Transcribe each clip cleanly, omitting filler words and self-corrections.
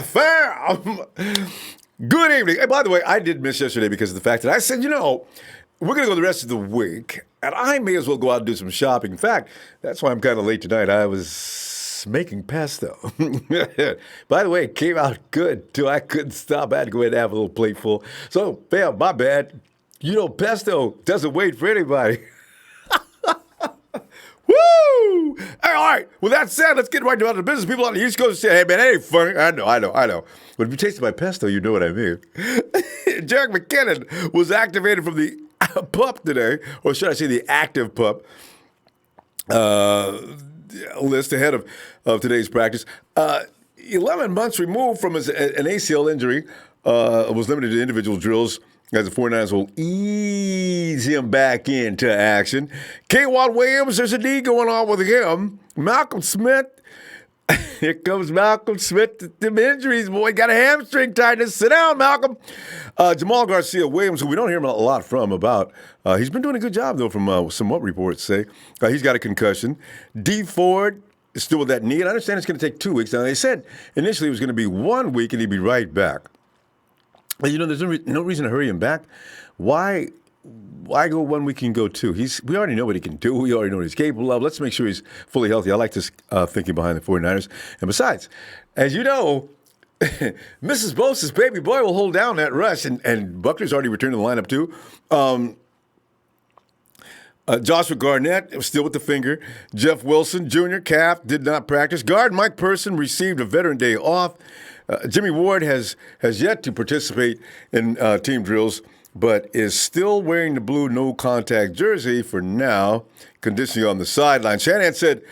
fam. Good evening. Hey, by the way, I did miss yesterday because of the fact that I said, we're going to go the rest of the week, and I may as well go out and do some shopping. In fact, that's why I'm kind of late tonight. I was making pesto. By the way, it came out good, too. I couldn't stop. I had to go ahead and have a little plateful. So, fam, my bad. Pesto doesn't wait for anybody. Woo! Hey, all right. With that said, let's get right down to business. People on the East Coast say, hey, man, that ain't funny. I know. But if you tasted my pesto, you know what I mean. Jarek McKinnon was activated from the PUP today, or should I say the active PUP list ahead of today's practice. 11 months removed from an ACL injury, was limited to individual drills as the 49ers will ease him back into action. K'Wan Williams, there's a knee going on with him. Malcolm Smith, here comes Malcolm Smith. Them injuries, boy, got a hamstring tightness. Sit down, Malcolm. Jamal Garcia-Williams, who we don't hear a lot from about, he's been doing a good job, though, from some what reports say. He's got a concussion. D. Ford is still with that knee, and I understand it's going to take 2 weeks. Now, they said initially it was going to be 1 week, and he'd be right back. But, there's no reason to hurry him back. Why go 1 week and go two? We already know what he can do. We already know what he's capable of. Let's make sure he's fully healthy. I like this thinking behind the 49ers. And besides, as you know, Mrs. Bosa's baby boy will hold down that rush, and Buckner's already returned to the lineup too. Joshua Garnett still with the finger. Jeff Wilson, Jr., calf, did not practice. Guard Mike Person received a veteran day off. Jimmy Ward has yet to participate in team drills, but is still wearing the blue no-contact jersey for now, conditioning on the sideline. Shanahan said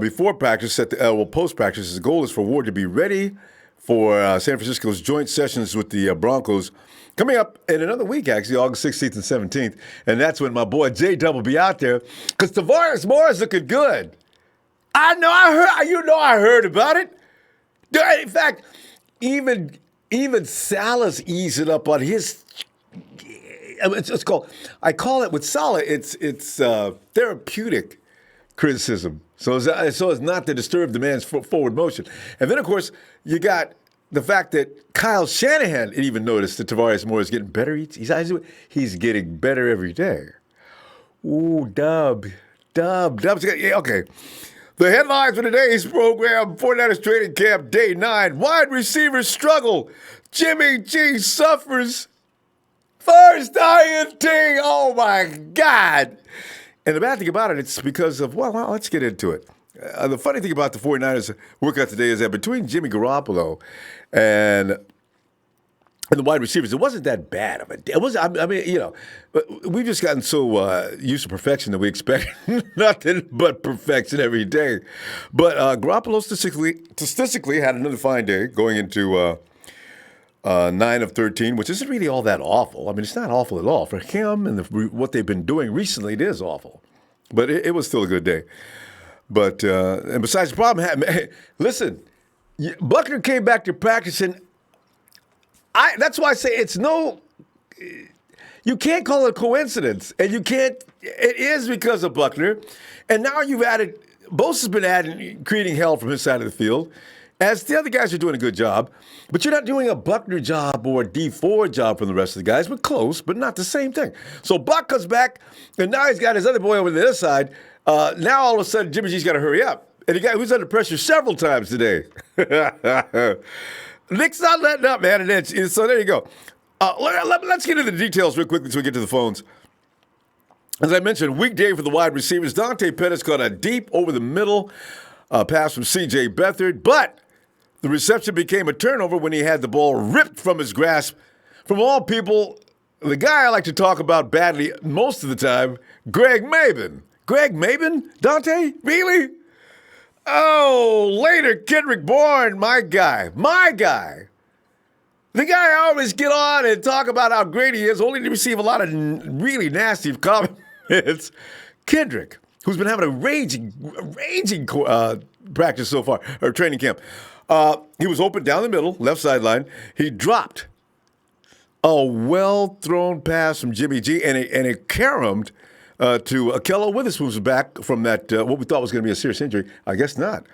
before practice, post-practice, his goal is for Ward to be ready for San Francisco's joint sessions with the Broncos coming up in another week, actually, August 16th and 17th. And that's when my boy J-Dub will be out there, because Deforest Buckner is looking good. I heard about it. In fact, even Salah's easing up on his. It's called. I call it with Salah. It's therapeutic criticism. So as not to disturb the man's forward motion. And then of course you got the fact that Kyle Shanahan even noticed that Tavares Moore is getting better. He's getting better every day. Ooh, Dub's yeah, okay. The headlines for today's program, 49ers training camp, day 9. Wide receivers struggle. Jimmy G suffers. First INT. Oh, my God. And the bad thing about it, it's because of, well, let's get into it. The funny thing about the 49ers workout today is that between Jimmy Garoppolo and the wide receivers, it wasn't that bad of it. Was. We've just gotten so used to perfection that we expect nothing but perfection every day. But Garoppolo statistically had another fine day going into 9 of 13, which isn't really all that awful. I mean, it's not awful at all. For him and what they've been doing recently, it is awful. But it was still a good day. But, and besides the problem, listen, Buckner came back to practice, and that's why I say you can't call it a coincidence, and it is because of Buckner. And now you've added, Bosa's been creating hell from his side of the field, as the other guys are doing a good job. But you're not doing a Buckner job or a D4 job from the rest of the guys, but close, but not the same thing. So Buck comes back, and now he's got his other boy over the other side. Now all of a sudden, Jimmy G's got to hurry up. And the guy who's under pressure several times today. Nick's not letting up, man. And so there you go. Let's get into the details real quickly so we get to the phones. As I mentioned, weekday for the wide receivers. Dante Pettis caught a deep over the middle pass from C.J. Beathard, but the reception became a turnover when he had the ball ripped from his grasp. From all people, the guy I like to talk about badly most of the time, Greg Maben. Greg Maben? Dante? Really? Oh, later, Kendrick Bourne, my guy. The guy I always get on and talk about how great he is, only to receive a lot of really nasty comments. Kendrick, who's been having a raging practice so far, or training camp. He was open down the middle, left sideline. He dropped a well-thrown pass from Jimmy G, and it caromed to Akello Witherspoon, who's back from that, what we thought was going to be a serious injury. I guess not.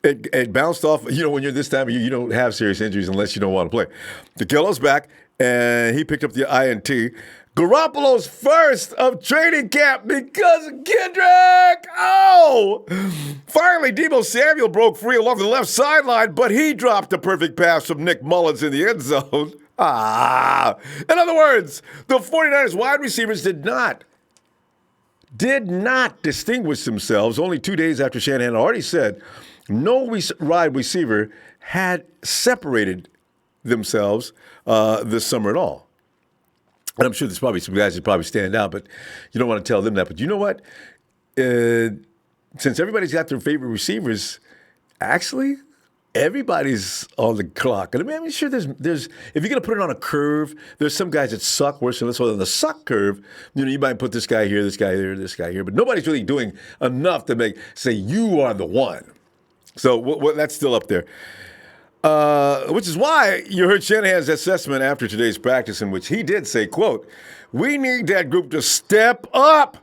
It bounced off. When you're this time of year, you don't have serious injuries unless you don't want to play. DeKello's back, and he picked up the INT. Garoppolo's first of training camp because of Kendrick. Oh! Finally, Deebo Samuel broke free along the left sideline, but he dropped a perfect pass from Nick Mullins in the end zone. In other words, the 49ers wide receivers did not distinguish themselves only 2 days after Shanahan already said no wide receiver had separated themselves this summer at all. And I'm sure there's probably some guys that probably stand out, but you don't want to tell them that. But you know what? Since everybody's got their favorite receivers, actually, everybody's on the clock. And I'm sure there's if you're going to put it on a curve, there's some guys that suck worse than this. So on the suck curve, you might put this guy here, this guy there, this guy here. But nobody's really doing enough to say you are the one. So that's still up there. Which is why you heard Shanahan's assessment after today's practice, in which he did say, quote, "We need that group to step up.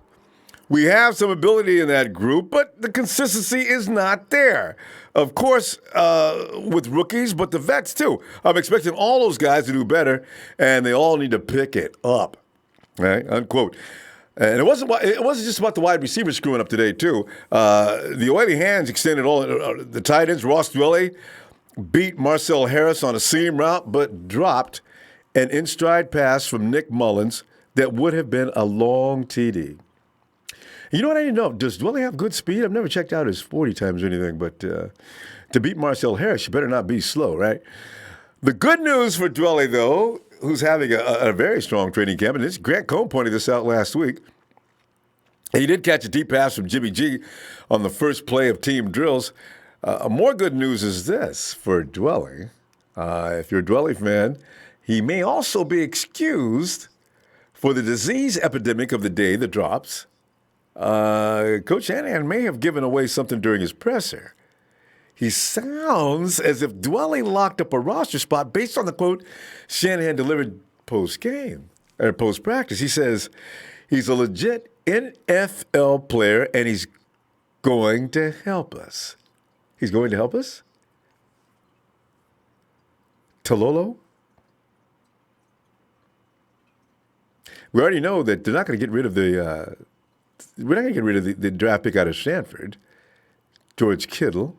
We have some ability in that group, but the consistency is not there. Of course, with rookies, but the vets too. I'm expecting all those guys to do better, and they all need to pick it up." Right? Unquote. And it wasn't just about the wide receivers screwing up today, too. The oily hands extended all the tight ends. Ross Dwelly beat Marcel Harris on a seam route, but dropped an in-stride pass from Nick Mullins that would have been a long TD. You know what I didn't know? Does Dwelly have good speed? I've never checked out his 40 times or anything, but to beat Marcel Harris, you better not be slow, right? The good news for Dwelly, though, who's having a very strong training camp, and this Grant Cohn pointed this out last week. He did catch a deep pass from Jimmy G on the first play of team drills. More good news is this for Dwelly. If you're a Dwelly fan, he may also be excused for the disease epidemic of the day that drops. Coach Shanahan may have given away something during his presser. He sounds as if Dwelly locked up a roster spot based on the quote Shanahan delivered post-game or post-practice. He says he's a legit NFL player and he's going to help us. He's going to help us? Tololo? We already know that they're not going to get rid of we're not going to get rid of the draft pick out of Stanford, George Kittle.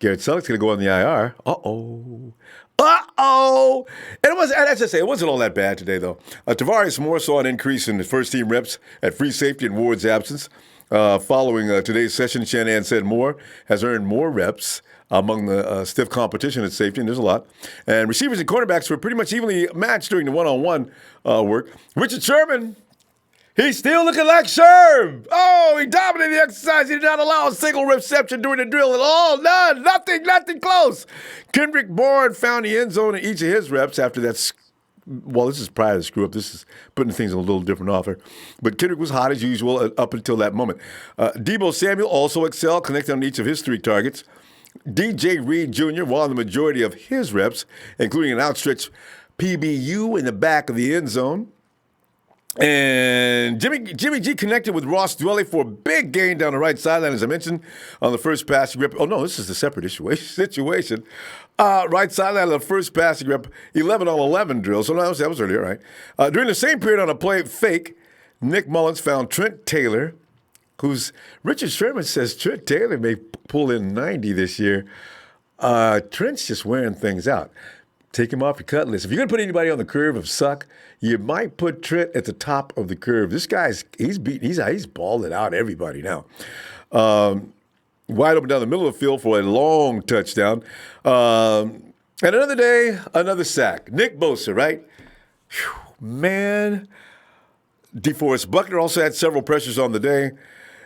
Garrett Selleck's going to go on the IR. Uh-oh. And as I say, it wasn't all that bad today, though. Tavares Moore saw an increase in the first-team reps at free safety in Ward's absence. Following today's session, Shanahan said Moore has earned more reps among the stiff competition at safety, and there's a lot. And receivers and cornerbacks were pretty much evenly matched during the one-on-one work. Richard Sherman, he's still looking like Sherm. Oh, he dominated the exercise. He did not allow a single reception during the drill at all. None. Nothing close. Kendrick Bourne found the end zone in each of his reps after that. Well, this is prior to the screw-up. This is putting things in a little different offer. But Kendrick was hot as usual up until that moment. Deebo Samuel also excelled, connecting on each of his 3 targets. DJ Reed Jr. won the majority of his reps, including an outstretched PBU in the back of the end zone. And Jimmy G connected with Ross Dwelly for a big gain down the right sideline, as I mentioned, on the first passing rep. Oh, no, this is a separate situation. Right sideline of the first passing rep, 11 on 11 drill. So that was earlier, right? During the same period on a play fake, Nick Mullins found Trent Taylor, who's Richard Sherman says Trent Taylor may pull in 90 this year. Trent's just wearing things out. Take him off your cut list. If you're going to put anybody on the curve of suck, you might put Trent at the top of the curve. This guy's he's balling out everybody now. Wide open down the middle of the field for a long touchdown. And another day, another sack. Nick Bosa, right? Whew, man. Deforest Buckner also had several pressures on the day.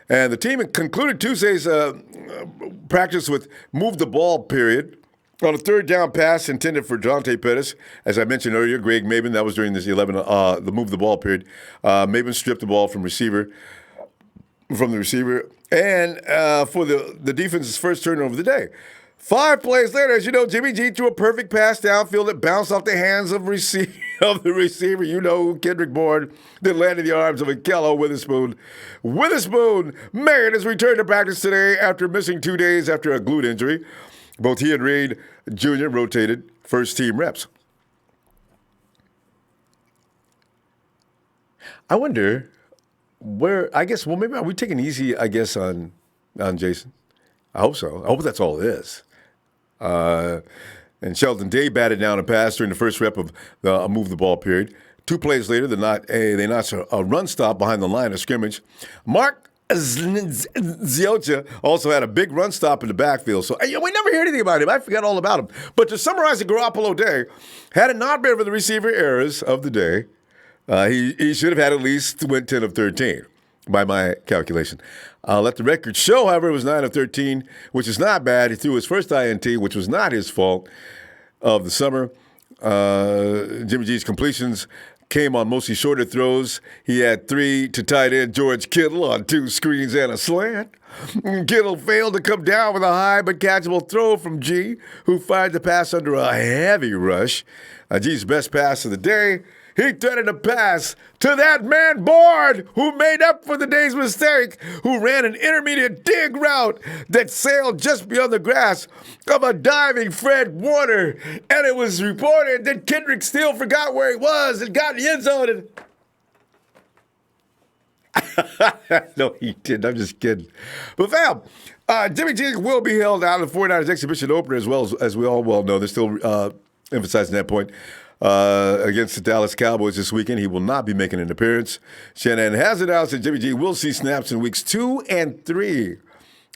And the team concluded Tuesday's practice with move the ball period. On a third down pass intended for Dante Pettis, as I mentioned earlier, Greg Maben, that was during this the move the ball period. Maben stripped the ball from the receiver, and for the defense's first turnover of the day. 5 plays later, as you know, Jimmy G threw a perfect pass downfield that bounced off the hands of, of the receiver. You know, Kendrick Bourne, then landed in the arms of Akello Witherspoon. Witherspoon made his return to practice today after missing 2 days after a glute injury. Both he and Reed Jr. rotated first-team reps. I wonder where, maybe are we taking easy, on Jason? I hope so. I hope that's all it is. And Sheldon Day batted down a pass during the first rep of the move the ball period. 2 plays later, they notched a run stop behind the line of scrimmage. Mark Ziocha also had a big run stop in the backfield. So we never hear anything about him. I forgot all about him. But to summarize the Garoppolo day, had it not been for the receiver errors of the day, he should have had at least went 10 of 13 by my calculation. I'll let the record show, however, it was 9 of 13, which is not bad. He threw his first INT, which was not his fault, of the summer. Jimmy G's completions came on mostly shorter throws. He had 3 to tight end George Kittle on 2 screens and a slant. Kittle failed to come down with a high but catchable throw from G, who fired the pass under a heavy rush. G's best pass of the day. He threaded a pass to that man Bourne, who made up for the day's mistake, who ran an intermediate dig route that sailed just beyond the grasp of a diving Fred Warner. And it was reported that Kendrick still forgot where he was and got in the end zone. No, he didn't. I'm just kidding. But fam, Jimmy G will be held out in the 49ers exhibition opener as we all well know. They're still emphasizing that point. Against the Dallas Cowboys this weekend. He will not be making an appearance. Shanahan has announced that Jimmy G will see snaps in weeks 2 and 3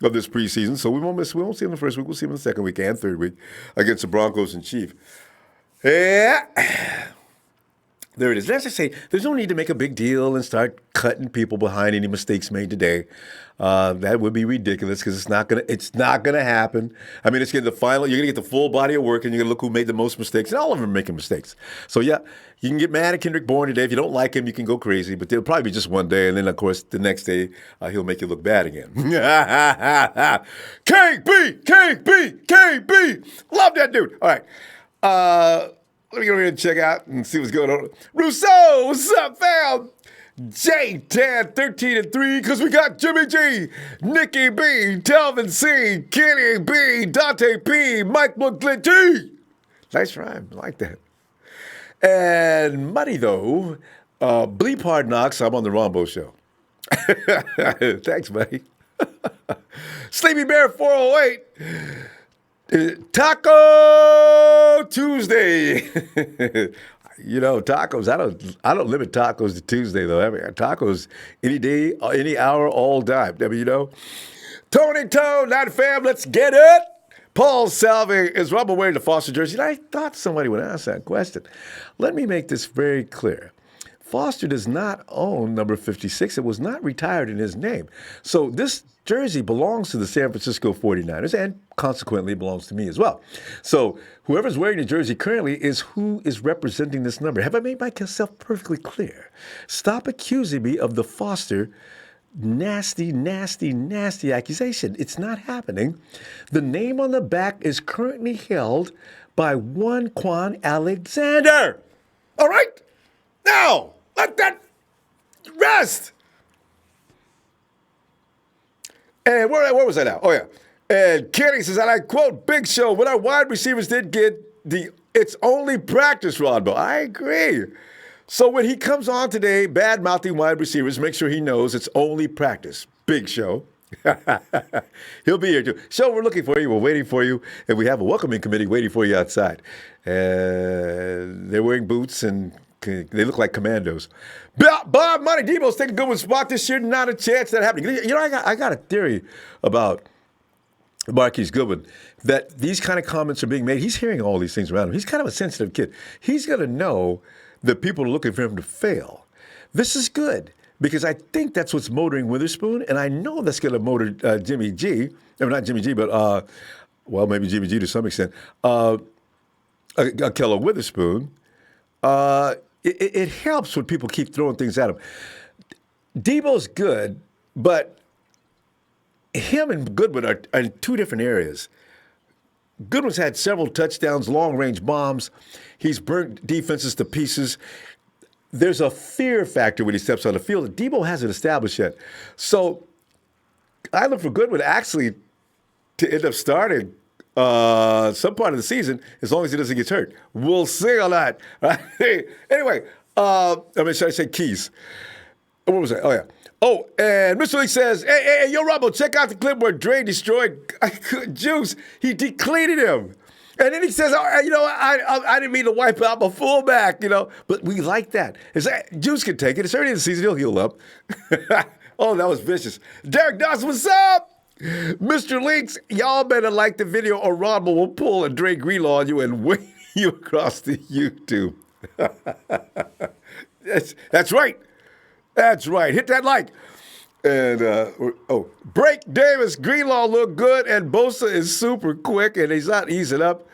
of this preseason. So we won't see him in the first week. We'll see him in the second week and third week against the Broncos and Chiefs. Yeah. There it is. As I say, there's no need to make a big deal and start cutting people behind any mistakes made today. That would be ridiculous because it's not gonna happen. I mean, it's getting the final. You're gonna get the full body of work, and you're gonna look who made the most mistakes, and all of them are making mistakes. So yeah, you can get mad at Kendrick Bourne today. If you don't like him, you can go crazy. But it'll probably be just one day, and then of course the next day he'll make you look bad again. KB, love that dude. All right. Let me go over here and check out and see what's going on. Rousseau, what's up, fam? J-Tan, 13 and 3, because we got Jimmy G, Nikki B, Telvin C, Kenny B, Dante P, Mike McGlinchey. Nice rhyme. I like that. And Muddy, though, Bleep Hard Knocks, I'm on the Ronbo show. Thanks, buddy. Sleepy Bear 408. Taco Tuesday. You know, tacos. I don't limit tacos to Tuesday though. I mean, tacos any day, any hour, all time. I mean, you know. Tony Toe, not fam. Let's get it. Paul Salve, is Ronbo wearing the Foster jersey? And I thought somebody would ask that question. Let me make this very clear. Foster does not own number 56. It was not retired in his name. So this jersey belongs to the San Francisco 49ers and consequently belongs to me as well. So whoever's wearing the jersey currently is who is representing this number. Have I made myself perfectly clear? Stop accusing me of the Foster nasty accusation. It's not happening. The name on the back is currently held by one Quan Alexander. All right? Now, let that rest. And where was I now? Oh, yeah. And Kenny says, and I quote, Big Show, when our wide receivers did get it's only practice, Ronbo. I agree. So when he comes on today, bad-mouthing wide receivers, make sure he knows it's only practice. Big Show. He'll be here, too. So we're looking for you. We're waiting for you. And we have a welcoming committee waiting for you outside. They're wearing boots and they look like commandos. Bob Money Debo's taking a good one spot this year. Not a chance that happening. You know, I got a theory about Marquise Goodwin that these kind of comments are being made. He's hearing all these things around him. He's kind of a sensitive kid. He's going to know that people are looking for him to fail. This is good because I think that's what's motoring Witherspoon, and I know that's going to motor Jimmy G. I mean, not Jimmy G, but, maybe Jimmy G to some extent. Akello Witherspoon. It helps when people keep throwing things at him. Debo's good, but him and Goodwin are in two different areas. Goodwin's had several touchdowns, long-range bombs. He's burnt defenses to pieces. There's a fear factor when he steps on the field that Debo hasn't established yet. So I look for Goodwin actually to end up starting some part of the season as long as he doesn't get hurt. We'll see on that. Anyway, should I say Keys? What was that? Oh, yeah. Oh, and Mr. Lee says, hey, yo, Ronbo, check out the clip where Dre destroyed Juice. He decleated him. And then he says, I didn't mean to wipe out my fullback, But we like that. Juice can take it. It's early in the season. He'll heal up. Oh, that was vicious. Derek Dawson, what's up? Mr. Links, y'all better like the video or Ronbo will pull a Dre Greenlaw on you and wave you across the YouTube. That's right. That's right. Hit that like. And, Break Davis, Greenlaw look good, and Bosa is super quick, and he's not easing up.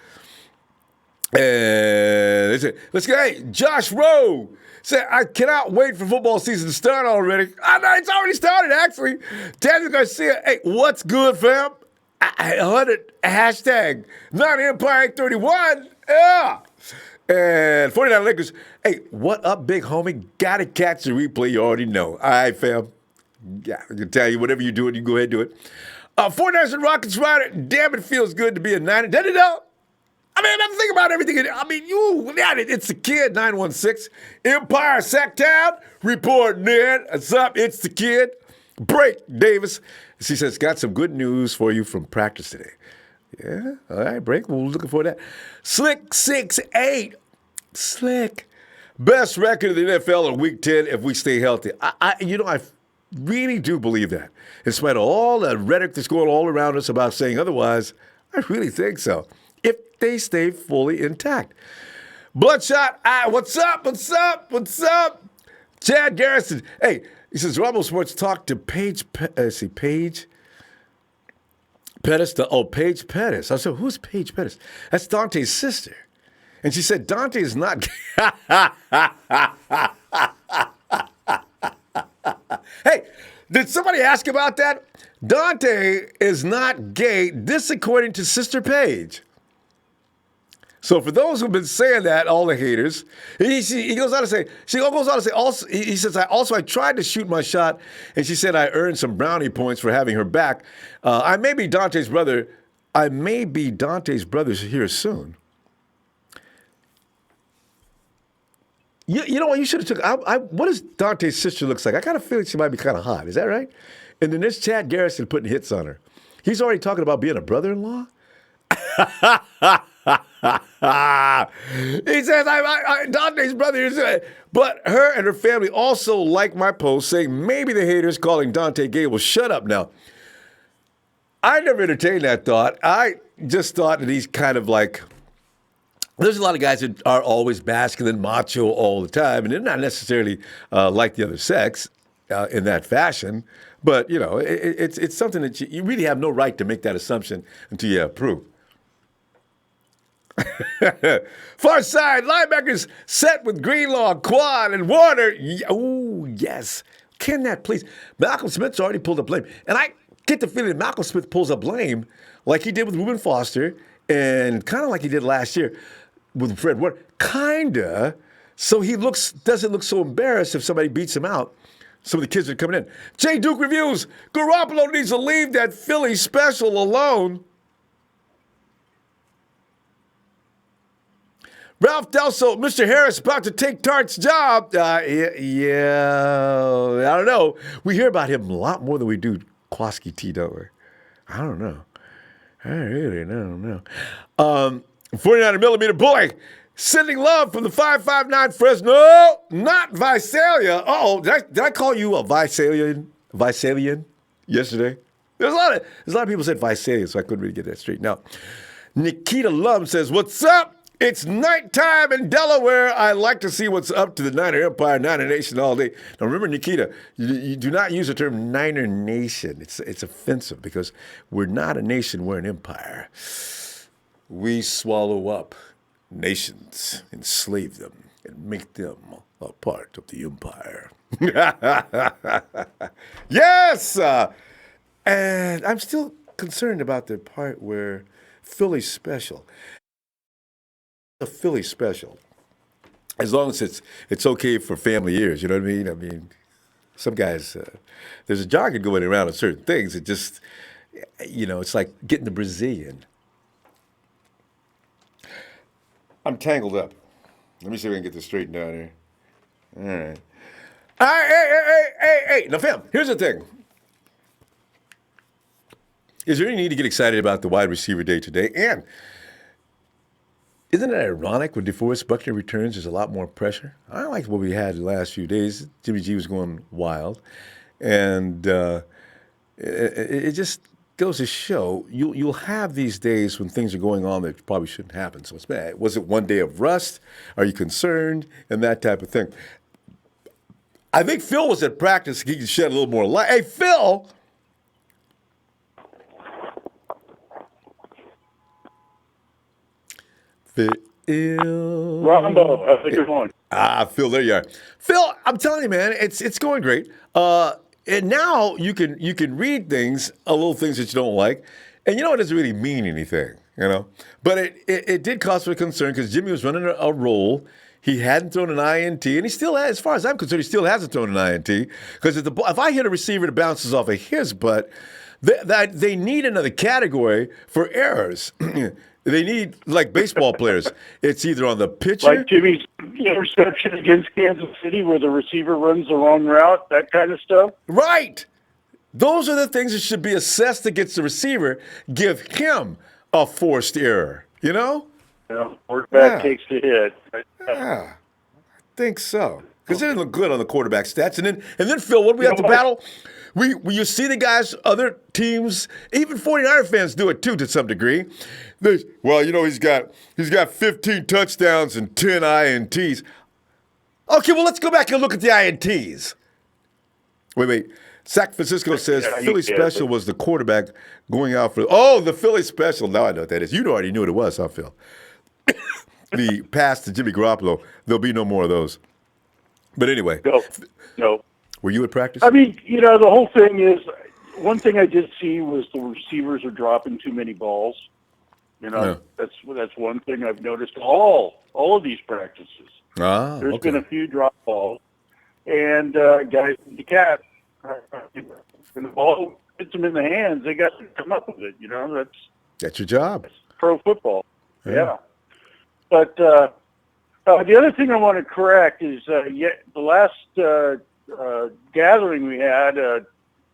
And let's go. Hey, Josh Rowe said, I cannot wait for football season to start already. I know, it's already started, actually. Daniel Garcia, hey, what's good, fam? 100, hashtag, not Empire 31. Yeah. And 49 Lakers, hey, what up, big homie? Gotta catch the replay, you already know. All right, fam. Yeah, I can tell you, whatever you're doing, you go ahead and do it. 49ers and Rockets rider, damn, it feels good to be a Niner. Doesn't it know? I mean, I'm thinking about everything. It's the kid, 916. Empire Sacktown, reporting in. What's up? It's the kid. Break Davis. She says, got some good news for you from practice today. Yeah, all right, Break. We're looking for that. Slick 6'8". Slick. Best record of the NFL in Week 10 if we stay healthy. I really do believe that. In spite of all the rhetoric that's going all around us about saying otherwise, I really think so. If they stay fully intact. Bloodshot, what's up? What's up? What's up? Chad Garrison. Hey, he says, Ronbo Sports talked to Paige Pettis. Paige Pettis. I said, who's Paige Pettis? That's Dante's sister. And she said, Dante is not. Hey, did somebody ask about that? Dante is not gay, this according to Sister Paige. So for those who've been saying that, all the haters, he goes on to say, also, he says, I tried to shoot my shot, and she said I earned some brownie points for having her back. I may be Dante's brother here soon. You know what? You should have took. What does Dante's sister looks like? I kind of feel like she might be kind of hot. Is that right? And then there's Chad Garrison putting hits on her. He's already talking about being a brother-in-law. He says, Dante's brother is. But her and her family also like my post, saying maybe the haters calling Dante gay will shut up now. I never entertained that thought. I just thought that he's kind of like. There's a lot of guys that are always masculine and macho all the time, and they're not necessarily like the other sex in that fashion. But, it's something that you really have no right to make that assumption until you have proof. Far side, linebackers set with Greenlaw, Quad, and Warner. Oh, yes. Can that please? Malcolm Smith's already pulled up blame. And I get the feeling that Malcolm Smith pulls up blame like he did with Reuben Foster and kind of like he did last year with Fred Warner. Kinda. So he doesn't look so embarrassed if somebody beats him out. Some of the kids are coming in. Jay Duke reviews, Garoppolo needs to leave that Philly special alone. Ralph Delso, Mr. Harris about to take Tart's job. Yeah, I don't know. We hear about him a lot more than we do Kwaski T, don't we? I don't know. I really don't know. 49-millimeter boy, sending love from the 559 Fresno, not Visalia. Uh-oh, did I call you a Visalian yesterday? There's a lot of people said Visalia, so I couldn't really get that straight. Now, Nikita Lum says, what's up? It's nighttime in Delaware. I like to see what's up to the Niner Empire, Niner Nation all day. Now remember, Nikita, you do not use the term Niner Nation. It's offensive because we're not a nation, we're an empire. We swallow up nations, enslave them, and make them a part of the empire. Yes! And I'm still concerned about the part where Philly special. A Philly special. As long as it's okay for family ears, you know what I mean? I mean, some guys, there's a jargon going around on certain things. It just, it's like getting the Brazilian. I'm tangled up. Let me see if I can get this straightened out here. All right. All right, hey. Now, fam, here's the thing. Is there any need to get excited about the wide receiver day today? And isn't it ironic when Deforest Buckner returns, there's a lot more pressure? I like what we had the last few days. Jimmy G was going wild. And it just goes to show you'll have these days when things are going on that probably shouldn't happen. So it's bad. Was it one day of rust? Are you concerned? And that type of thing. I think Phil was at practice. He can shed a little more light. Hey, Phil. Phil. Ronbo, how's it going? Phil, there you are. Phil, I'm telling you, man, it's going great. And now you can read things, little things that you don't like, and it doesn't really mean anything, But it did cause for concern because Jimmy was running a roll. He hadn't thrown an INT, and he still has, as far as I'm concerned, he still hasn't thrown an INT. Because if I hit a receiver that bounces off of his butt, they need another category for errors. They need, like baseball players, it's either on the pitcher. Like Jimmy's interception against Kansas City where the receiver runs the wrong route, that kind of stuff. Right. Those are the things that should be assessed against the receiver. Give him a forced error, Quarterback takes the hit. Yeah, I think so. Because it didn't look good on the quarterback stats. And then Phil, what do we have to battle? You see the guys, other teams, even 49er fans do it too to some degree. He's got 15 touchdowns and 10 INTs. Okay, well, let's go back and look at the INTs. Wait. San Francisco says Philly special was the quarterback going out for, the Philly special. Now I know what that is. You already knew what it was, huh, Phil? The pass to Jimmy Garoppolo, there'll be no more of those. But anyway. No. Were you at practice? I mean, the whole thing is, one thing I did see was the receivers are dropping too many balls. That's one thing I've noticed all of these practices. There's been a few drop balls. And guys in the cat, when the ball hits them in the hands, they got to come up with it. That's your job. That's pro football. Yeah. But the other thing I want to correct is the last gathering we had,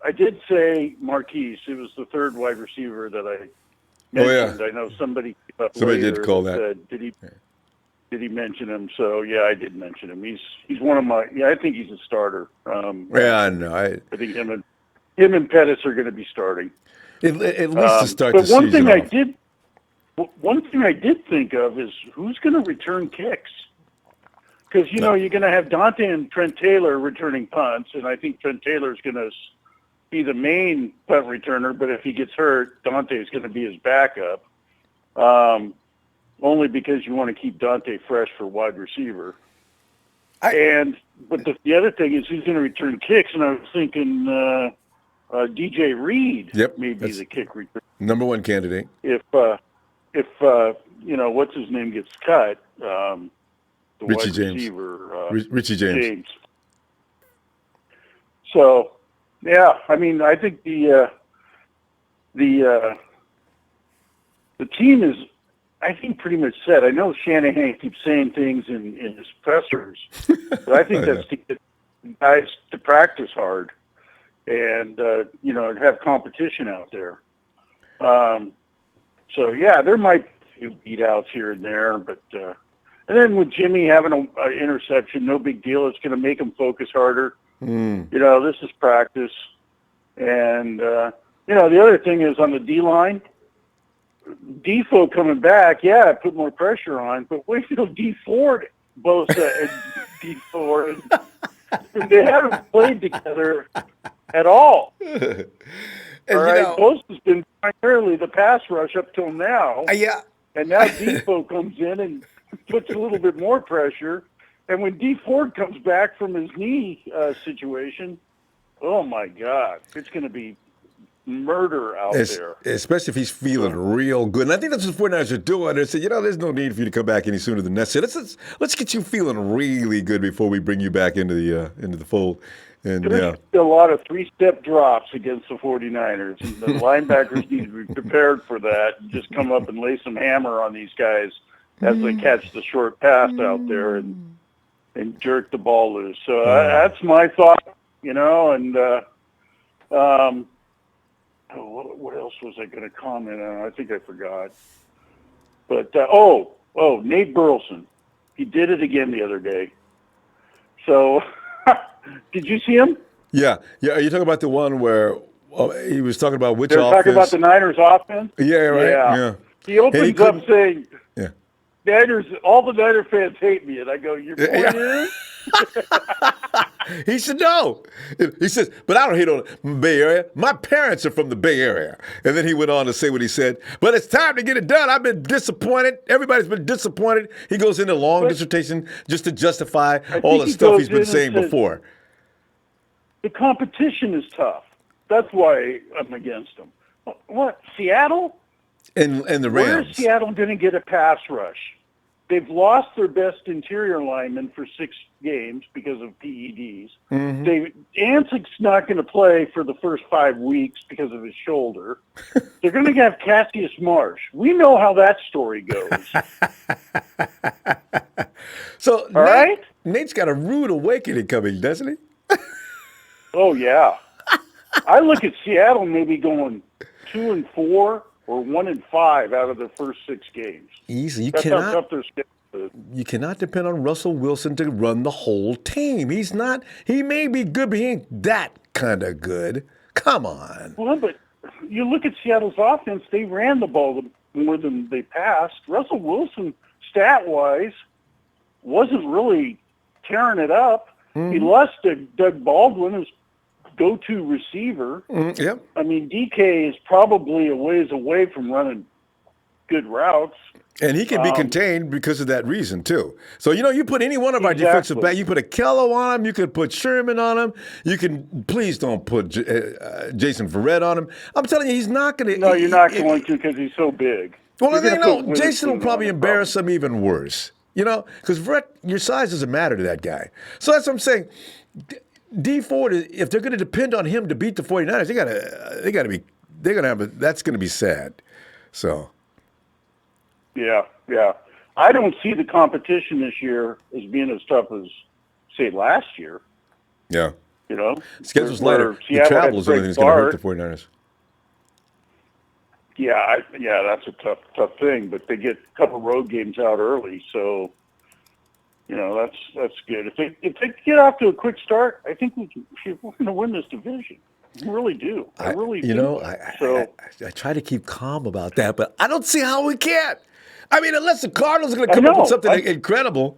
I did say Marquise. It was the third wide receiver that I mentioned. Oh, yeah. I know somebody did call that. Did he mention him? So, yeah, I did mention him. He's one of my – I think he's a starter. I know. I think him and Pettis are going to be starting. At least to start the season one thing off. One thing I did think of is who's going to return kicks? Because, you're going to have Dante and Trent Taylor returning punts, and I think Trent Taylor is going to be the main punt returner, but if he gets hurt, Dante is going to be his backup. Only because you want to keep Dante fresh for wide receiver. But the other thing is who's going to return kicks, and I was thinking DJ Reed may be the kick return. Number one candidate. If what's his name gets cut, the Richie wide James. receiver, Richie James. So, yeah, I mean, I think the team is, I think, pretty much set. I know Shanahan keeps saying things in his pressers, but I think that's to get guys to practice hard and, have competition out there. So, yeah, there might be a few beat-outs here and there, but and then with Jimmy having an interception, no big deal. It's going to make him focus harder. This is practice. And, the other thing is on the D-line, Defoe coming back, put more pressure on, but wait till D Ford, Bosa and D Ford, they haven't played together at all. And, Bosa's been primarily the pass rush up till now. And now Defoe comes in and puts a little bit more pressure. And when D Ford comes back from his knee situation, oh my God, it's going to be murder out there. Especially if he's feeling real good. And I think that's what the 49ers are doing. They said, there's no need for you to come back any sooner than necessary. Let's get you feeling really good before we bring you back into the fold. And There's a lot of three-step drops against the 49ers. And the linebackers need to be prepared for that and just come up and lay some hammer on these guys as they catch the short pass out there and jerk the ball loose. So that's my thought, and what else was I going to comment on? I think I forgot. But, Nate Burleson. He did it again the other day. So... Did you see him? Yeah. Are you talking about the one where he was talking about which They're offense? talking about the Niners offense? Yeah, right. Yeah. He opens up saying, "Yeah, all the Niner fans hate me," and I go, "Your point is?" He said no. He says, but I don't hate on the Bay Area. My parents are from the Bay Area. And then he went on to say what he said. But it's time to get it done. I've been disappointed. Everybody's been disappointed. He goes into a long dissertation just to justify all the stuff he's been saying before. The competition is tough. That's why I'm against him. What, Seattle? And the Rams. Where is Seattle going to get a pass rush? They've lost their best interior lineman for 6 games because of PEDs. Antic's not going to play for the first 5 weeks because of his shoulder. They're going to have Cassius Marsh. We know how that story goes. So, right? Nate's got a rude awakening coming, doesn't he? Oh, yeah. I look at Seattle maybe going 2-4 or 1-5 out of their first 6 games. Easy. That's how tough their schedule is. You cannot depend on Russell Wilson to run the whole team. He's not. He may be good, but he ain't that kind of good. Come on. Well, but you look at Seattle's offense, they ran the ball more than they passed. Russell Wilson, stat-wise, wasn't really tearing it up. He lost to Doug Baldwin, his go-to receiver. Yep. I mean, DK is probably a ways away from running good routes. And he can be contained because of that reason, too. So, you put any one of our defensive backs, you put a Kello on him, you could put Sherman on him, please don't put Jason Verrett on him. I'm telling you, he's not going to. No, you're not going to because he's so big. Well, Jason will probably embarrass him even worse, because Verrett, your size doesn't matter to that guy. So that's what I'm saying. D Ford, if they're going to depend on him to beat the 49ers, they're going to have that's going to be sad. So. Yeah. I don't see the competition this year as being as tough as, say, last year. Yeah. Schedule's lighter. The travel is the only thing that's going to hurt the 49ers. Yeah, that's a tough thing. But they get a couple road games out early, so that's good. If they get off to a quick start, I think we're going to win this division. I really do. I really do. I try to keep calm about that, but I don't see how we can. I mean, unless the Cardinals are going to come up with something incredible.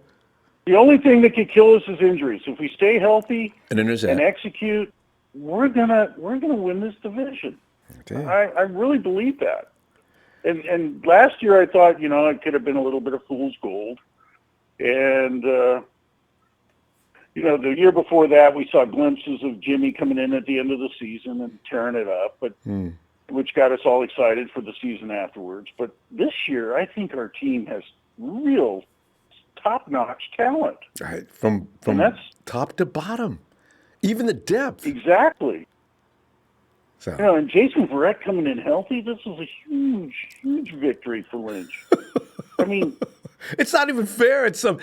The only thing that could kill us is injuries. If we stay healthy and execute, we're gonna win this division. Okay. I really believe that. And last year I thought it could have been a little bit of fool's gold, and the year before that we saw glimpses of Jimmy coming in at the end of the season and tearing it up, but. Which got us all excited for the season afterwards. But this year, I think our team has real top-notch talent. Right. From that's, top to bottom, even the depth. Exactly. So. And Jason Verrett coming in healthy, this is a huge, huge victory for Lynch. I mean... It's not even fair. In some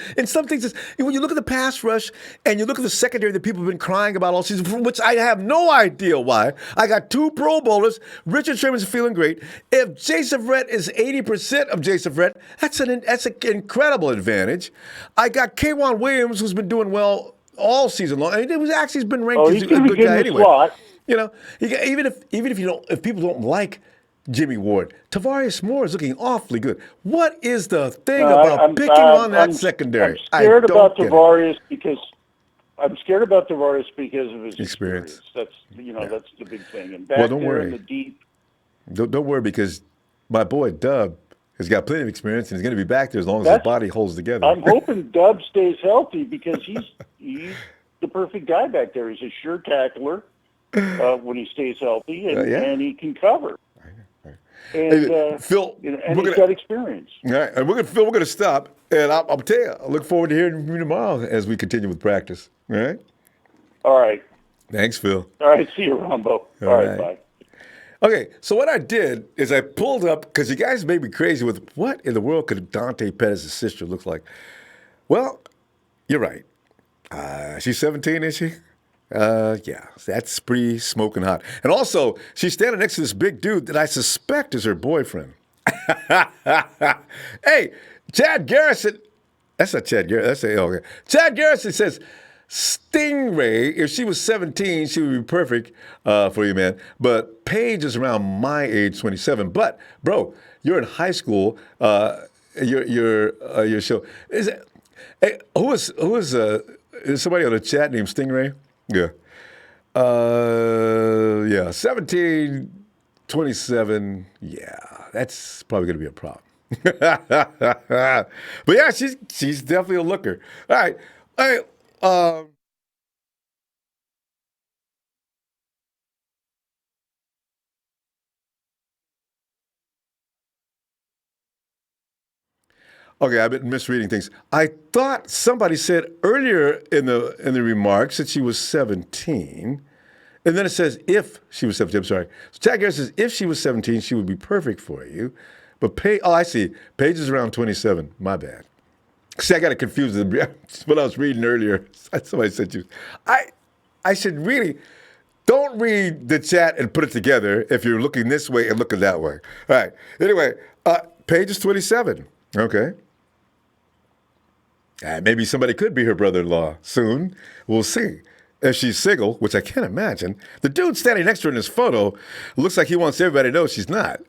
things, when you look at the pass rush and you look at the secondary that people have been crying about all season, for which I have no idea why. I got 2 Pro Bowlers. Richard Sherman's feeling great. If Jason Verrett is 80% of Jason Verrett, that's an incredible advantage. I got K'Wan Williams, who's been doing well all season long. I mean, he's been ranked as a good guy anyway. Slot. Even if people don't like Jimmy Ward, Tavares Moore is looking awfully good. What is the thing about picking on that secondary? I'm scared about Tavares because of his experience. That's that's the big thing. And back don't worry. In the deep. Don't worry, because my boy Dub has got plenty of experience and he's going to be back there as long as his body holds together. I'm hoping Dub stays healthy because he's the perfect guy back there. He's a sure tackler. when he stays healthy, and, Yeah. and he can cover. And Hey, Phil, and he's got experience. All right, and Phil, we're gonna stop, and I'll tell you, I look forward to hearing from you tomorrow as we continue with practice. All right. All right. Thanks, Phil. All right. See you, Ronbo. All right. Bye. Okay, so what I did is I pulled up, because you guys made me crazy with what in the world could Dante Pettis' sister look like? Well, you're right. She's 17, is she? Yeah, that's pretty smoking hot. And also, she's standing next to this big dude that I suspect is her boyfriend. Hey, Chad Garrison. That's not Chad Garrison. Okay. Chad Garrison says, Stingray, if she was 17, she would be perfect for you, man. But Paige is around my age, 27. But, bro, you're in high school. Your show. Hey, who is somebody on the chat named Stingray? Yeah. Yeah, 17, 27. Yeah, that's probably going to be a problem. But yeah, she's definitely a looker. All right. Okay, I've been misreading things. I thought somebody said earlier in the remarks that she was 17, and then it says if she was 17. I'm sorry. So Chad Garrett says if she was 17, she would be perfect for you. But I see. Paige is around 27. My bad. See, I got it confused with what I was reading earlier. Somebody said you. I should really don't read the chat and put it together if you're looking this way and looking that way. All right. Anyway, Paige is 27. Okay. Maybe somebody could be her brother-in-law soon. We'll see. If she's single, which I can't imagine, the dude standing next to her in this photo looks like he wants everybody to know she's not.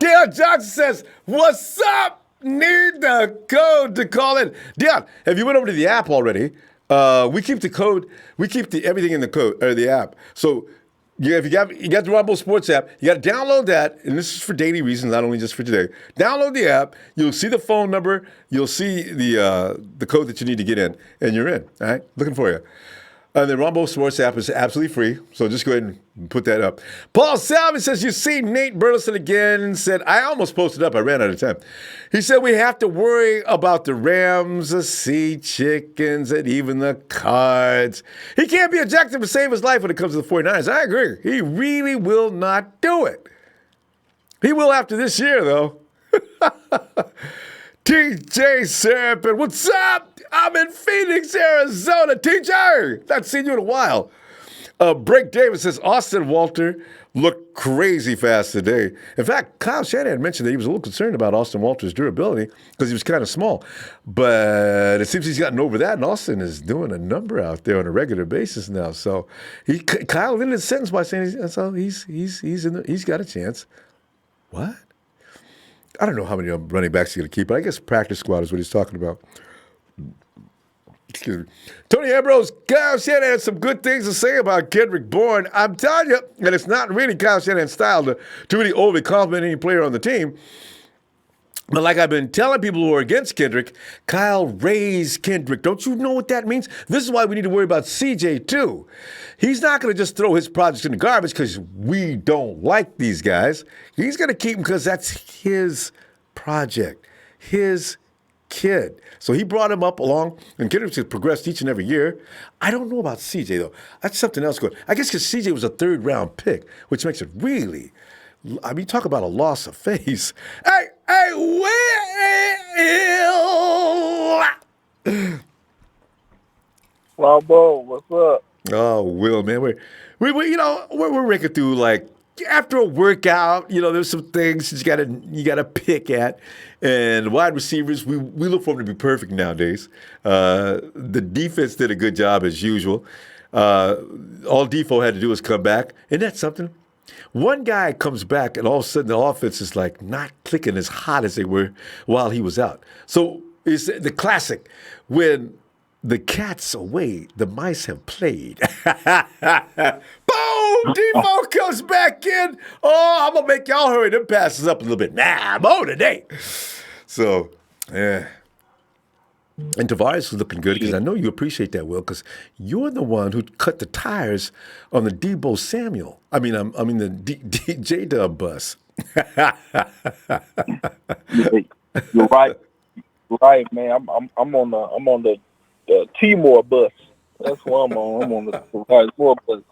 Deion Johnson says, "What's up? Need the code to call in." Deion, have you went over to the app already? We keep the code. We keep everything in the code or the app. So if you got the Ronbo Sports app, you got to download that, and this is for daily reasons, not only just for today. Download the app. You'll see the phone number. You'll see the code that you need to get in, and you're in. All right, looking for you. The Ronbo Sports app is absolutely free, so just go ahead and put that up. Paul Salvin says, you see Nate Burleson again, said, I almost posted up. I ran out of time. He said, we have to worry about the Rams, the Sea Chickens, and even the Cards. He can't be objective to save his life when it comes to the 49ers. I agree. He really will not do it. He will after this year, though. TJ Serpent, what's up? I'm in Phoenix, Arizona. TJ, not seen you in a while. Break Davis says, Austin Walter looked crazy fast today. In fact, Kyle Shanahan mentioned that he was a little concerned about Austin Walter's durability because he was kind of small. But it seems he's gotten over that, and Austin is doing a number out there on a regular basis now. So Kyle ended his sentence by saying he's got a chance. What? I don't know how many running backs he's going to keep, but I guess practice squad is what he's talking about. Excuse me. Tony Ambrose, Kyle Shanahan had some good things to say about Kendrick Bourne. I'm telling you, and it's not really Kyle Shanahan's style to really overly compliment any player on the team. But like I've been telling people who are against Kendrick, Kyle raised Kendrick. Don't you know what that means? This is why we need to worry about CJ too. He's not going to just throw his projects in the garbage because we don't like these guys. He's going to keep them because that's his project, his kid. So he brought him up along, and Kendrick has progressed each and every year. I don't know about CJ, though. That's something else going. I guess because CJ was a third-round pick, which makes it really, I mean, talk about a loss of face. Hey, Will! Ronbo, what's up? Oh, Will, man, we're raking through like after a workout. You know, there's some things you gotta pick at, and wide receivers we look for them to be perfect nowadays. The defense did a good job as usual. All Defo had to do was come back, and that's something. One guy comes back, and all of a sudden the offense is like not clicking as hot as they were while he was out. So it's the classic when the cat's away, the mice have played. Boom! Default comes back in. Oh, I'm going to make y'all hurry them passes up a little bit. Nah, I'm on today. So, yeah. And Deforest is looking good because Shit. I know you appreciate that, Will, because you're the one who cut the tires on the Debo Samuel. I mean the J Dub bus. Yeah, you're right. You're right, man. I'm on the Timor bus. That's what I'm on. I'm on the Timor bus.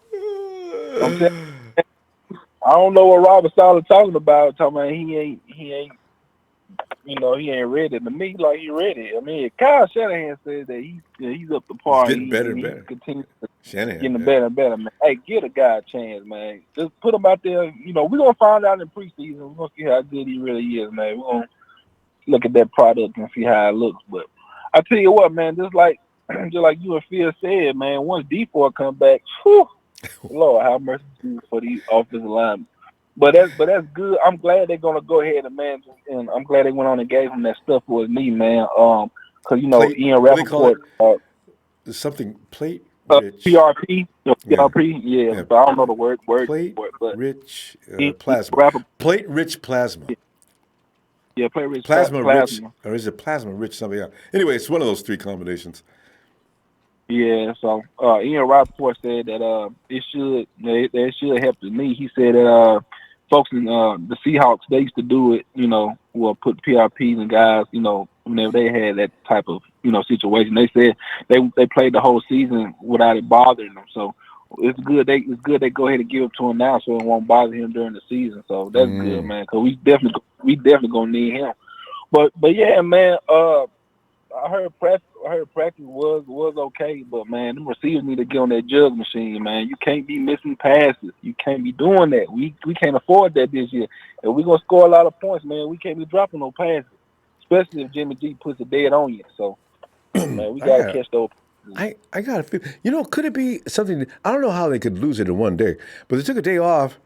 I'm telling. I don't know what Robert Sala talking about. Talking about he ain't ready. To me, like he ready. I mean, Kyle Shanahan said that he's up to He's par. getting better And and he better. continues Shanahan, getting yeah. better and better, man. Hey, give a guy a chance, man. Just put him out there. We're gonna find out in preseason. We're gonna see how good he really is, man. We're gonna look at that product and see how it looks. But I tell you what, man, just like you and Phil said, man, once D4 come back, whew, Lord have mercy for these offensive linemen. But that's good. I'm glad they're gonna go ahead and man, and I'm glad they went on and gave him that stuff for his knee, man. Because Plate, Ian what do they call it? Rappaport, Something plate rich. PRP, Yeah. PRP, yeah. Yeah. But I don't know the word Plate for it, but rich Ian plasma. Rappaport, Plate rich plasma. yeah, play rich Plasma rich, plasma. or is it plasma rich something else? Anyway, it's one of those three combinations. Yeah, so Ian Rappaport said that they should help the knee. He said that folks in the Seahawks, they used to do it, will put PRPs and guys, whenever they had that type of situation. They said they played the whole season without it bothering them. So it's good they go ahead and give it to him now, so it won't bother him during the season. So that's good, man, because we definitely gonna need him. But yeah, man. I heard practice was okay, but man, them receivers need to get on that jug machine, man. You can't be missing passes. You can't be doing that. We can't afford that this year. If we're gonna score a lot of points, man, we can't be dropping no passes, especially if Jimmy G puts it dead on you. So, man, we I gotta got catch those. I got a feel. Could it be something? I don't know how they could lose it in one day, but they took a day off.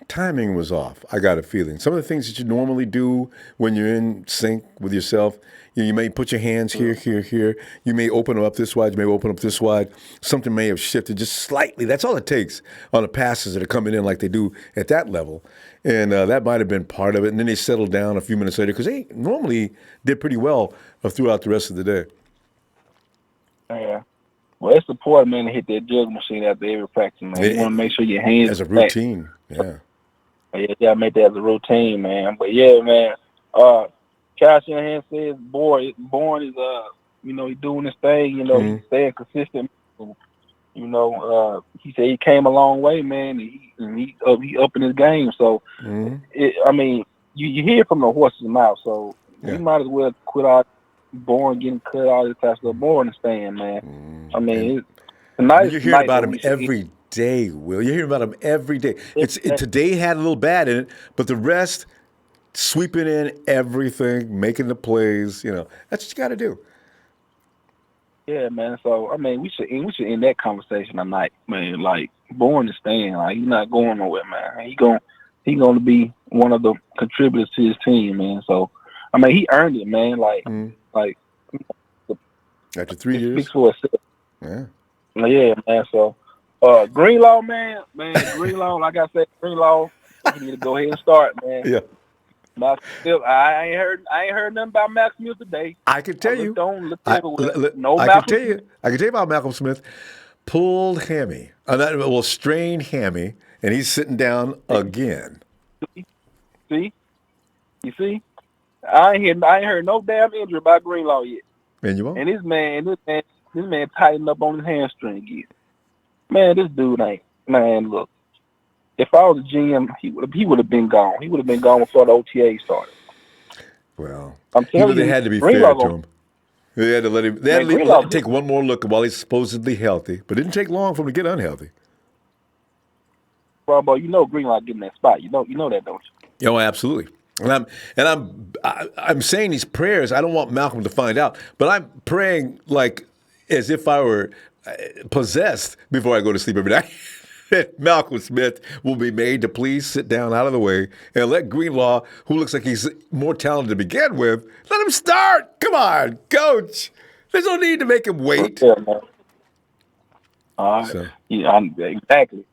Timing was off. I got a feeling. Some of the things that you normally do when you're in sync with yourself, you may put your hands here, here, here. You may open them up this wide. You may open up this wide. Something may have shifted just slightly. That's all it takes on the passes that are coming in like they do at that level. And that might have been part of it. And then they settled down a few minutes later because they normally did pretty well throughout the rest of the day. Yeah. Well, it's important, man, to hit that jug machine after every practice, man. You want to make sure your hands As a are back. routine, yeah. Yeah, you gotta make that as a routine, man. But yeah, man. Kyle Shanahan says, Bourne is he's doing his thing. He's staying consistent. He said he came a long way, man. And he upping his game. So, you hear it from the horse's mouth. So we Yeah. might as well quit all Bourne getting cut, all this type of stuff. Bourne is staying, man. I And mean, tonight is you're the hearing night about that him we should. every day, Will. You're hearing about him every day. Get Today had a little bad in it, but the rest, sweeping in everything, making the plays, that's what you got to do. Yeah, man. So I mean, we should end that conversation tonight, man. Like Bourne is staying. Like he's not going nowhere, man. He gonna be one of the contributors to his team, man. So I mean, he earned it, man. Like After 3 it speaks years, for itself. yeah. Yeah, man. So Greenlaw, man, Greenlaw. Like I said, Greenlaw, he need to go ahead and start, man. Yeah. Max Smith, I ain't heard nothing about Max Smith today. I can I tell you. looked everywhere. No I can Malcolm tell Smith. you. I can tell you about Malcolm Smith. Pulled hammy. Strained hammy, and he's sitting down again. See, you see. I ain't heard no damn injury about Greenlaw yet. And you won't. And this man tightened up on his hamstring again. Man, this dude ain't. Man, look. If I was a GM, he would have been gone. He would have been gone before the OTA started. Well, I'm telling they you, had to be fair Greenlaw to gonna him. They had to let him. They had man to Greenlaw. let him take one more look while he's supposedly healthy. But it didn't take long for him to get unhealthy. Bro, Greenlaw getting that spot. You know that, don't you? Oh, absolutely. I'm saying these prayers. I don't want Malcolm to find out, but I'm praying like as if I were possessed before I go to sleep every night. That Malcolm Smith will be made to please sit down out of the way and let Greenlaw, who looks like he's more talented to begin with, let him start. Come on, coach. There's no need to make him wait. Yeah, man. All right. So Yeah, exactly.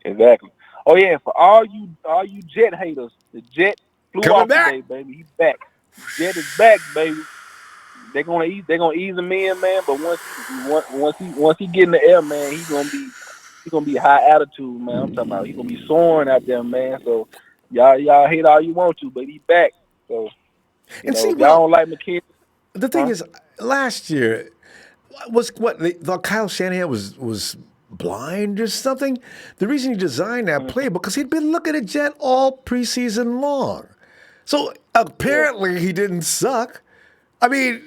Oh yeah, for all you Jet haters, the Jet flew coming off today, back. baby. He's back. Jet is back, baby. they're gonna ease him in, man. But once he get in the air, man, he's gonna be high attitude, man. I'm talking about he's gonna be soaring out there, man. So y'all hate all you want to, but he's back. So And know, see, if y'all don't like McKinney, the thing is, last year they thought Kyle Shanahan was blind or something. The reason he designed that play because he'd been looking at Jet all preseason long. So apparently he didn't suck. I mean,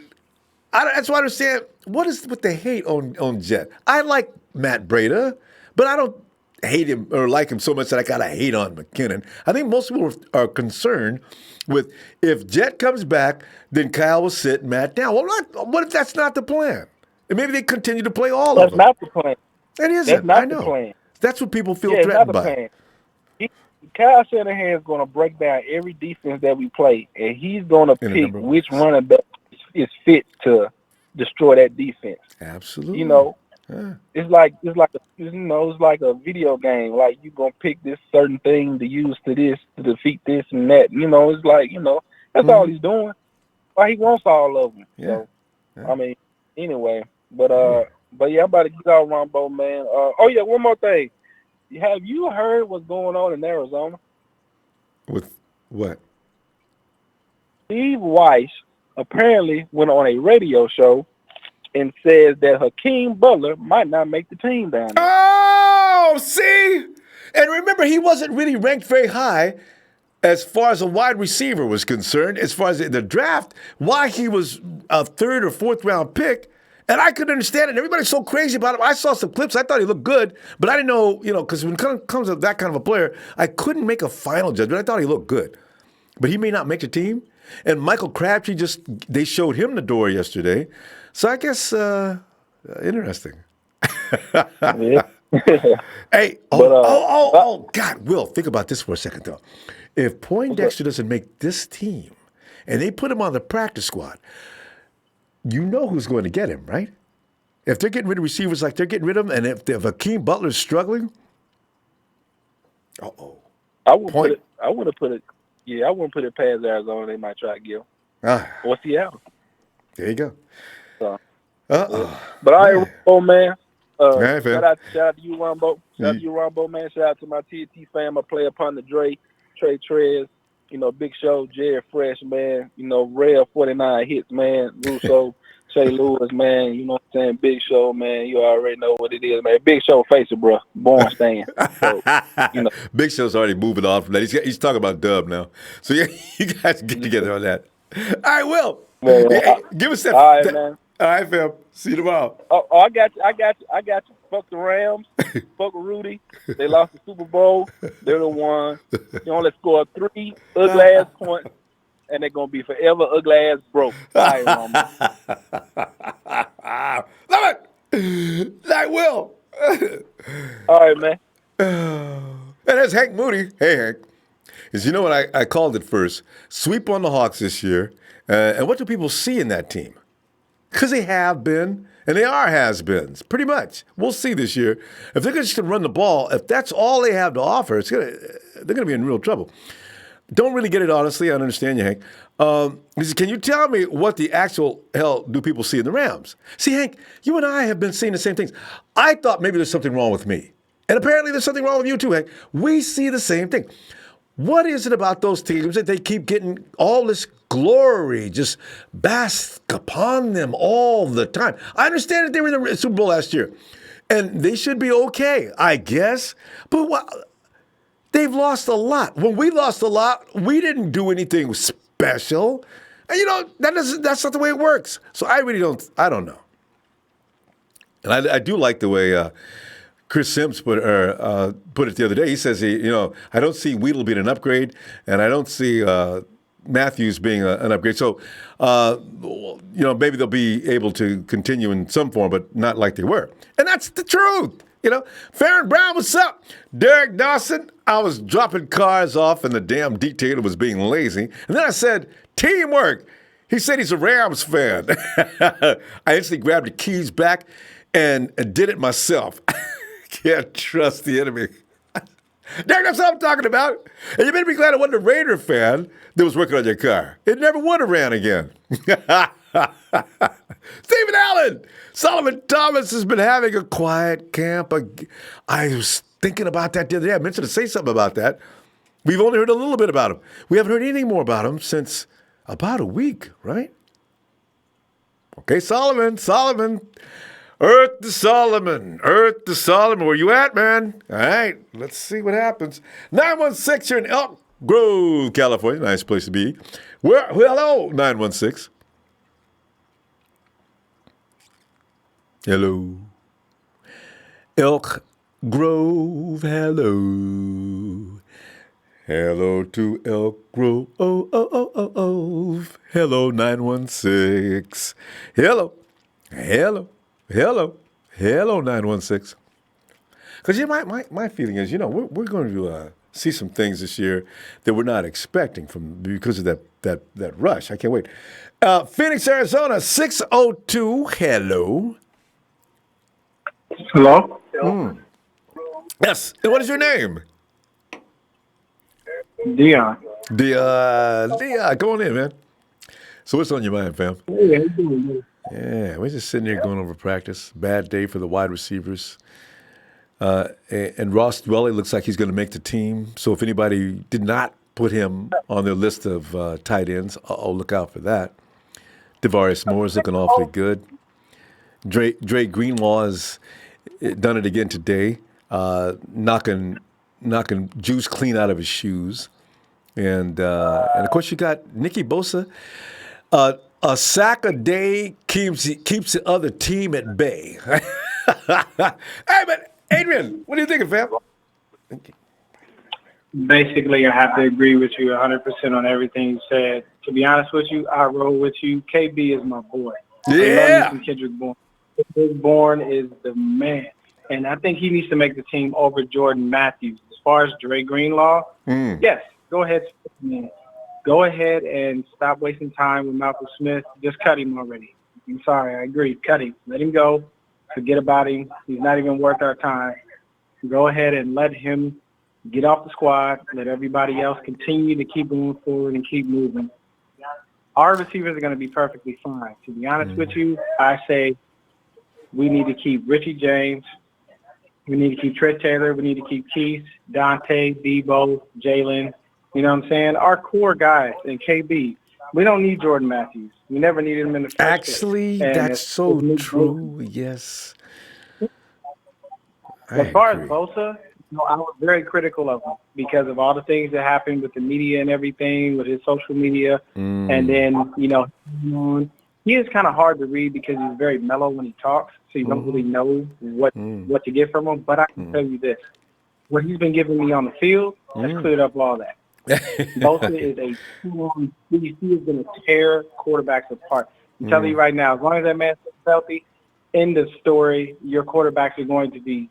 that's why I understand what is with the hate on Jet. I like Matt Breida, but I don't hate him or like him so much that I gotta hate on McKinnon. I think most people are concerned with if Jet comes back, then Kyle will sit Matt down. Well, what if that's not the plan? And maybe they continue to play all of them. That's not the plan. It isn't. That's not I know. the plan. That's what people feel It's threatened not the by. plan. Kyle Shanahan is going to break down every defense that we play, and he's going to pick which running back is fit to destroy that defense. Absolutely. You know, it's like a video game. Like you're gonna pick this certain thing to use to defeat this and that. You know, it's like that's all he's doing. Why he wants all of them. Yeah. So, I mean, anyway, but yeah, I'm about to get out Ronbo, man. Oh yeah, one more thing. Have you heard what's going on in Arizona? With what? Steve Weiss apparently went on a radio show and says that Hakeem Butler might not make the team down there. Oh, see? And remember, he wasn't really ranked very high as far as a wide receiver was concerned, as far as the draft, why he was a third or fourth round pick. And I couldn't understand it. And everybody's so crazy about him. I saw some clips. I thought he looked good, but I didn't know, because when it comes to that kind of a player, I couldn't make a final judgment. I thought he looked good. But he may not make the team. And Michael Crabtree they showed him the door yesterday. So I guess, interesting. Hey, God, Will, think about this for a second, though. If Poindexter doesn't make this team and they put him on the practice squad, you know who's going to get him, right? If they're getting rid of receivers like they're getting rid of them, and if Hakeem Butler's struggling, I wouldn't put it past Arizona. They might try to give him. Or Seattle. There you go. So, but all right, Ronbo, man. Shout out to you, Ronbo. Shout out to you, Ronbo, man. Shout out to my TNT fam. I play upon the Trey Trez, Big Show, Jerry Fresh, man. Rev 49 hits, man. Russo, Shay Lewis, man. You know what I'm saying? Big Show, man. You already know what it is, man. Big Show face it, bro. Born stand. So, Big Show's already moving on from that. He's talking about Dub now. So yeah, you guys get together on that. All right, Will. Hey, give us that. All right, man. All right, fam. See you tomorrow. Oh, I got you. Fuck the Rams. Fuck Rudy. They lost the Super Bowl. They're the one. They only scored 3 ugly-ass points, and they're going to be forever ugly-ass broke. All right, Mama. Love it. I will. All right, man. And there's Hank Moody. Hey, Hank. Because you know what I called it first? Sweep on the Hawks this year. And what do people see in that team? Because they have been, and they are has-beens, pretty much. We'll see this year. If they're just going to run the ball, if that's all they have to offer, they're going to be in real trouble. Don't really get it, honestly. I understand you, Hank. Can you tell me what the actual hell do people see in the Rams? See, Hank, you and I have been seeing the same things. I thought maybe there's something wrong with me. And apparently there's something wrong with you too, Hank. We see the same thing. What is it about those teams that they keep getting all this glory, just bask upon them all the time? I understand that they were in the Super Bowl last year, and they should be okay, I guess. But they've lost a lot. When we lost a lot, we didn't do anything special. And, that's not the way it works. So I don't know. And I do like the way Chris Sims put it the other day. He says, I don't see Weedle being an upgrade, and I don't see Matthews being an upgrade. So, maybe they'll be able to continue in some form, but not like they were. And that's the truth. Farron Brown, what's up? Derek Dawson, I was dropping cars off, and the damn dictator was being lazy. And then I said, teamwork. He said he's a Rams fan. I instantly grabbed the keys back and did it myself. Can't trust the enemy. Derek, that's what I'm talking about. And you made me glad I wasn't a Raider fan that was working on your car. It never would have ran again. Stephen Allen! Solomon Thomas has been having a quiet camp. I was thinking about that the other day. I mentioned to say something about that. We've only heard a little bit about him. We haven't heard anything more about him since about a week, right? Okay, Solomon. Earth to Solomon. Where you at, man? All right, let's see what happens. 916, you're in Elk Grove, California. Nice place to be. Hello, 916. Hello. Elk Grove, hello. Hello to Elk Grove. Oh. Hello, 916. Hello, 916. Because my feeling is, we're going to see some things this year that we're not expecting because of that rush. I can't wait. Phoenix, Arizona, 602. Hello. Hello? Yes. And what is your name? Dion. Dion, go on in, man. So what's on your mind, fam? Hey, how you doing, man? Yeah, we're just sitting here going over practice. Bad day for the wide receivers. And Ross Dwelly looks like he's going to make the team. So if anybody did not put him on their list of tight ends, look out for that. Deforest Moore's looking awfully good. Drake Greenlaw's done it again today, knocking juice clean out of his shoes. And of course, you got Nicky Bosa. A sack a day keeps the other team at bay. Hey, man, Adrian, what are you thinking, fam? Basically, I have to agree with you 100% on everything you said. To be honest with you, I roll with you. KB is my boy. I love me some Kendrick Bourne. Kendrick Bourne is the man. And I think he needs to make the team over Jordan Matthews. As far as Dre Greenlaw, yes, go ahead. Go ahead and stop wasting time with Malcolm Smith. Just cut him already. I'm sorry, I agree. Cut him. Let him go. Forget about him. He's not even worth our time. Go ahead and let him get off the squad. Let everybody else continue to keep moving forward and keep moving. Our receivers are going to be perfectly fine. To be honest with you, I say we need to keep Richie James. We need to keep Trent Taylor. We need to keep Keith, Dante, Debo, Jalen. You know what I'm saying? Our core guys and KB. We don't need Jordan Matthews. We never needed him in the first Actually, place. that's so true. Yes. As far as Bosa, I was very critical of him because of all the things that happened with the media and everything, with his social media. And then, he is kind of hard to read because he's very mellow when he talks, so you don't really know what to get from him. But I can tell you this. What he's been giving me on the field has cleared up all that. Bosa is a strong beast. He is going to tear quarterbacks apart. I'm telling you right now, as long as that man stays healthy, end of story, your quarterbacks are going to be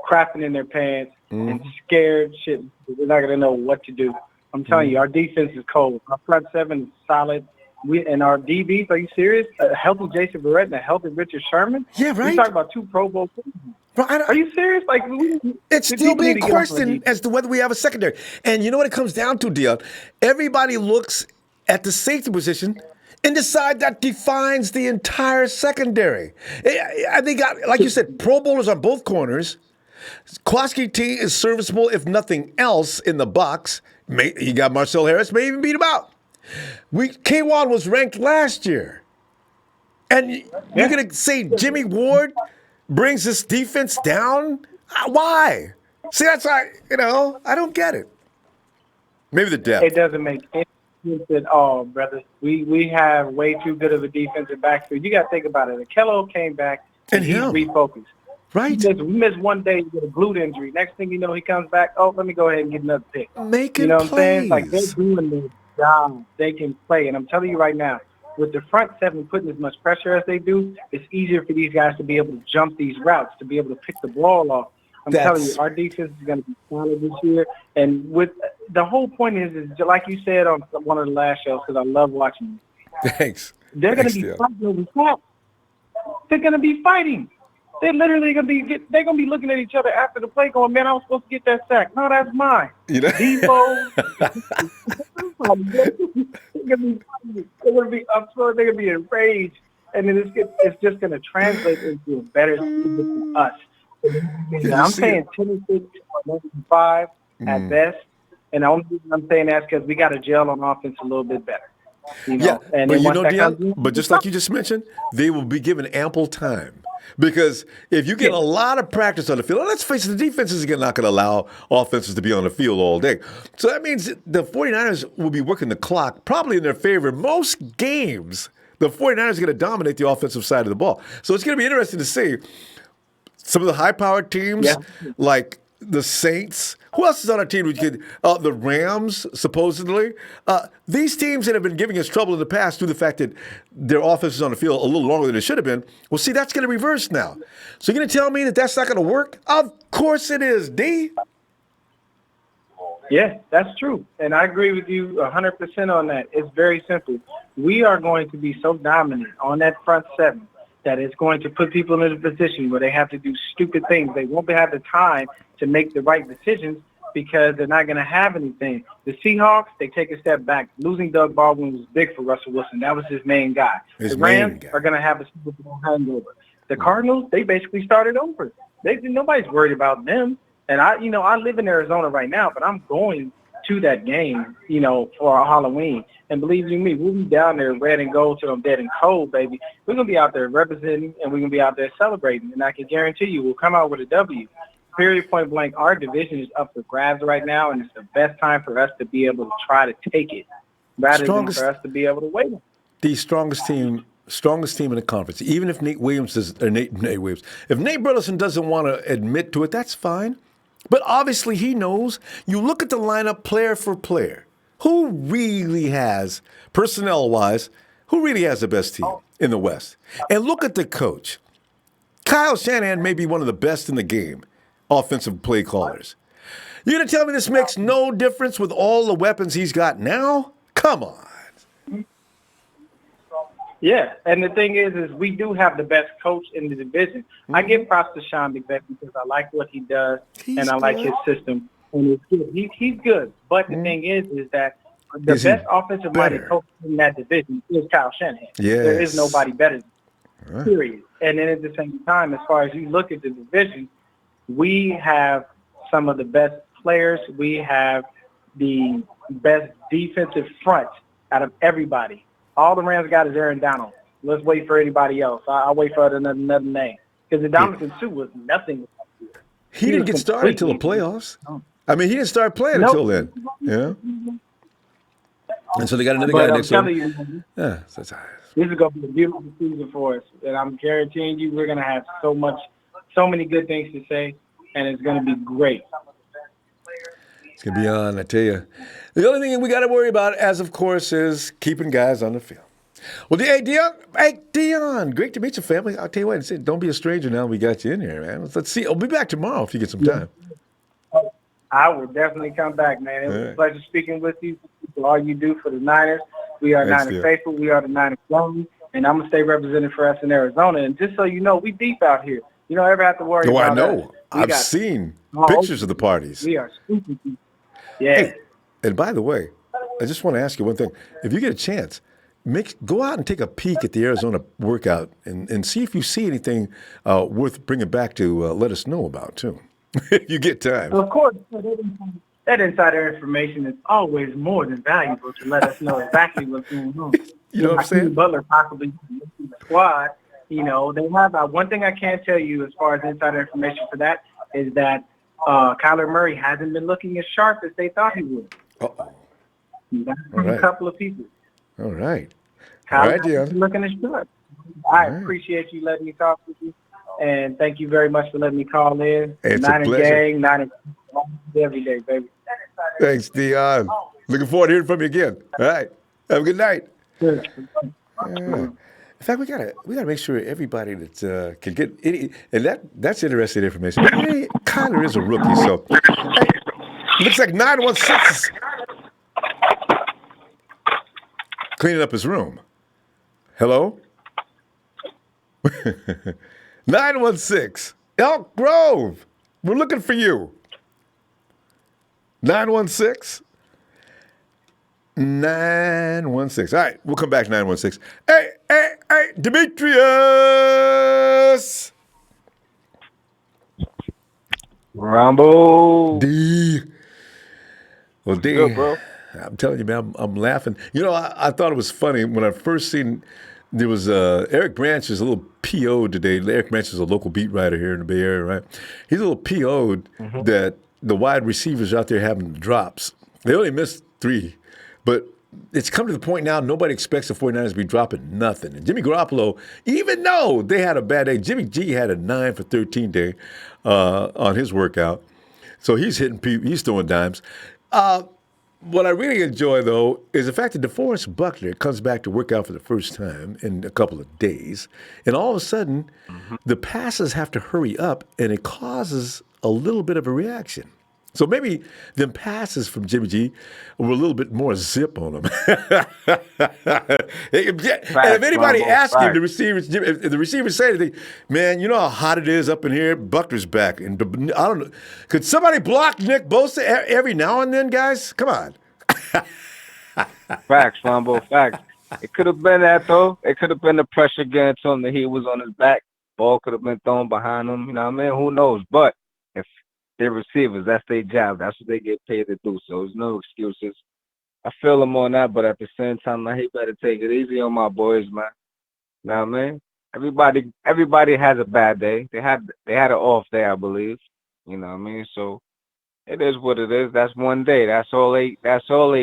crapping in their pants and scared shit. They're not going to know what to do. I'm telling you, our defense is cold. Our front seven is solid. And our DBs, are you serious? A healthy Jason Verrett and a healthy Richard Sherman? Yeah, right. We talking about 2 Pro Bowl players. Are you serious? Like, it's still being questioned as to whether we have a secondary. And you know what it comes down to, Dion? Everybody looks at the safety position and decide that defines the entire secondary. They got, like you said, Pro Bowlers on both corners. Kowalski T is serviceable, if nothing else, in the box. He got Marcel Harris, may even beat him out. K1 was ranked last year. And you're going to say Jimmy Ward brings this defense down? Why? See, that's why, I don't get it. Maybe the depth. It doesn't make any sense at all, brother. We have way too good of a defensive backfield. You got to think about it. Akello came back and he's refocused. Right. We missed one day with a glute injury. Next thing you know, he comes back, let me go ahead and get another pick. Making what I'm saying? plays. Like, they're doing their job. They can play. And I'm telling you right now, with the front seven putting as much pressure as they do, it's easier for these guys to be able to jump these routes, to be able to pick the ball off. I'm telling you, our defense is going to be solid this year. And with the whole point is like you said on one of the last shows, because I love watching you. Thanks. They're going to be fighting over snaps. They're going to be fighting. they're literally they're gonna be looking at each other after the play, going, "Man, I was supposed to get that sack. No, that's mine." You know? Debo, they're gonna be upset. They're gonna be enraged, and then it's just gonna translate into a better season for us. I'm saying 10-6 or 11-5 at best, and the only reason I'm saying that's because we got to gel on offense a little bit better. You know? Yeah, And but then you once know, that Deion, comes in, but just like you just mentioned, they will be given ample time. Because if you get a lot of practice on the field, and let's face it, the defense is not going to allow offenses to be on the field all day. So that means the 49ers will be working the clock probably in their favor. Most games, the 49ers are going to dominate the offensive side of the ball. So it's going to be interesting to see some of the high-powered teams like the Saints. Who else is on our team? The Rams, supposedly. These teams that have been giving us trouble in the past through the fact that their offense is on the field a little longer than it should have been. Well, see, that's going to reverse now. So you're going to tell me that that's not going to work? Of course it is, D. Yeah, that's true. And I agree with you 100% on that. It's very simple. We are going to be so dominant on that front seven that it's going to put people in a position where they have to do stupid things. They won't have the time to make the right decisions because they're not going to have anything. The Seahawks, they take a step back. Losing Doug Baldwin was big for Russell Wilson. That was his main guy. The Rams are going to have a Super Bowl hangover. The Cardinals, they basically started over. Nobody's worried about them. And I live in Arizona right now, but I'm going to that game, for Halloween. And believe you me, we'll be down there red and gold till I'm dead and cold, baby. We're going to be out there representing, and we're going to be out there celebrating. And I can guarantee you we'll come out with a W. Period, point blank. Our division is up for grabs right now, and it's the best time for us to be able to try to take it rather than for us to be able to wait. The strongest team in the conference. Even if Nate Williams, if Nate Burleson doesn't want to admit to it, that's fine. But obviously he knows. You look at the lineup player for player. Who really has, personnel-wise, who really has the best team in the West? And look at the coach. Kyle Shanahan may be one of the best in the game, offensive play callers. You're going to tell me this makes no difference with all the weapons he's got now? Come on. Yeah, and the thing is we do have the best coach in the division. I give props to Sean McVay because I like what he does and I like his system. And it's good. He's good. But the thing is that the best offensive-minded coach in that division is Kyle Shanahan. Yes. There is nobody better, period. And then at the same time, as far as you look at the division, we have some of the best players. We have the best defensive front out of everybody. All the Rams got is Aaron Donald. Let's wait for anybody else. I'll wait for another name. Because the Dominican Sue was nothing. He didn't get started until the playoffs. I mean, he didn't start playing until then. Yeah. And so they got another guy next to him. Yeah, this is going to be a beautiful season for us. And I'm guaranteeing you we're going to have so many good things to say, and it's going to be great. It's going to be on, I tell you. The only thing we got to worry about, as of course, is keeping guys on the field. Well, hey, Deion, great to meet your family. I'll tell you what, don't be a stranger now we got you in here, man. Let's see. I'll be back tomorrow if you get some time. I will definitely come back, man. It was a pleasure speaking with you for all you do for the Niners. We are Niners faithful. We are the Niners young, and I'm going to stay represented for us in Arizona. And just so you know, we deep out here. You don't ever have to worry about I know. us. I've seen pictures of the parties. We are super deep. Yeah. Hey, and by the way, I just want to ask you one thing. If you get a chance, go out and take a peek at the Arizona workout and see if you see anything worth bringing back to let us know about, too, if you get time. Of course, that insider information is always more than valuable to let us know exactly what's going on. You know what I'm saying? Butler possibly the squad. They have one thing I can tell you as far as insider information for that is that Kyler Murray hasn't been looking as sharp as they thought he would. Uh-oh. That's a couple of people. All right. Kyler Deion. Looking as sharp. I appreciate you letting me talk with you, and thank you very much for letting me call in. It's Niner a pleasure. Gang, Niner every day, baby. Thanks, Deion. Looking forward to hearing from you again. All right. Have a good night. Good. Yeah. In fact, we gotta make sure everybody that can get any, and that's interesting information. Hey, Kyler is a rookie, so looks like 916 is cleaning up his room. Hello. 916. Elk Grove. We're looking for you. 916. 916. All right, we'll come back 916. Hey, Demetrius. Rambo. D. Well, D. Good, bro. I'm telling you, man, I'm laughing. You know, I thought it was funny when I first seen there was Eric Branch is a little PO'd today. Eric Branch is a local beat writer here in the Bay Area, right? He's a little PO'd that the wide receivers out there having drops. They only missed 3, but it's come to the point now nobody expects the 49ers to be dropping nothing. And Jimmy Garoppolo, even though they had a bad day, Jimmy G had a 9 for 13 day on his workout. So he's he's throwing dimes. What I really enjoy, though, is the fact that Deforest Buckner comes back to work out for the first time in a couple of days. And all of a sudden, the passes have to hurry up, and it causes a little bit of a reaction. So maybe them passes from Jimmy G were a little bit more zip on them. And if anybody asks him, the receivers, if the receivers say anything, man, you know how hot it is up in here? Buckner's back. And I don't know. Could somebody block Nick Bosa every now and then, guys? Come on. Facts, Ronbo, facts. It could have been that, though. It could have been the pressure getting to him that he was on his back. Ball could have been thrown behind him. You know what I mean? Who knows? But if they're receivers, that's their job. That's what they get paid to do. So there's no excuses. I feel him on that, but at the same time, like, he better take it easy on my boys, man. You know what I mean? Everybody has a bad day. They had an off day, I believe. You know what I mean? So it is what it is. That's one day. That's all they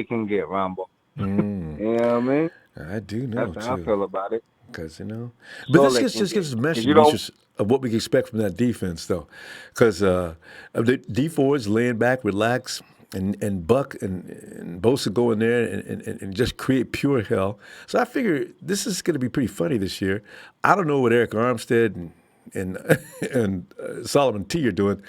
can get, Rambo. You know what I mean? I do know, That's how I feel about it. Because, but this just gives us a message of what we can expect from that defense, though. Because the D4 is laying back, relax, and Buck and Bosa go in there and just create pure hell. So I figure this is going to be pretty funny this year. I don't know what Eric Armstead and Solomon T are doing,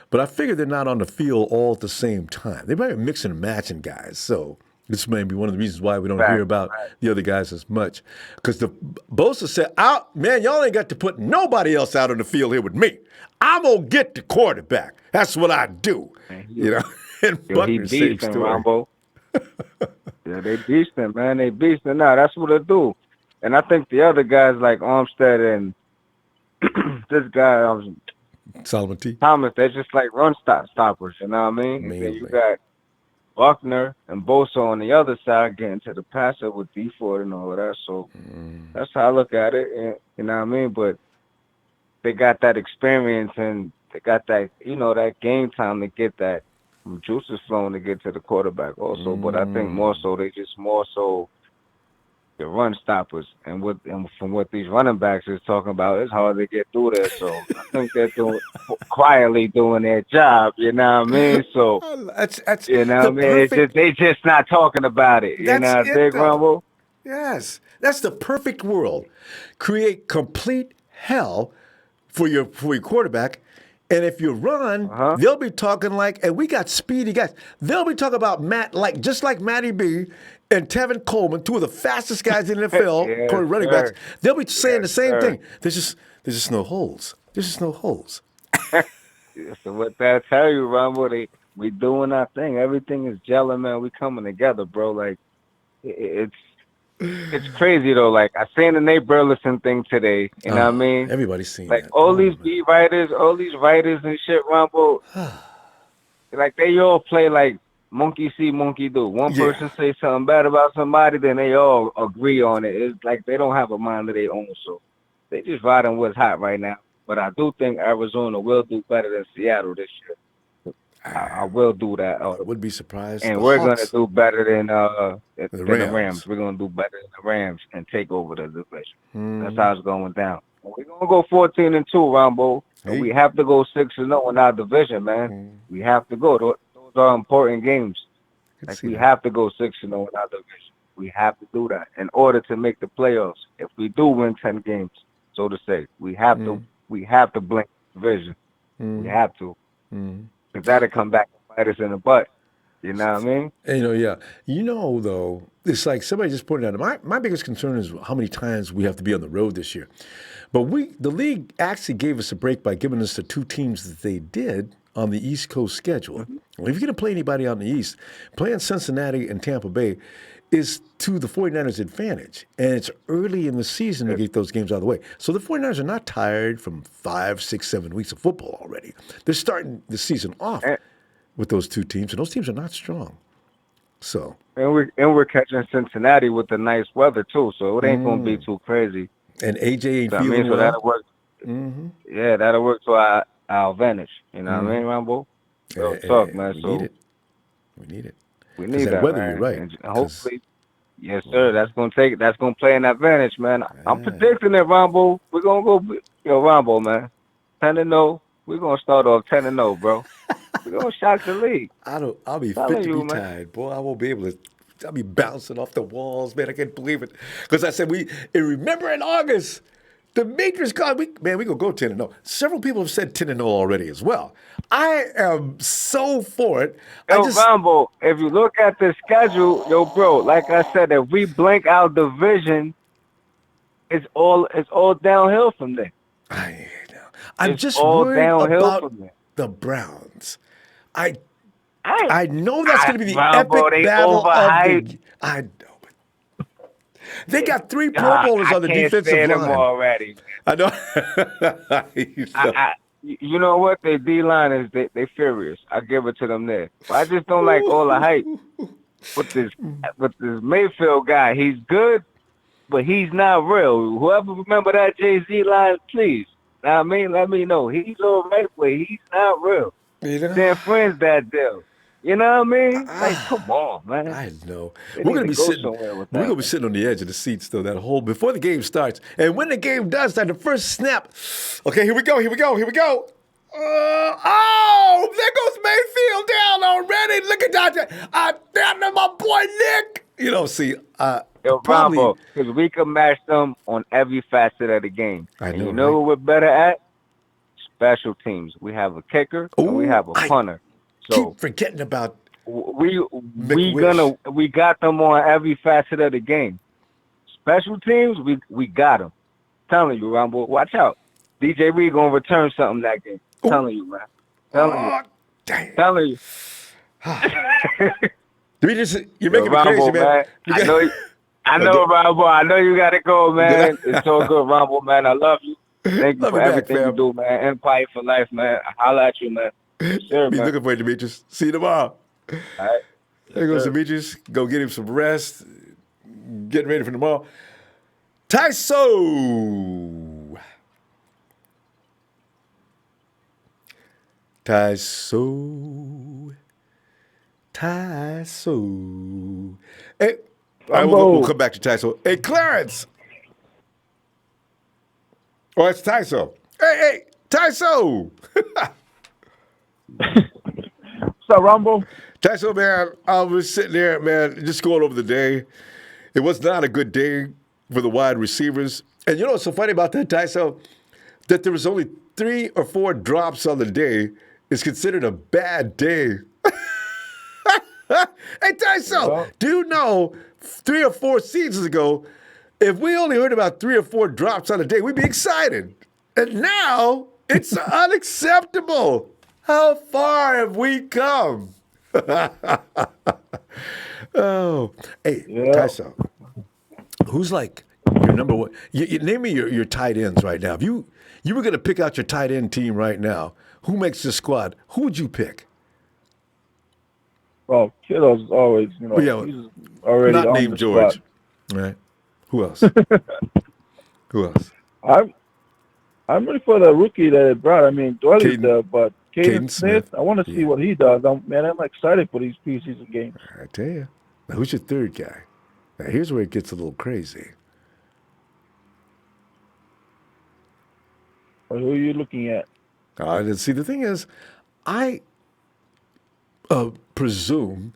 but I figure they're not on the field all at the same time. They might be mixing and matching guys, so this may be one of the reasons why we don't hear about the other guys as much. Because the Bosa said, man, y'all ain't got to put nobody else out on the field here with me. I'm going to get the quarterback. That's what I do. And Buckner, same story. Rambo. Yeah, they beasting, man. They beasting now. That's what they do. And I think the other guys like Armstead and this guy, Solomon T. Thomas, they're just like run stoppers, you know what I mean? And then you got Buckner and Bosa on the other side getting to the passer with D4 and all of that. So that's how I look at it. And, you know what I mean? But they got that experience and they got that, that game time to get that juices flowing to get to the quarterback also. But I think more so the run stoppers and from what these running backs is talking about, it's hard to get through there. So I think they're quietly doing their job, you know what I mean? So that's you know what I mean? They just not talking about it. You know what I think, Rumble? Yes. That's the perfect world. Create complete hell for your quarterback. And if you run, they'll be talking and we got speedy guys. They'll be talking about just like Matty B and Tevin Coleman, 2 of the fastest guys in the NFL, running backs. They'll be saying the same thing. There's just no holes. There's just no holes. So what that tell you, Rumble? We doing our thing. Everything is gelling, man. We coming together, bro. Like it's crazy though. Like I seen the Nate Burleson thing today. You know what I mean? Everybody's seen that. All these beat writers, all these writers and shit, Rumble. Like they all play like monkey see, monkey do. One person say something bad about somebody, then they all agree on it. It's like they don't have a mind of their own, so they just riding what's hot right now. But I do think Arizona will do better than Seattle this year. I will do that. I would be surprised. And we're going to do better than the Rams. We're going to do better than the Rams and take over the division. That's how it's going down. We're going to go 14-2, Rambo. We have to go 6-0 in our division, man. We have to go. Those are important games. We have to go 6-0 in our division. We have to do that in order to make the playoffs. If we do win 10 games, so to say, we have to blink the division. We have to. Because that'll come back and bite us in the butt. You know what I mean? And, though, it's like somebody just pointed out, my biggest concern is how many times we have to be on the road this year. But the league actually gave us a break by giving us the 2 teams that they did on the East Coast schedule. Well, if you're going to play anybody out in the East, playing Cincinnati and Tampa Bay is to the 49ers' advantage. And it's early in the season to get those games out of the way. So the 49ers are not tired from 5, 6, 7 weeks of football already. They're starting the season off with those 2 teams, and those teams are not strong. So and we're catching Cincinnati with the nice weather too, so it ain't gonna be too crazy. And AJ ain't So, feeling so well. that'll work. Yeah, that'll work to our advantage. You know what I mean, Rambo? So talk, man. We So need it. We need it. we need that that, weather, man. you're right, And hopefully, yes, sir. That's gonna play an advantage, man. I'm predicting it, Rambo. We're gonna go, Rambo, man. 10-0. We're gonna start off 10-0, bro. We're gonna shock the league. I'll be Telling fit to you, be man. tied, boy. I won't be able to. I'll be bouncing off the walls, man. I can't believe it. Because I said and remember in August, the Matrix called. We gonna go 10-0. Several people have said 10-0 already as well. I am so for it. Rambo, if you look at the schedule, bro, like I said, if we blank our division, it's all downhill from there. I'm It's just all worried downhill about from there. the Browns. I know that's going to be the Rambo, epic they battle of the. overhyped. I know, but they got 3 Pro Bowlers on the defensive line. Already. I know. You know what? Their D-line is they furious. I give it to them there. But I just don't like all the hype with this Mayfield guy. He's good, but he's not real. Whoever remember that Jay-Z line, please. Know what I mean, let me know. He's all right, but he's not real. Their friends that deal. You know what I mean? Like, come on, man. I know. They We're need gonna be to go sitting. somewhere with We're that. gonna be sitting on the edge of the seats though that whole before the game starts, and when the game does start, the first snap. Okay, here we go. Here we go. Here we go. There goes Mayfield down already. Look at that. Damn, my boy Nick. You know, see, probably Rambo, because we can match them on every facet of the game. I know, and you know what we're better at? Special teams. We have a kicker and we have a punter. So keep forgetting about we got them on every facet of the game. Special teams, we got them. Telling you, Rambo, watch out. DJ Reed gonna return something that game. Telling you, man. Telling you. You're making me Rambo, crazy, man. I know, Rambo. I know you gotta go, man. It's so good, Rambo, man. I love you. Thank you Love for you back, everything fam. you do, man. Empire for life, man. I holla at you, man. Sure, Be man. looking for you, Demetrius. See you tomorrow. All right. There goes Demetrius. Go get him some rest. Getting ready for tomorrow. Tyso. Hey, all right, we'll come back to Tyso. Hey, Clarence. Oh, it's Tyso. Hey, Tyso. What's up, Ronbo? Tyso, man, I was sitting there, man, just going over the day. It was not a good day for the wide receivers. And you know what's so funny about that, Tyso? That there was only 3 or 4 drops on the day is considered a bad day. Hey, Tyso, do you know 3 or 4 seasons ago, if we only heard about 3 or 4 drops on a day, we'd be excited. And now it's unacceptable. How far have we come? Oh, hey, Tyso, who's like your number one? You name me your tight ends right now. If you were going to pick out your tight end team right now, who makes the squad? Who would you pick? Well, Kittle's is always, he's already not on named the George, spot. right? Who else? Who else? I'm ready for the rookie that it brought. I mean, Doyley's Caden- there, but Caden Caden Smith, I want to see what he does. I'm excited for these preseason games. I tell you. Now, who's your third guy? Now, here's where it gets a little crazy. Or who are you looking at? See, the thing is, I presume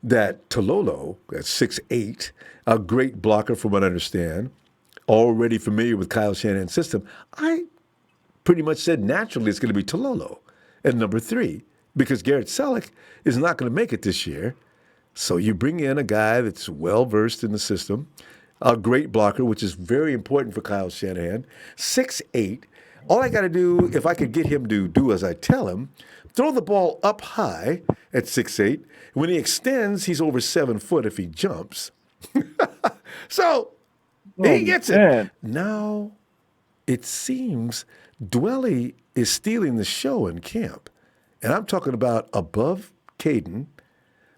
that Tololo, at 6'8", a great blocker from what I understand, already familiar with Kyle Shanahan's system, I pretty much said naturally it's going to be Tololo at number 3 because Garrett Selleck is not going to make it this year. So you bring in a guy that's well-versed in the system, a great blocker, which is very important for Kyle Shanahan, 6'8". All I got to do, if I could get him to do as I tell him, throw the ball up high at 6'8". When he extends, he's over 7 foot if he jumps. So he gets it. Man. Now, it seems Dwelly is stealing the show in camp. And I'm talking about above Caden.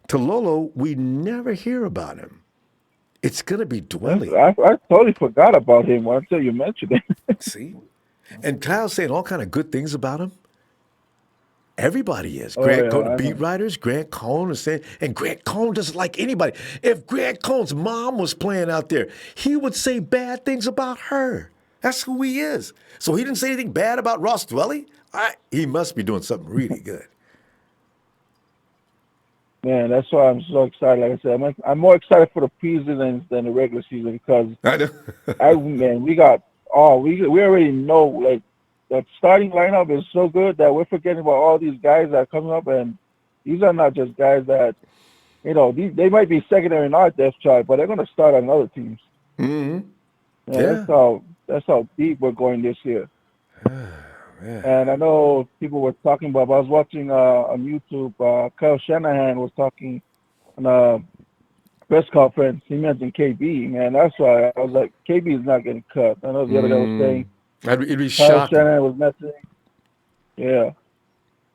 Tololo, we never hear about him. It's going to be Dwelly. I totally forgot about him until you mentioned it. See? And Kyle's saying all kind of good things about him. Everybody is. Beat writers, Grant Cohn is saying, and Grant Cohn doesn't like anybody. If Grant Cohn's mom was playing out there, he would say bad things about her. That's who he is. So he didn't say anything bad about Ross Dwelly? He must be doing something really good. Man, that's why I'm so excited. Like I said, I'm more excited for the preseason than the regular season because I know. we already know like the starting lineup is so good that we're forgetting about all these guys that are coming up, and these are not just guys that they might be secondary in our depth chart, but they're going to start on other teams. Mm-hmm. Yeah. That's how deep we're going this year. And I know people were talking about. I was watching on YouTube. Kyle Shanahan was talking on a press conference. He mentioned KB. Man, that's why I was like, KB is not getting cut. I know the other guy was saying. It'd be Kyle shocking. Shanahan was mentioning. Yeah,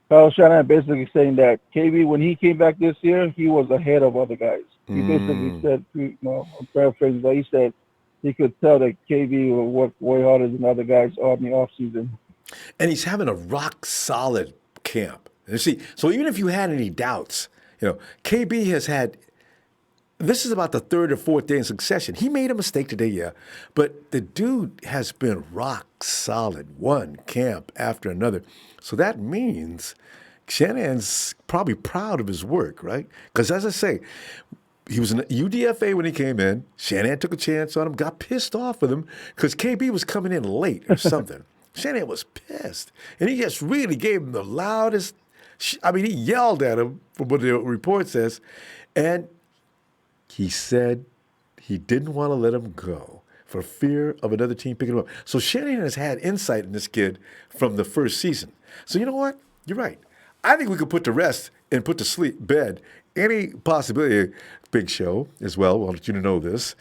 Kyle Shanahan basically saying that KB, when he came back this year, he was ahead of other guys. He basically said, I'm paraphrasing, but he said he could tell that KB will work way harder than other guys in the offseason. And he's having a rock solid camp. You see, so even if you had any doubts, KB has had. This is about the third or fourth day in succession. He made a mistake today, yeah, but the dude has been rock solid, one camp after another. So that means Shanahan's probably proud of his work, right? Because as I say, he was an UDFA when he came in. Shanahan took a chance on him, got pissed off with him because KB was coming in late or something. Shanahan was pissed, and he just really gave him the loudest. He yelled at him, from what the report says, and he said he didn't want to let him go for fear of another team picking him up. So Shanahan has had insight in this kid from the first season. So you know what? You're right. I think we could put to rest and put to bed any possibility, Big Show as well, I want you to know this,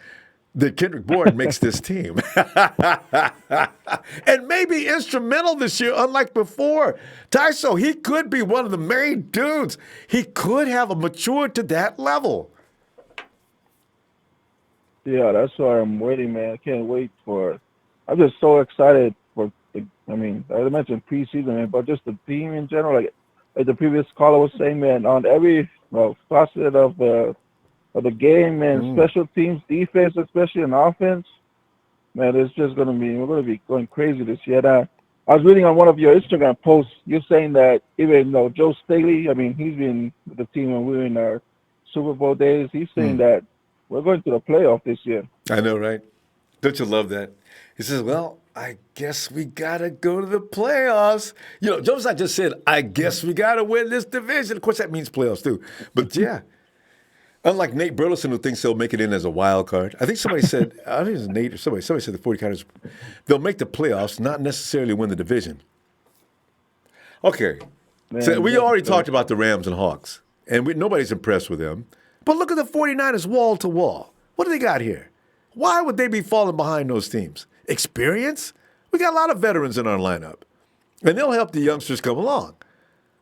that Kendrick Bourne makes this team. And maybe instrumental this year, unlike before. Tyso, he could be one of the main dudes. He could have matured to that level. Yeah, that's why I'm waiting, man. I can't wait for it. I'm just so excited for I mentioned preseason, man, but just the team in general. Like the previous caller was saying, man, on every facet of the game, man, special teams, defense, especially in offense, man, we're gonna be going crazy this year. I was reading on one of your Instagram posts, you're saying that even though Joe Staley, he's been with the team when we were in our Super Bowl days, he's saying that we're going to the playoff this year. I know, right? Don't you love that? He says, well, I guess we got to go to the playoffs. Joe's not just said, I guess we got to win this division. Of course, that means playoffs, too. But, yeah. Unlike Nate Burleson, who thinks they'll make it in as a wild card. I think somebody said, I think it was Nate or somebody said the 49ers, they'll make the playoffs, not necessarily win the division. Okay. Man, so we already talked about the Rams and Hawks, and nobody's impressed with them. But look at the 49ers wall to wall. What do they got here? Why would they be falling behind those teams? Experience? We got a lot of veterans in our lineup, and they'll help the youngsters come along.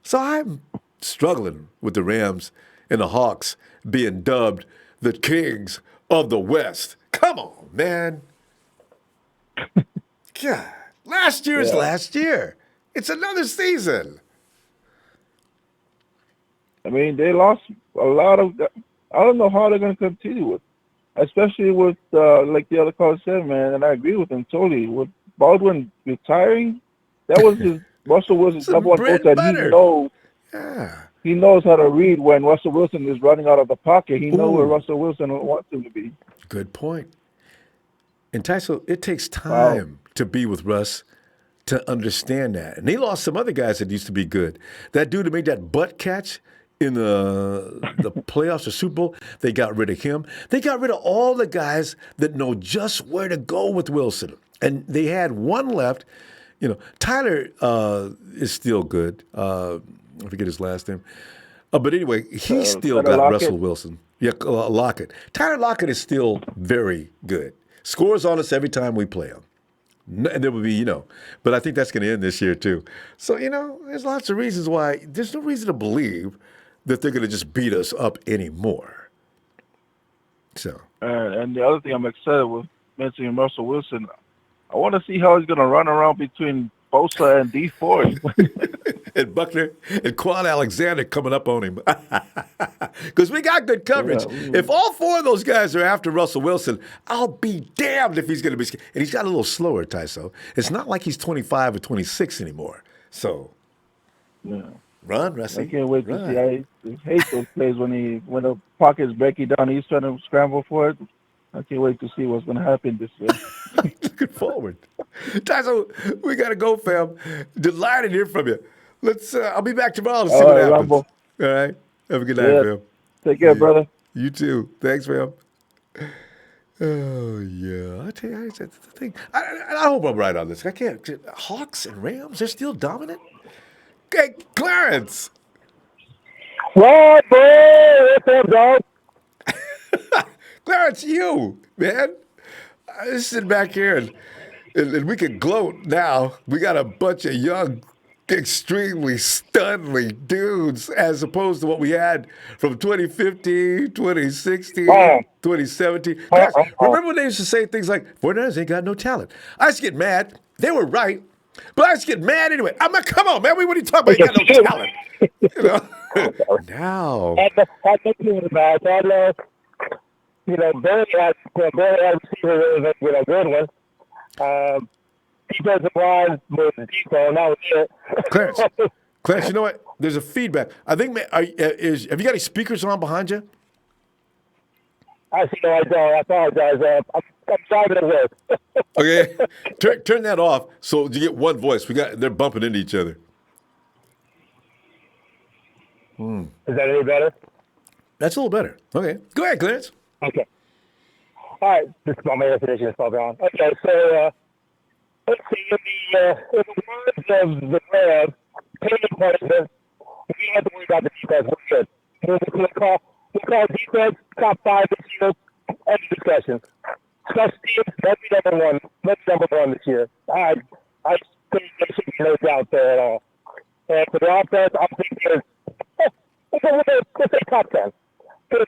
So I'm struggling with the Rams and the Hawks being dubbed the kings of the West. Come on, man. God, last year is last year. It's another season. They lost a lot of. I don't know how they're going to continue with, especially with like the other caller said, man. And I agree with him totally. With Baldwin retiring, that was his Russell Wilson's number one coach, and he knows. Yeah. He knows how to read when Russell Wilson is running out of the pocket. He knows where Russell Wilson wants him to be. Good point. And Tyso, it takes time to be with Russ to understand that. And he lost some other guys that used to be good. That dude who made that butt catch in the playoffs or Super Bowl, they got rid of him. They got rid of all the guys that know just where to go with Wilson. And they had one left. Tyler is still good. I forget his last name. But anyway, he still got Lockett. Russell Wilson. Yeah, Lockett. Tyler Lockett is still very good. Scores on us every time we play him. And there will be, but I think that's going to end this year too. So, there's lots of reasons why there's no reason to believe that they're going to just beat us up anymore. So. And the other thing I'm excited with mentioning Russell Wilson, I want to see how he's going to run around between Bosa and Deforest. And Buckner and Quan Alexander coming up on him. Because we got good coverage. Yeah. If all four of those guys are after Russell Wilson, I'll be damned if he's going to be scared. And he's got a little slower, Tyso. It's not like he's 25 or 26 anymore. So, Yeah. run, I Rusty. can't wait to Run. see. I hate those plays when the pocket's breaking down. He's trying to scramble for it. I can't wait to see what's going to happen this year. Looking forward. Tyso, we got to go, fam. Delighted to hear from you. I'll be back tomorrow to see All what right, happens. Ronbo. All right. Have a good night, Yeah. fam. Take care, brother. You too. Thanks, fam. Oh, yeah. I tell you, that's the thing. I hope I'm right on this. I can't. Hawks and Rams, they're still dominant? Hey, Clarence. What, boy? What's up, dog? Clarence, you, man. I just sitting back here and we can gloat now. We got a bunch of young, extremely stunly dudes as opposed to what we had from 2015, 2016, 2017. Clarence, remember when they used to say things like, 49ers ain't got no talent? I used to get mad. They were right. But I used to get mad anyway. I'm like, come on, man. What are you talking about? You got no talent. Now. I think he was bad. So I know, Barry had a receiver with a good one. Defensive line was deep, and that was it. Clarence, you know what? There's a feedback. I think, have you got any speakers on behind you? I see no idea. I apologize. I'm driving to work. Okay, turn that off so you get one voice. They're bumping into each other. Is that any better? That's a little better. Okay, go ahead, Clarence. Okay. All right. This is my air conditioning is probably on. Okay, so let's see. In the words of the Rams, payment punishment, we don't have to worry about the defense. We're good. We'll call defense top 5 this year. End of discussion. Special teams, let's be number one. Let's number one this year. I think there should be no doubt there at all. And for the offense, I think there's let's say top 10. There's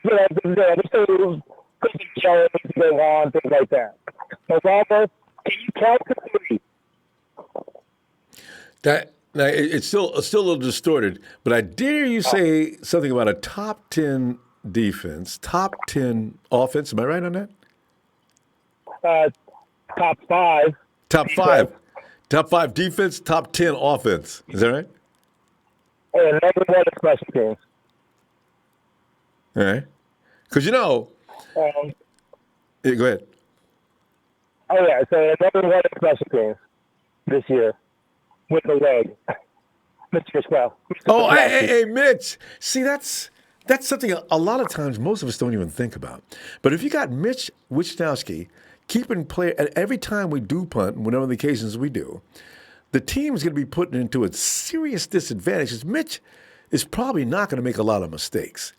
still Christian Jones to go on, things like that. So, Ronbo, can you count to 3? Now, it's still a little distorted, but I did hear you say something about a top 10 defense, top 10 offense. Am I right on that? Top 5. Top 5. Top 5 defense, top 10 offense. Is that right? And number 1 is special teams. All right. Because Um, yeah, go ahead. Oh, yeah. So number 1 is special teams this year with the leg. Mr. Swell. Oh, hey, Mitch. See, that's something a lot of times most of us don't even think about. But if you got Mitch Wisnowski keeping play at every time we do punt, whenever the occasions we do, the team's going to be put into a serious disadvantage because Mitch is probably not going to make a lot of mistakes.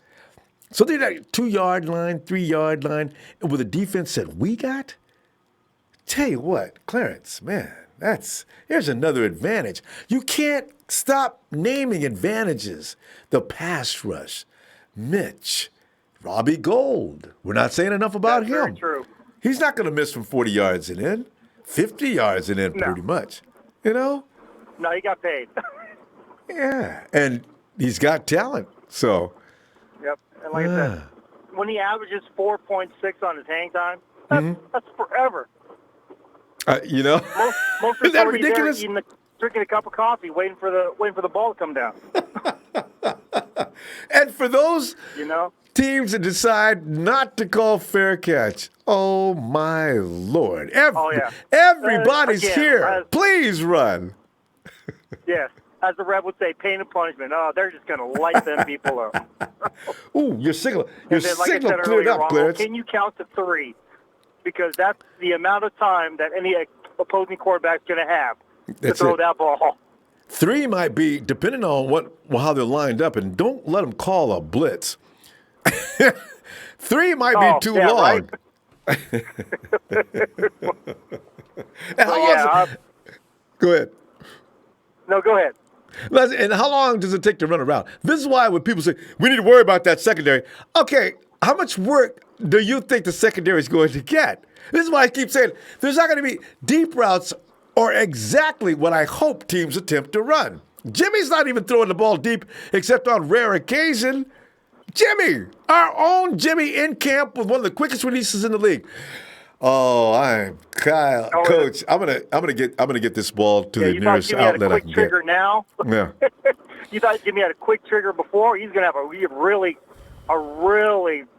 So they're that 2-yard line, 3-yard line, and with the defense that we got, tell you what, Clarence, man, here's another advantage. You can't stop naming advantages. The pass rush, Mitch, Robbie Gold. We're not saying enough about That's him. very true. He's not going to miss from 40 yards and in, 50 yards and in, No. pretty much. You know? No, he got paid. Yeah, and he's got talent. So, Yep. And like I said, when he averages 4.6 on his hang time, that's forever. you know, Most is that of the ridiculous? drinking a cup of coffee, waiting for the ball to come down. And for those You know. teams that decide not to call fair catch, oh my Lord! Oh, yeah. Everybody's Again, here. Please run. Yes. as the ref would say, pain and punishment. Oh, they're just going to light them people up. Ooh, your signal And then, like I signal said cleared earlier, up, Ronald, Clarence. can you count to 3? Because that's the amount of time that any opposing quarterback's going to have to throw that ball. 3 might be, depending on how they're lined up, and don't let them call a blitz. 3 might be too long. Right? Go ahead. No, go ahead. And how long does it take to run around? This is why when people say, we need to worry about that secondary. Okay, how much work do you think the secondary is going to get? This is why I keep saying there's not going to be deep routes or exactly what I hope teams attempt to run. Jimmy's not even throwing the ball deep except on rare occasion. Jimmy, our own Jimmy in camp with one of the quickest releases in the league. Oh, I'm Kyle, Coach. I'm gonna get this ball to the nearest outlet I can get. Trigger now. Yeah. You thought Jimmy had a quick trigger before? He's gonna have a really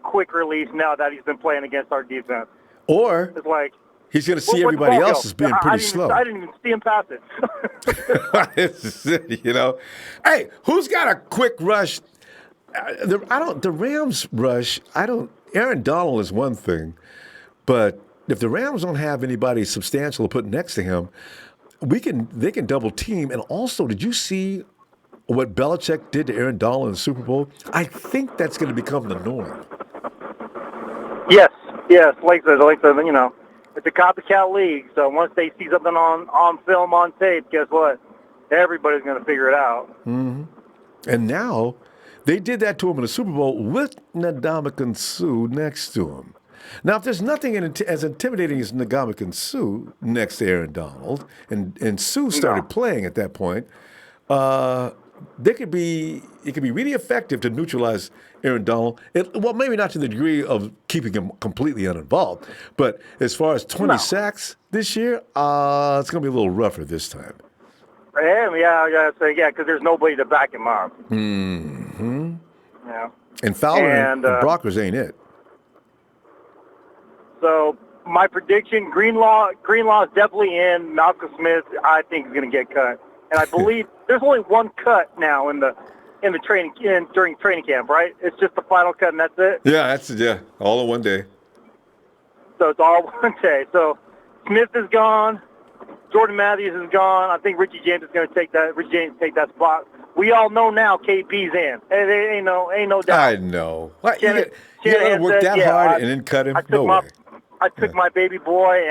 quick release now that he's been playing against our defense. Or it's like he's gonna see everybody else as being pretty slow. I didn't even see him pass it. You know, hey, who's got a quick rush? The Rams rush. Aaron Donald is one thing, but if the Rams don't have anybody substantial to put next to him, they can double team. And also, did you see what Belichick did to Aaron Donald in the Super Bowl? I think that's going to become the norm. Yes, like the it's a copycat league. So once they see something on film, on tape, guess what? Everybody's going to figure it out. Mm-hmm. And now they did that to him in the Super Bowl with Ndamukong Suh next to him. Now, if there's nothing as intimidating as Ndamukong Suh next to Aaron Donald, and Suh started playing at that point, it could be really effective to neutralize Aaron Donald. Well, maybe not to the degree of keeping him completely uninvolved, but as far as 20 sacks this year, it's going to be a little rougher this time. Yeah, because there's nobody to back him up. Mm-hmm. Yeah. And Fowler and Brockers ain't it. So my prediction: Greenlaw is definitely in. Malcolm Smith, I think, is going to get cut, and I believe there's only one cut now during training camp, right? It's just the final cut, and that's it. Yeah, all in one day. So it's all one day. So Smith is gone. Jordan Matthews is gone. I think Richie James is going to take that spot. We all know now KB's in. Hey, ain't no doubt. I know. What, you work that hard and then cut him? No way. I took my baby boy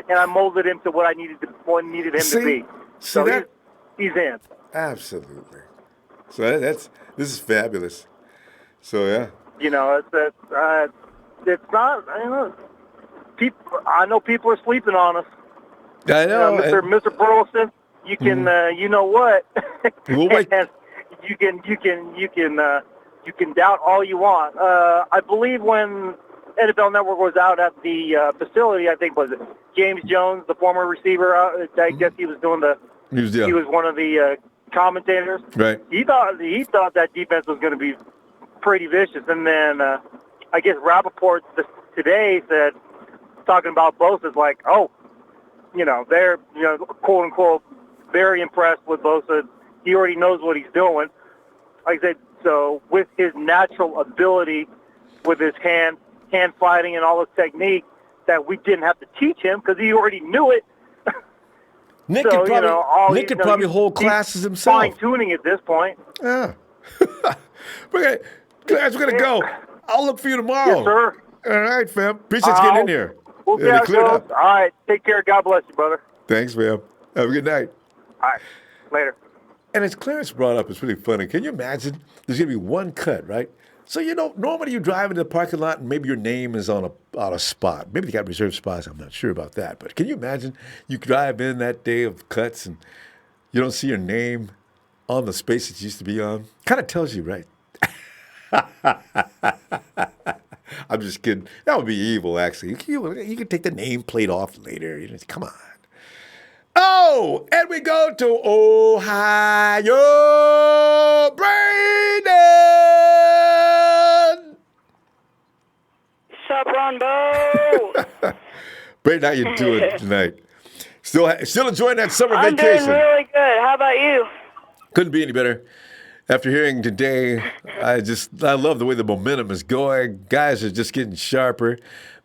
and I molded him to what I needed him to be. So he's in. Absolutely. So this is fabulous. So yeah. It's not. I know people are sleeping on us. I know, Mr. Burleson. You can, you know what? We'll wait. You can doubt all you want. I believe when NFL Network was out at the facility, I think was it James Jones, the former receiver. I guess he was doing he was one of the commentators. Right. He thought that defense was going to be pretty vicious, and then I guess Rappaport today said, talking about Bosa, is like, they're quote unquote very impressed with Bosa. He already knows what he's doing. Like I said, so with his natural ability, with his hand fighting and all his technique, that we didn't have to teach him because he already knew it. Nick could probably hold classes himself. Fine-tuning at this point. Yeah. We're going to go. I'll look for you tomorrow. Yes, sir. All right, fam. Appreciate you getting in here. We'll see how it goes. All right. Take care. God bless you, brother. Thanks, fam. Have a good night. All right. Later. And as Clarence brought up, it's really funny. Can you imagine there's going to be one cut, right? So, normally you drive into the parking lot and maybe your name is on a spot. Maybe they got reserved spots. I'm not sure about that. But can you imagine you drive in that day of cuts and you don't see your name on the space that you used to be on? Kind of tells you, right? I'm just kidding. That would be evil, actually. You can take the nameplate off later. Come on. Oh, and we go to Ohio. Brandon! What's up, Ronbo? Brandon, how you doing tonight? Still enjoying that summer I'm vacation? doing really good. How about you? Couldn't be any better. After hearing today, I love the way the momentum is going. Guys are just getting sharper.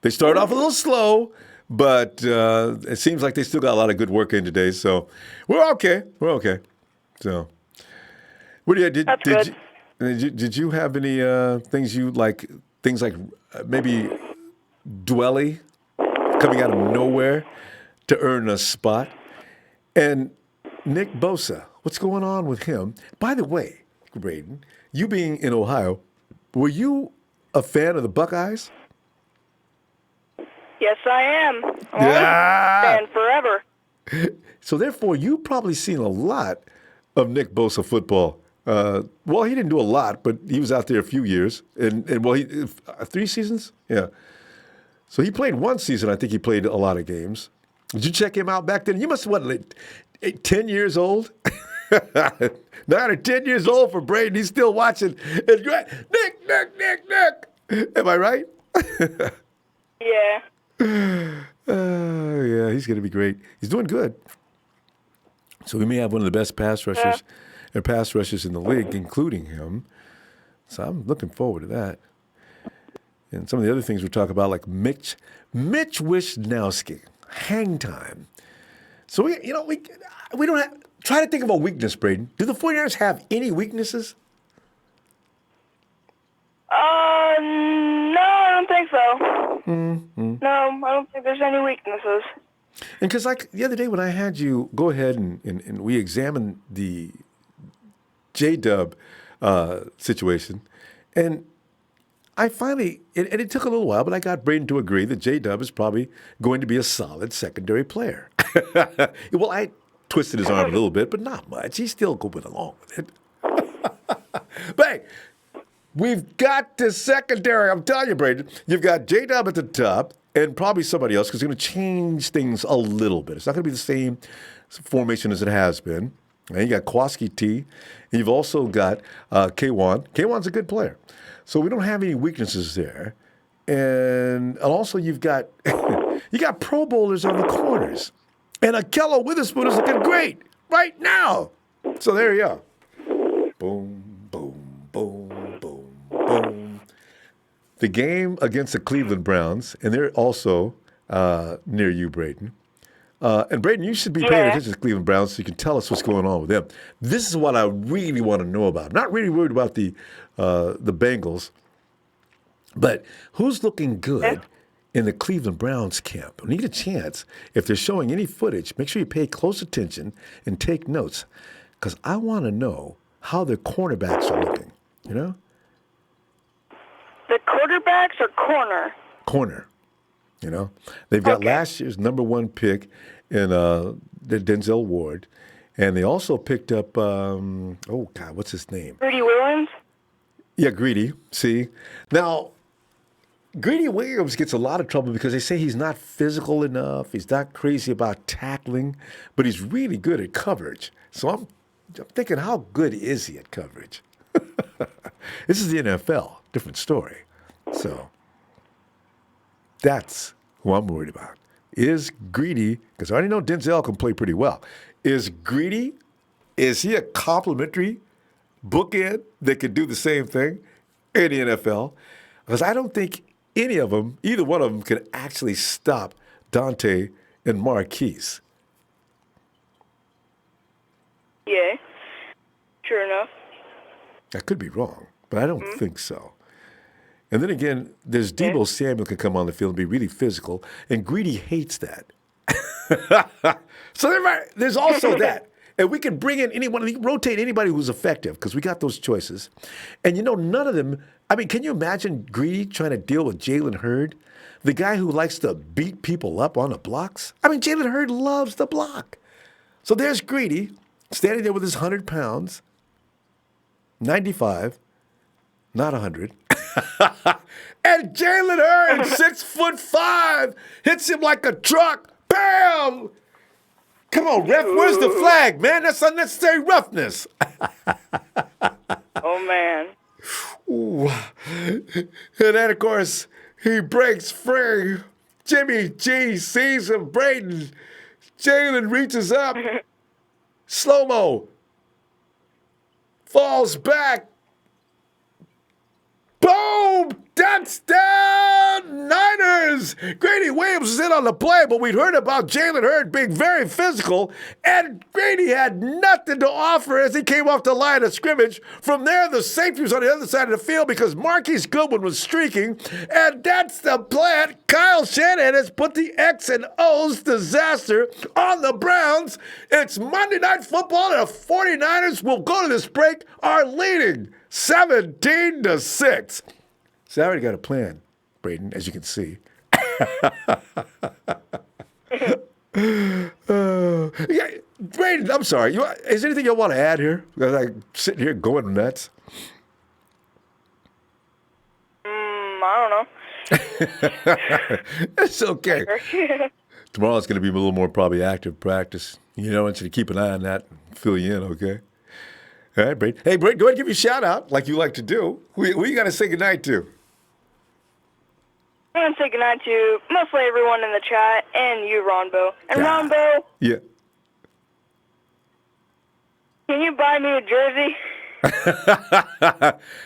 They started off a little slow, but it seems like they still got a lot of good work in today. So we're okay. We're okay. So, what do you That's good. did you have any things you like? Things like maybe Dwelly coming out of nowhere to earn a spot, and Nick Bosa. What's going on with him? By the way, Braden, you being in Ohio, were you a fan of the Buckeyes? Yes, I am. Yeah. And forever. So therefore, you've probably seen a lot of Nick Bosa football. Well, he didn't do a lot, but he was out there a few years, and well, 3 seasons, yeah. So he played 1 season. I think he played a lot of games. Did you check him out back then? You must have what, like 10 years old. 9 or 10 years old for Braden. He's still watching. And Nick. Am I right? Yeah. Yeah, he's going to be great. He's doing good. So we may have one of the best pass rushers in the league, including him. So I'm looking forward to that. And some of the other things we're talking about, like Mitch Wisnowski, hang time. So we don't have. Try to think of a weakness, Braden. Do the 49ers have any weaknesses? No, I don't think so. No, I don't think there's any weaknesses. And because like the other day when I had you go ahead and we examined the J-Dub situation, and I finally, and it took a little while, but I got Braden to agree that J-Dub is probably going to be a solid secondary player. Well, I twisted his arm a little bit, but not much. He's still going along with it. But hey, we've got the secondary. I'm telling you, Braden, you've got J-Dub at the top and probably somebody else because it's going to change things a little bit. It's not going to be the same formation as it has been. And you got Kwaski T. And you've also got K1. K1's a good player. So we don't have any weaknesses there. And also you've got you got Pro Bowlers on the corners. And Akello Witherspoon is looking great right now. So there you are. Boom, boom, boom, boom, boom. The game against the Cleveland Browns, and they're also near you, Braden. And Braden, you should be paying attention to the Cleveland Browns so you can tell us what's going on with them. This is what I really want to know about. I'm not really worried about the Bengals, but who's looking good in the Cleveland Browns camp? When you get a chance, if they're showing any footage, make sure you pay close attention and take notes, because I want to know how their cornerbacks are looking, you know? The quarterbacks or corner? Corner. You know, they've got last year's number 1 pick in the Denzel Ward, and they also picked up what's his name? Greedy Williams? Yeah, Greedy. See, now Greedy Williams gets a lot of trouble because they say he's not physical enough. He's not crazy about tackling, but he's really good at coverage. So I'm thinking, how good is he at coverage? This is the NFL, different story. So that's who I'm worried about. Is Greedy, because I already know Denzel can play pretty well. Is Greedy, is he a complimentary bookend that could do the same thing in the NFL? Because I don't think any of them, either one of them, can actually stop Dante and Marquise. Yeah, sure enough. I could be wrong, but I don't think so. And then again, there's Deebo Samuel can come on the field and be really physical, and Greedy hates that. So there's also that. And we can bring in anyone, we can rotate anybody who's effective because we got those choices. And none of them, I mean, can you imagine Greedy trying to deal with Jalen Hurd, the guy who likes to beat people up on the blocks? I mean, Jalen Hurd loves the block. So there's Greedy standing there with his 100 pounds, 95, not 100. And Jalen Hurd, 6'5", hits him like a truck. Bam! Come on, ref, where's the flag, man? That's unnecessary roughness. Oh, man. Ooh. And then, of course, he breaks free. Jimmy G sees him, Braden. Jalen reaches up. Slow-mo. falls back. Boom! Touchdown, Niners! Grady Williams was in on the play, but we'd heard about Jalen Hurd being very physical, and Grady had nothing to offer as he came off the line of scrimmage. From there, the safety was on the other side of the field because Marquise Goodwin was streaking, and that's the plan. Kyle Shanahan has put the X and O's disaster on the Browns. It's Monday Night Football, and the 49ers will go to this break, are leading 17-6. So I already got a plan, Braden, as you can see. Yeah, Braden, I'm sorry. Is there anything you want to add here? Because I'm sitting here going nuts. I don't know. It's okay. Tomorrow's going to be a little more probably active practice. You know, I want you to keep an eye on that and fill you in, okay? All right, Braden. Hey, Braden, go ahead and give you a shout-out like you like to do. Who you got to say goodnight to? I'm going to say goodnight to mostly everyone in the chat and you, Ronbo. And Ronbo, Yeah. can you buy me a jersey?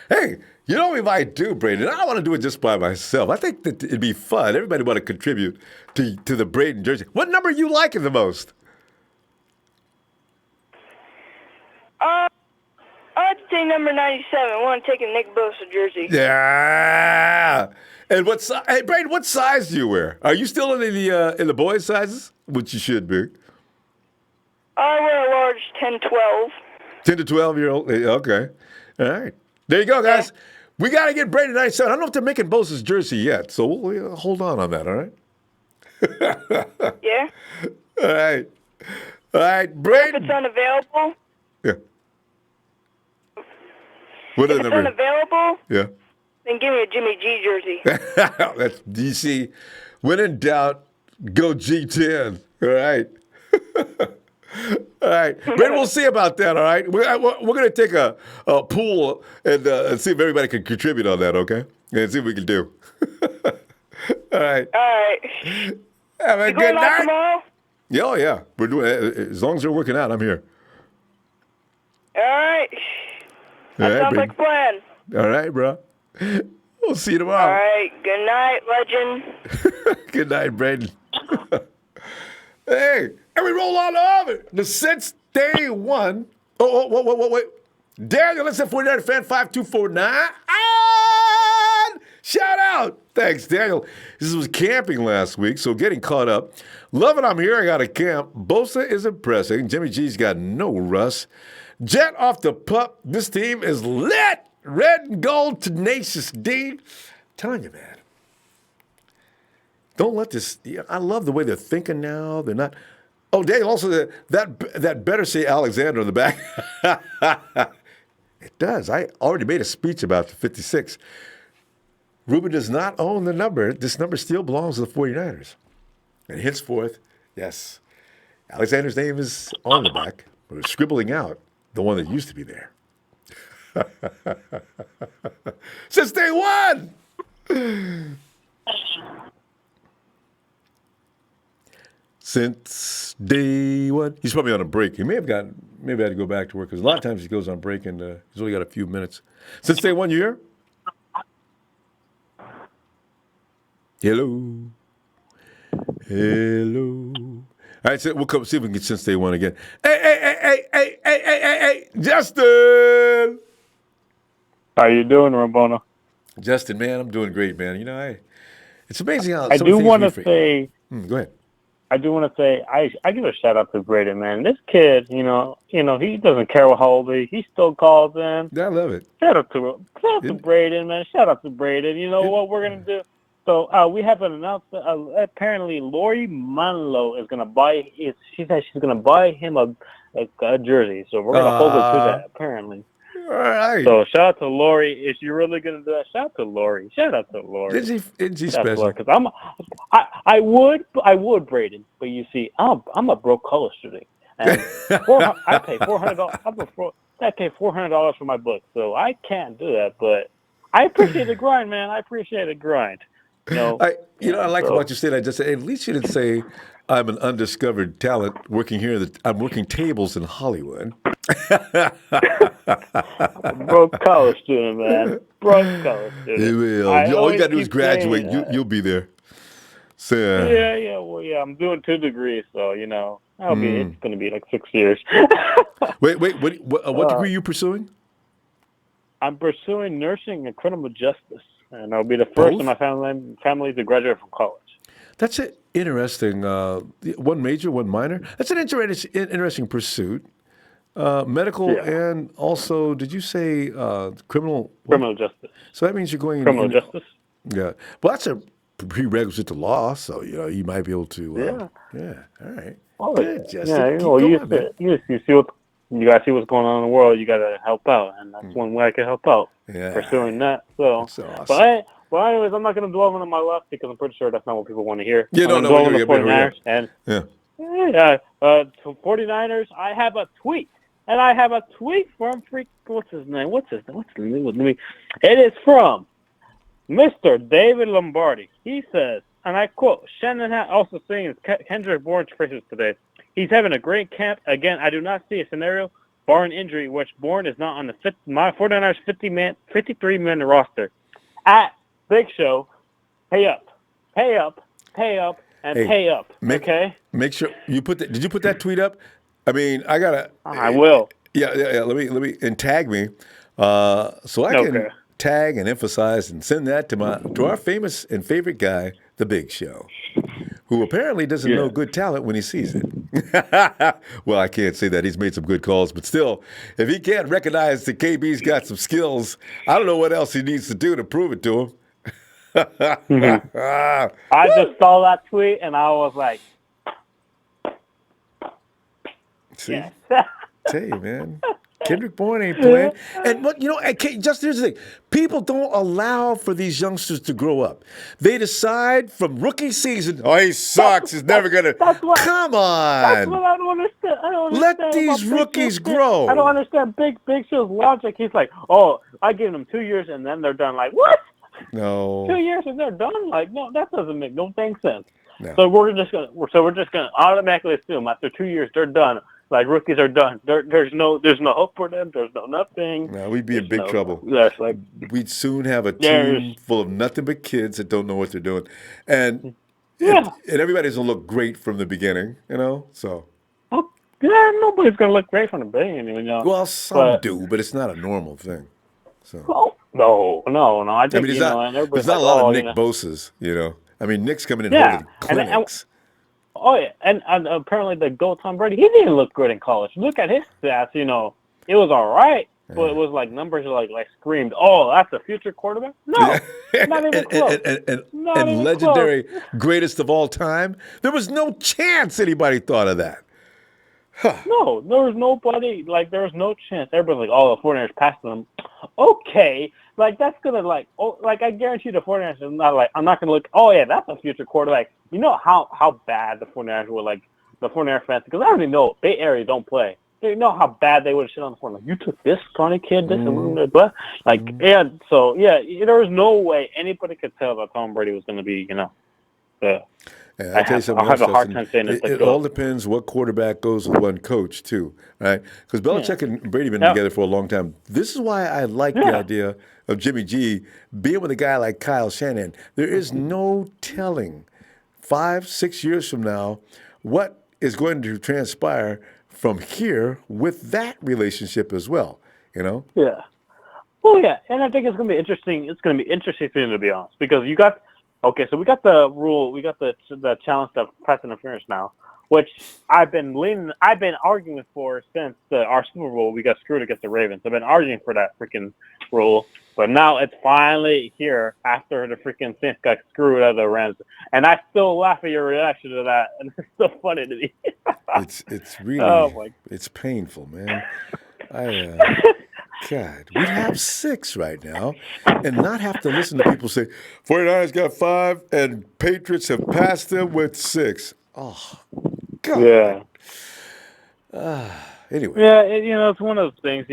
Hey, you know what we might do, Braden? I don't want to do it just by myself. I think that it'd be fun. Everybody want to contribute to the Braden jersey. What number are you liking the most? I'd say number 97. I want to take a Nick Bosa jersey. Yeah. And hey, Braden, what size do you wear? Are you still in the boys' sizes? Which you should be. I wear a large 10-12. 10 to 12-year-old. Okay. All right. There you go, guys. We got to get Braden 97. I don't know if they're making Bosa's jersey yet, so we'll hold on that, all right? Yeah? All right. All right, Braden. If it's unavailable. Yeah. What If are the it's numbers? unavailable, Yeah. then give me a Jimmy G jersey. That's DC. When in doubt, go G10. All right. All right. Brent, we'll see about that, all right? We're going to take a pool and see if everybody can contribute on that, okay? And see what we can do. All right. All right. Have a You good going out night. tomorrow? Yeah, oh, yeah. We're doing it. As long as they're working out, I'm here. All right. All That right, sounds like a plan. All right, bro. We'll see you tomorrow. All right. Good night, legend. Good night, Braden. Hey, and we roll on over the since day one. Wait. Daniel, let's say 49 fan 5249. And shout out. Thanks, Daniel. This was camping last week, so getting caught up. Loving I'm hearing out of camp. Bosa is impressing. Jimmy G's got no rust. Jet off the pup. This team is lit. Red and gold, tenacious D. Telling you, man. Don't let this. I love the way they're thinking now. They're not. Oh, Daniel, also that better say Alexander on the back. It does. I already made a speech about the 56. Ruben does not own the number. This number still belongs to the 49ers. And henceforth, yes, Alexander's name is on the back. We're scribbling out the one that used to be there. Since day one. Since day one. He's probably on a break. He maybe had to go back to work because a lot of times he goes on break and he's only got a few minutes. Since day one, you here? Hello. Hello. All right, so we'll come see if we can get since day one again. Hey, Justin. How you doing, Ramona? Justin, man, I'm doing great, man. You know, it's amazing how I do want to say. Go ahead. I do want to say I give a shout out to Braden, man. This kid, you know, he doesn't care how old he is. He still calls in. I love it. Shout out to Braden, man. Shout out to Braden. You know what we're gonna do? So we have an announcement. Apparently, Lori Manlow is gonna buy. She said she's gonna buy him a jersey. So we're gonna hold her to that. Apparently. All right. So shout out to Lori. Is she really gonna do that? Shout out to Lori. Shout out to Lori. Isn't she special? Because I would Braden, but you see, I'm a broke college student, and I pay $400. I pay $400 for my book, so I can't do that. But I appreciate the grind, man. I appreciate the grind. I like what you said. I just said, at least you didn't say I'm an undiscovered talent working here. I'm working tables in Hollywood. Broke college student, man. Broke college student. You will. All you got to do is graduate. You'll be there. So, Yeah. I'm doing 2 degrees, so it's going to be like 6 years. wait. What degree are you pursuing? I'm pursuing nursing and criminal justice, and I'll be the first in my family to graduate from college. That's interesting. One major, one minor. That's an interesting pursuit. Medical and also, did you say criminal? Criminal justice. So that means you're going criminal justice. Yeah. Well, that's a prerequisite to law, so you might be able to. Yeah. All right. Oh, good, Justin. Yeah. You see what you guys see what's going on in the world. You got to help out, and that's one way I can help out. Yeah. Pursuing that. So, that's awesome. But anyways, I'm not going to dwell on my luck because I'm pretty sure that's not what people want to hear. Yeah, I'm no, the 49ers and 49ers. I have a tweet. And I have a tweet from what's his name? What's the name with me? It is from Mr. David Lombardi. He says, and I quote, Shannon also saying Kendrick Bourne's phrases today. He's having a great camp. Again, I do not see a scenario, barring injury, which Bourne is not on my 49ers 53-man roster. At Big Show, pay up, and pay up. Okay? Make sure you put that. Did you put that tweet up? I mean, I will. Yeah. Let me and tag me, so I can tag and emphasize and send that to our famous and favorite guy, the Big Show, who apparently doesn't know good talent when he sees it. Well, I can't say that. He's made some good calls, but still, if he can't recognize that KB's got some skills, I don't know what else he needs to do to prove it to him. I just saw that tweet and I was like, see, tell you, man, Kendrick Bourne ain't playing. And just here's the thing: people don't allow for these youngsters to grow up. They decide from rookie season, he sucks. He's never gonna. Come on. That's what I don't understand. Let these rookies grow. I don't understand Big Show's logic. He's like, I give them 2 years and then they're done. Like what? No. 2 years and they're done. Like no, that doesn't make no dang sense. No. So we're just gonna automatically assume after 2 years they're done. Like rookies are done. There's no hope for them. There's no nothing. No, we'd be in big trouble. Yes, like we'd soon have a team full of nothing but kids that don't know what they're doing, and everybody's gonna look great from the beginning, So. Nobody's gonna look great from the beginning, Well, some do, but it's not a normal thing. So. Well, no. I think there's not a lot of Nick Bosas, I mean, Nick's coming in holding clinics. And apparently the GOAT Tom Brady, he didn't look good in college. Look at his stats, it was all right, but it was like numbers like screamed, that's a future quarterback? No, not even close. And legendary greatest of all time, there was no chance anybody thought of that. Huh. No, there was nobody, there was no chance. Everybody's like, the 49ers passed them. Okay, that's going to, I guarantee the 49ers is not I'm not going to look, that's a future quarterback. You know how bad the 49ers were, the 49ers fans, because I already know Bay Area don't play. They know how bad they would have shit on the 49ers. You took this funny kid, this and blah. So, there was no way anybody could tell that Tom Brady was going to be, I'll tell you something else, have a hard time saying it all depends what quarterback goes with one coach, too, right? Because Belichick and Brady have been together for a long time. This is why I like the idea of Jimmy G being with a guy like Kyle Shanahan. There is no telling 5-6 years from now what is going to transpire from here with that relationship as well, Yeah. Well, yeah, and I think it's going to be interesting. It's going to be interesting for you, to be honest, because you got so we got the rule, we got the challenge of pass interference now, which I've been arguing for since our Super Bowl. We got screwed against the Ravens. I've been arguing for that freaking rule, but now it's finally here after the freaking Saints got screwed out of the Rams, and I still laugh at your reaction to that, and it's still funny to me. It's really it's painful, man. God, we have 6 right now and not have to listen to people say 49ers got 5 and Patriots have passed them with 6. Oh, God. Yeah. Anyway. Yeah, it's one of those things,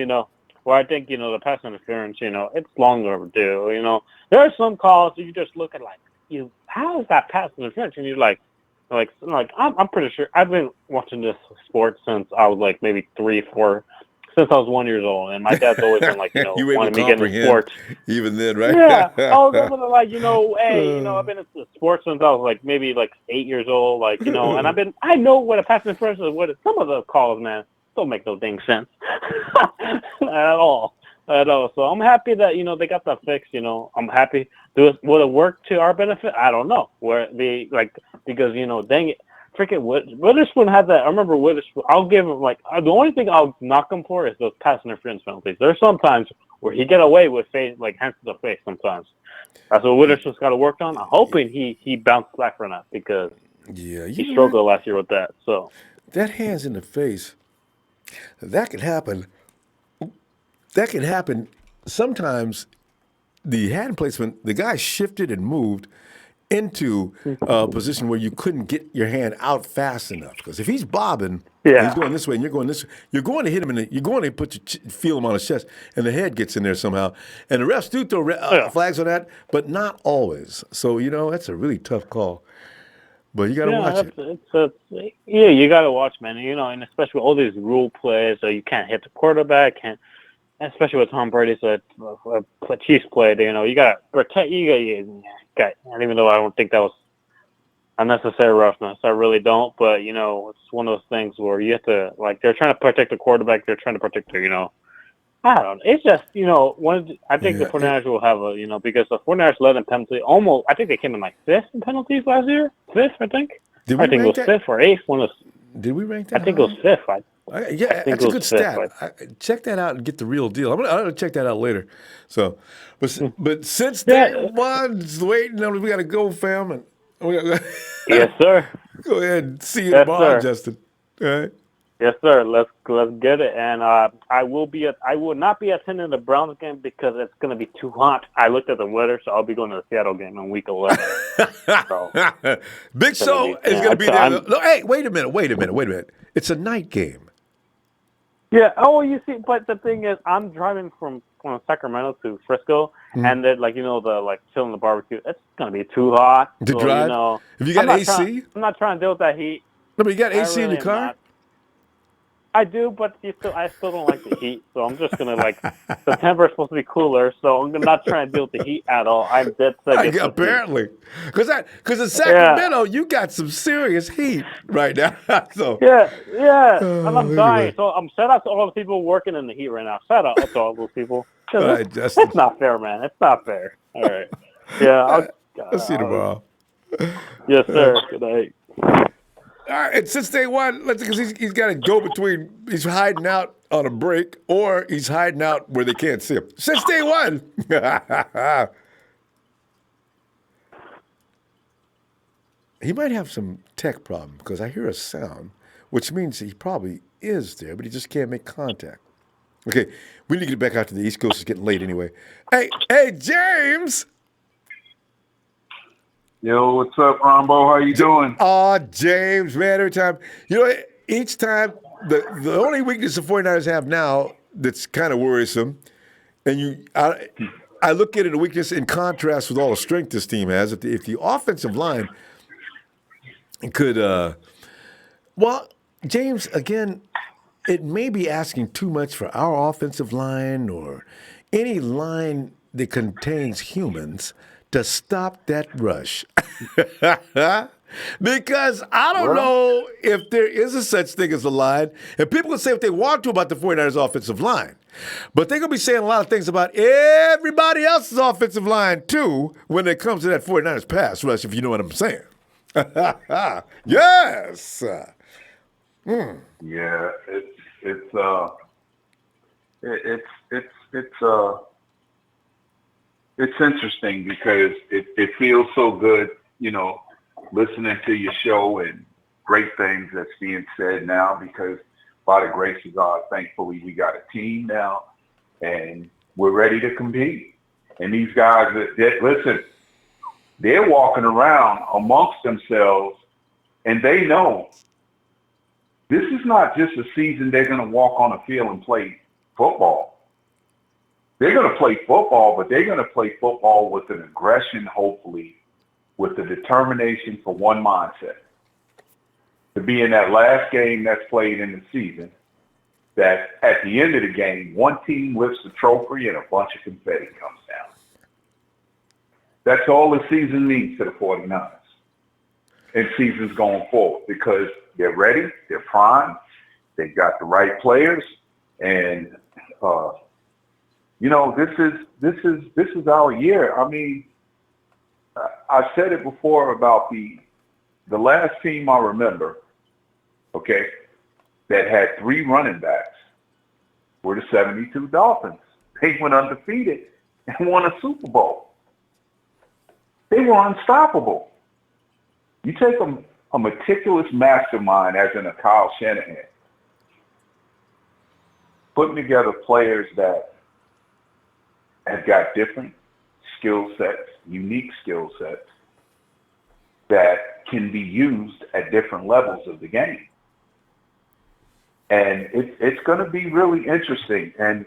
where I think, the pass interference, it's long overdue. There are some calls you just look at how is that pass interference? And you're like I'm pretty sure I've been watching this sport since I was maybe 3, 4, since I was 1 year old, and my dad's always been like, you were able wanted to me to get into comprehend sports. even then, right? Yeah, I was able to like, hey, I've been into sports since I was like maybe like 8 years old, like, and I know what a pass interference is. What some of the calls, man, don't make no dang sense at all. So I'm happy that they got that fixed. I'm happy. Will it work to our benefit? I don't know. Because dang it, freaking Witherspoon had that. I remember Witherspoon. I'll give him the only thing I'll knock him for is those pass interference penalties. There's sometimes where he get away with hands to the face. Sometimes that's what Witherspoon's got to work on. I'm hoping he bounced back from that because he struggled last year with that. So that hands in the face, that can happen. That can happen. Sometimes the hand placement, the guy shifted and moved into a position where you couldn't get your hand out fast enough. Because if he's bobbing, and he's going this way, and you're going this way, you're going to hit him, you're going to feel him on his chest, and the head gets in there somehow. And the refs do throw flags on that, but not always. So, that's a really tough call. But you got to watch it. You got to watch, man. And especially with all these rule plays, so you can't hit the quarterback, especially with Tom Brady's Chiefs play. You got to protect. And even though I don't think that was unnecessary roughness, I really don't. But it's one of those things where you have to they're trying to protect the quarterback. They're trying to protect their. I don't know. It's just I think the 49ers will have a because the 49ers led in penalty almost. I think they came in fifth in penalties last year. Fifth, I think. I think it was fifth or eighth. Did we rank that? I think it was fifth. That's a good stat. Check that out and get the real deal. I'm gonna check that out later. So, but since day one's waiting on, we got to go, fam. And yes, sir. Go ahead and see you tomorrow, sir. Justin. All right. Yes, sir. Let's get it. And I will not be attending the Browns game because it's going to be too hot. I looked at the weather, so I'll be going to the Seattle game in week 11. Big Show is going to be there. No, hey, wait a minute. It's a night game. Yeah. Oh, you see, but the thing is, I'm driving from Sacramento to Frisco, and then chilling the barbecue. It's going to be too hot to drive. Have you got AC? I'm not trying to deal with that heat. No, but you got AC in your car. I do, but I still don't like the heat, so I'm just gonna September is supposed to be cooler, so I'm not trying to deal with the heat at all. I'm dead set. Apparently, because in Sacramento you got some serious heat right now. So and I'm dying. So I'm shout out to all the people working in the heat right now. Shout out to all those people. It's not fair, man. It's not fair. All right. Yeah. I'll see you tomorrow. Yes, sir. Good night. All right, and since day one, because he's got to go between, he's hiding out on a break or he's hiding out where they can't see him. Since day one. He might have some tech problem because I hear a sound, which means he probably is there, but he just can't make contact. Okay, we need to get back out to the East Coast. It's getting late anyway. Hey, James. Yo, what's up, Ronbo? How you doing? Oh, James, man, every time. Each time, the only weakness the 49ers have now that's kind of worrisome, and I look at it a weakness in contrast with all the strength this team has. If the offensive line could, James, again, it may be asking too much for our offensive line or any line that contains humans to stop that rush. Because I don't know if there is a such thing as a line. And people can say what they want to about the 49ers offensive line. But they're going to be saying a lot of things about everybody else's offensive line, too, when it comes to that 49ers pass rush, if you know what I'm saying. Yes. Yeah, it's interesting because it feels so good, listening to your show and great things that's being said now because by the grace of God, thankfully, we got a team now and we're ready to compete. And these guys, listen, they're walking around amongst themselves and they know this is not just a season they're going to walk on a field and play football. They're going to play football, but they're going to play football with an aggression, hopefully, with the determination for one mindset, to be in that last game that's played in the season that at the end of the game, one team lifts the trophy and a bunch of confetti comes down. That's all the season needs to the 49ers and seasons going forward because they're ready, they're primed, they got the right players, and this is our year. I mean, I said it before about the last team I remember, okay, that had 3 running backs were the 72 Dolphins. They went undefeated and won a Super Bowl. They were unstoppable. You take a meticulous mastermind, as in a Kyle Shanahan, putting together players that have got different skill sets, unique skill sets, that can be used at different levels of the game. And it's going to be really interesting. And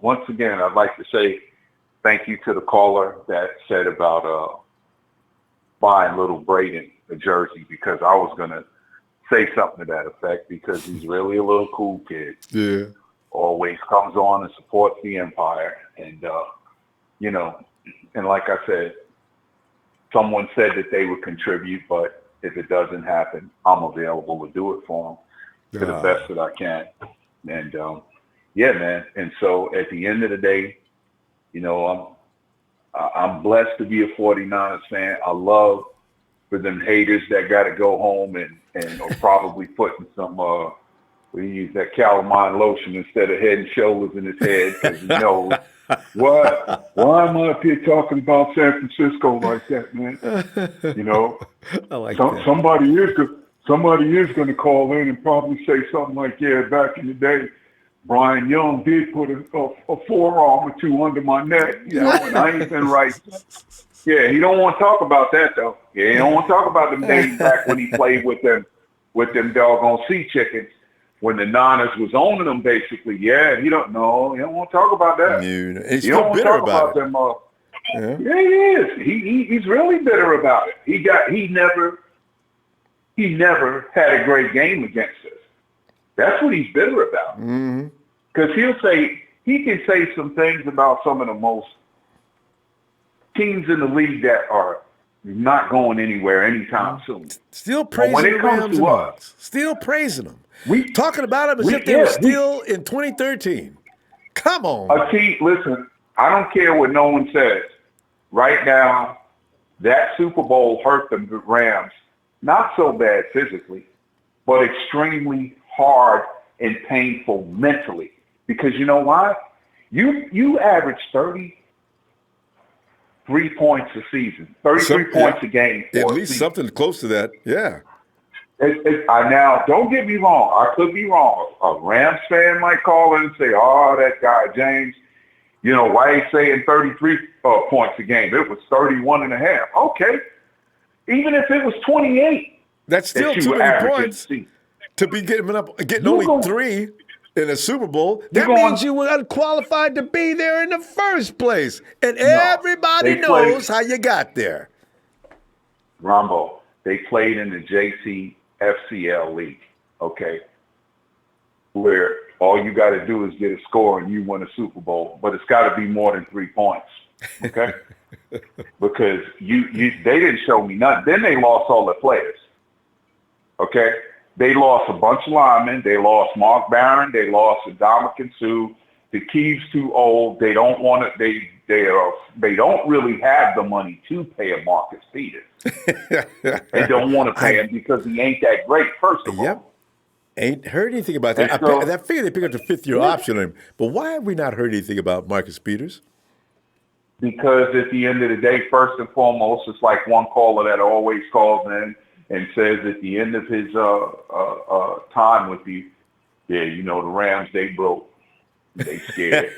once again, I'd like to say thank you to the caller that said about buying little Braden a jersey, because I was going to say something to that effect, because he's really a little cool kid. Yeah. Always comes on and supports the Empire. And, and like I said, someone said that they would contribute, but if it doesn't happen, I'm available to do it for them to the best that I can. And, man. And so at the end of the day, I'm blessed to be a 49ers fan. I love for them haters that got to go home and are probably putting some, we use that calamine lotion instead of Head and Shoulders in his head, because why am I up here talking about San Francisco like that, man? I like that. Somebody is going to call in and probably say something like, yeah, back in the day, Brian Young did put a forearm or 2 under my neck, and I ain't been right. Yeah, he don't want to talk about that, though. Yeah, he don't want to talk about them days back when he played with them doggone sea chickens, when the Niners was owning them, basically. Yeah, he don't want to talk about that. He's still bitter about it. Yeah, he is. He's really bitter about it. He never had a great game against us. That's what he's bitter about. Because he can say some things about some of the most teams in the league that are not going anywhere anytime soon. Still praising the Rams and Bucs. Still praising them. Talking about them as if they were still in 2013. Come on. Listen, I don't care what no one says. Right now, that Super Bowl hurt the Rams. Not so bad physically, but extremely hard and painful mentally. Because you know why? You average 33 points a season, 33 points a game. At least something close to that, yeah. Now, don't get me wrong. I could be wrong. A Rams fan might call in and say, oh, that guy, James, why he's saying 33 points a game? It was 31 and a half. Okay. Even if it was 28. That's still too many points to be getting only 3 in a Super Bowl. That means you were unqualified to be there in the first place. And everybody knows how you got there. Ronbo, they played in the JCFCL league, okay, where all you got to do is get a score and you win a Super Bowl. But it's got to be more than 3 points, okay? Because they didn't show me nothing. Then they lost all the players, okay? They lost a bunch of linemen. They lost Mark Barron. They lost Ndamukong Suh. The Keys too old. They don't want to. They don't really have the money to pay a Marcus Peters. They don't want to pay him because he ain't that great. First of all, ain't heard anything about that. I figured they picked up the 5th-year option on him. But why have we not heard anything about Marcus Peters? Because at the end of the day, first and foremost, it's like one caller that always calls in and says at the end of his time with you, the Rams, they broke. They scared.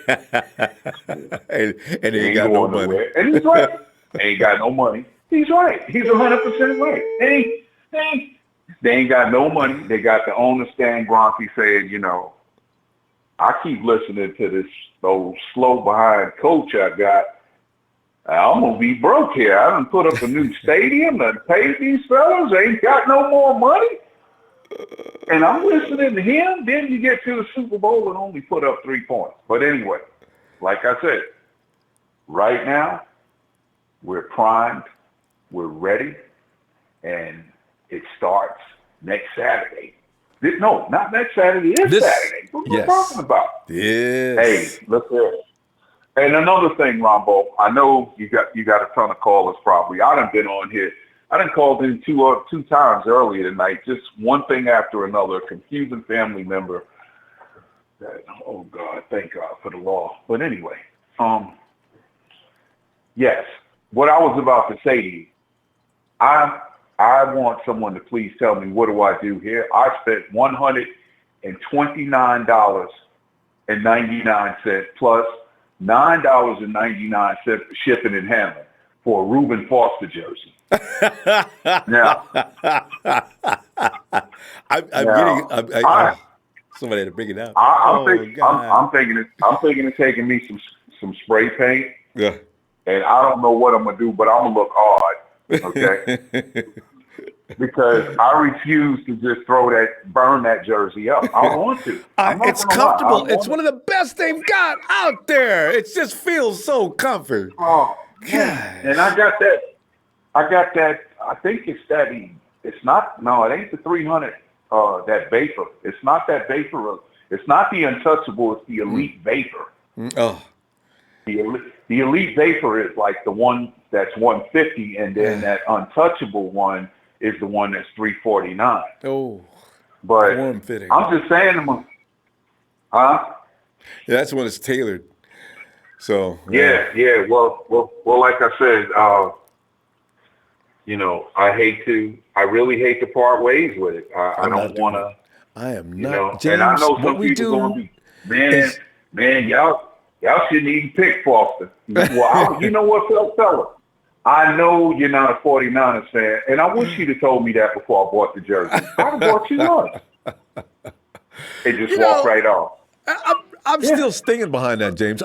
and they ain't got no money. Nowhere. And he's right. They ain't got no money. He's right. He's 100% right. They ain't got no money. They got the owner, Stan Kroenke, saying, I keep listening to this old slow behind coach I got. I'm going to be broke here. I done put up a new stadium and paid these fellas. They ain't got no more money. And I'm listening to him. Then you get to the Super Bowl and only put up 3 points. But anyway, like I said, right now, we're primed, we're ready, and it starts next Saturday. No, not next Saturday. This Saturday. What am I talking about? Yes. Hey, look there. And another thing, Ronbo, I know you got a ton of callers probably. I done been on here. I done called in two times earlier tonight, just one thing after another, a confusing family member. Oh God, thank God for the law. But anyway, yes, what I was about to say to you, I want someone to please tell me, what do I do here? I spent $129.99 plus $9.99 for shipping and handling for a Reuben Foster jersey. Now, somebody had to bring it out. I'm thinking of taking me some spray paint. Yeah. And I don't know what I'm gonna do, but I'm gonna look odd. Okay. Because I refuse to just burn that jersey up. I want to. It's comfortable. It's one of the best they've got out there. It just feels so comfort. Oh, God. And I got that. I think it's that. It's not. No, it ain't the 300. That Vapor. It's not that Vapor. It's not the Untouchable. It's the Elite Vapor. Oh. The Elite Vapor is like the one that's 150, and then that Untouchable one is the one that's 349. Oh, but form-fitting. I'm just saying to them, huh? Yeah, that's when it's tailored. So yeah. Well, like I said, I really hate to part ways with it. I don't want to. I am not. James, and I know some people going to be, man, y'all shouldn't even pick Foster. Well, you know what, fella? I know you're not a 49ers fan, and I wish you'd have told me that before I bought the jersey. I'd have bought you lunch. They just walk right off. I'm still stinging behind that, James.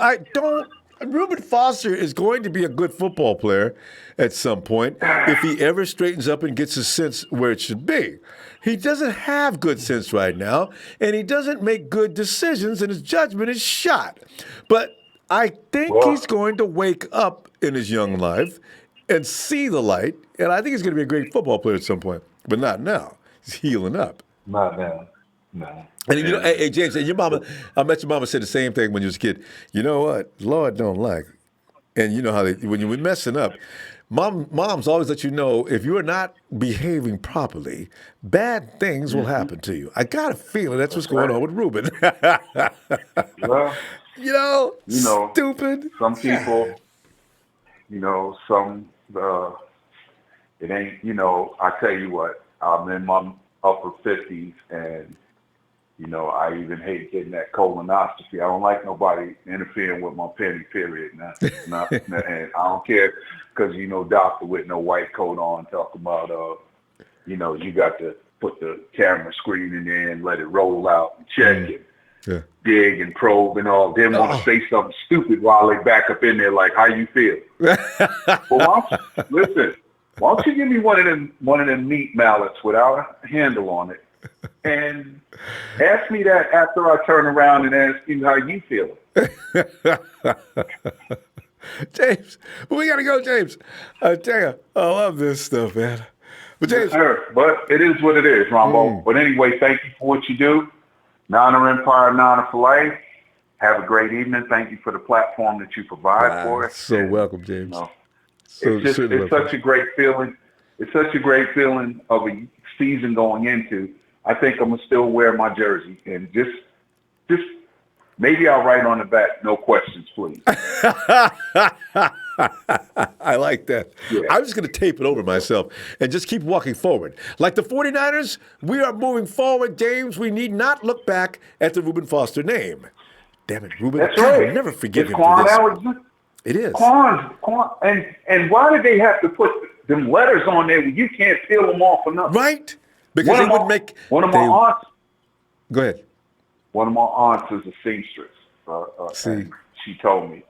Reuben Foster is going to be a good football player at some point if he ever straightens up and gets his sense where it should be. He doesn't have good sense right now, and he doesn't make good decisions, and his judgment is shot. But I think he's going to wake up in his young life and see the light, and I think he's going to be a great football player at some point, but not now. He's healing up. Not now. No. And hey, James, and your mama, I bet your mama said the same thing when you was a kid. You know what? Lord don't like. And you know how when you're messing up, moms always let you know if you are not behaving properly, bad things will happen to you. I got a feeling that's what's going on with Reuben. Well, stupid. Some people, it ain't, I tell you what, I'm in my upper 50s and, I even hate getting that colonoscopy. I don't like nobody interfering with my penny, period. And I don't care because, doctor with no white coat on talking about, you got to put the camera screen in there and let it roll out and check it. Yeah. Dig and probe and all. Then want to say something stupid while they back up in there like, how you feel? Well, listen, why don't you give me one of them meat mallets without a handle on it and ask me that after I turn around and ask you how you feel. James, but we got to go, James. I tell you, I love this stuff, man. But James, but it is what it is, Ronbo. But anyway, thank you for what you do. Niner Empire, Niner for life. Have a great evening. Thank you for the platform that you provide for us. So welcome, James. It's such a great feeling. It's such a great feeling of a season going into. I think I'm gonna still wear my jersey and just maybe I'll write on the back, no questions, please. I like that. Yeah. I'm just going to tape it over myself and just keep walking forward. Like the 49ers, we are moving forward, James. We need not look back at the Reuben Foster name. Damn it, Reuben. That's right. I'll never forgive him Quan for this. It is. Quan. And why did they have to put them letters on there when you can't peel them off or nothing? Right. Because they would make... One of my aunts... Go ahead. One of my aunts is a seamstress. And she told me,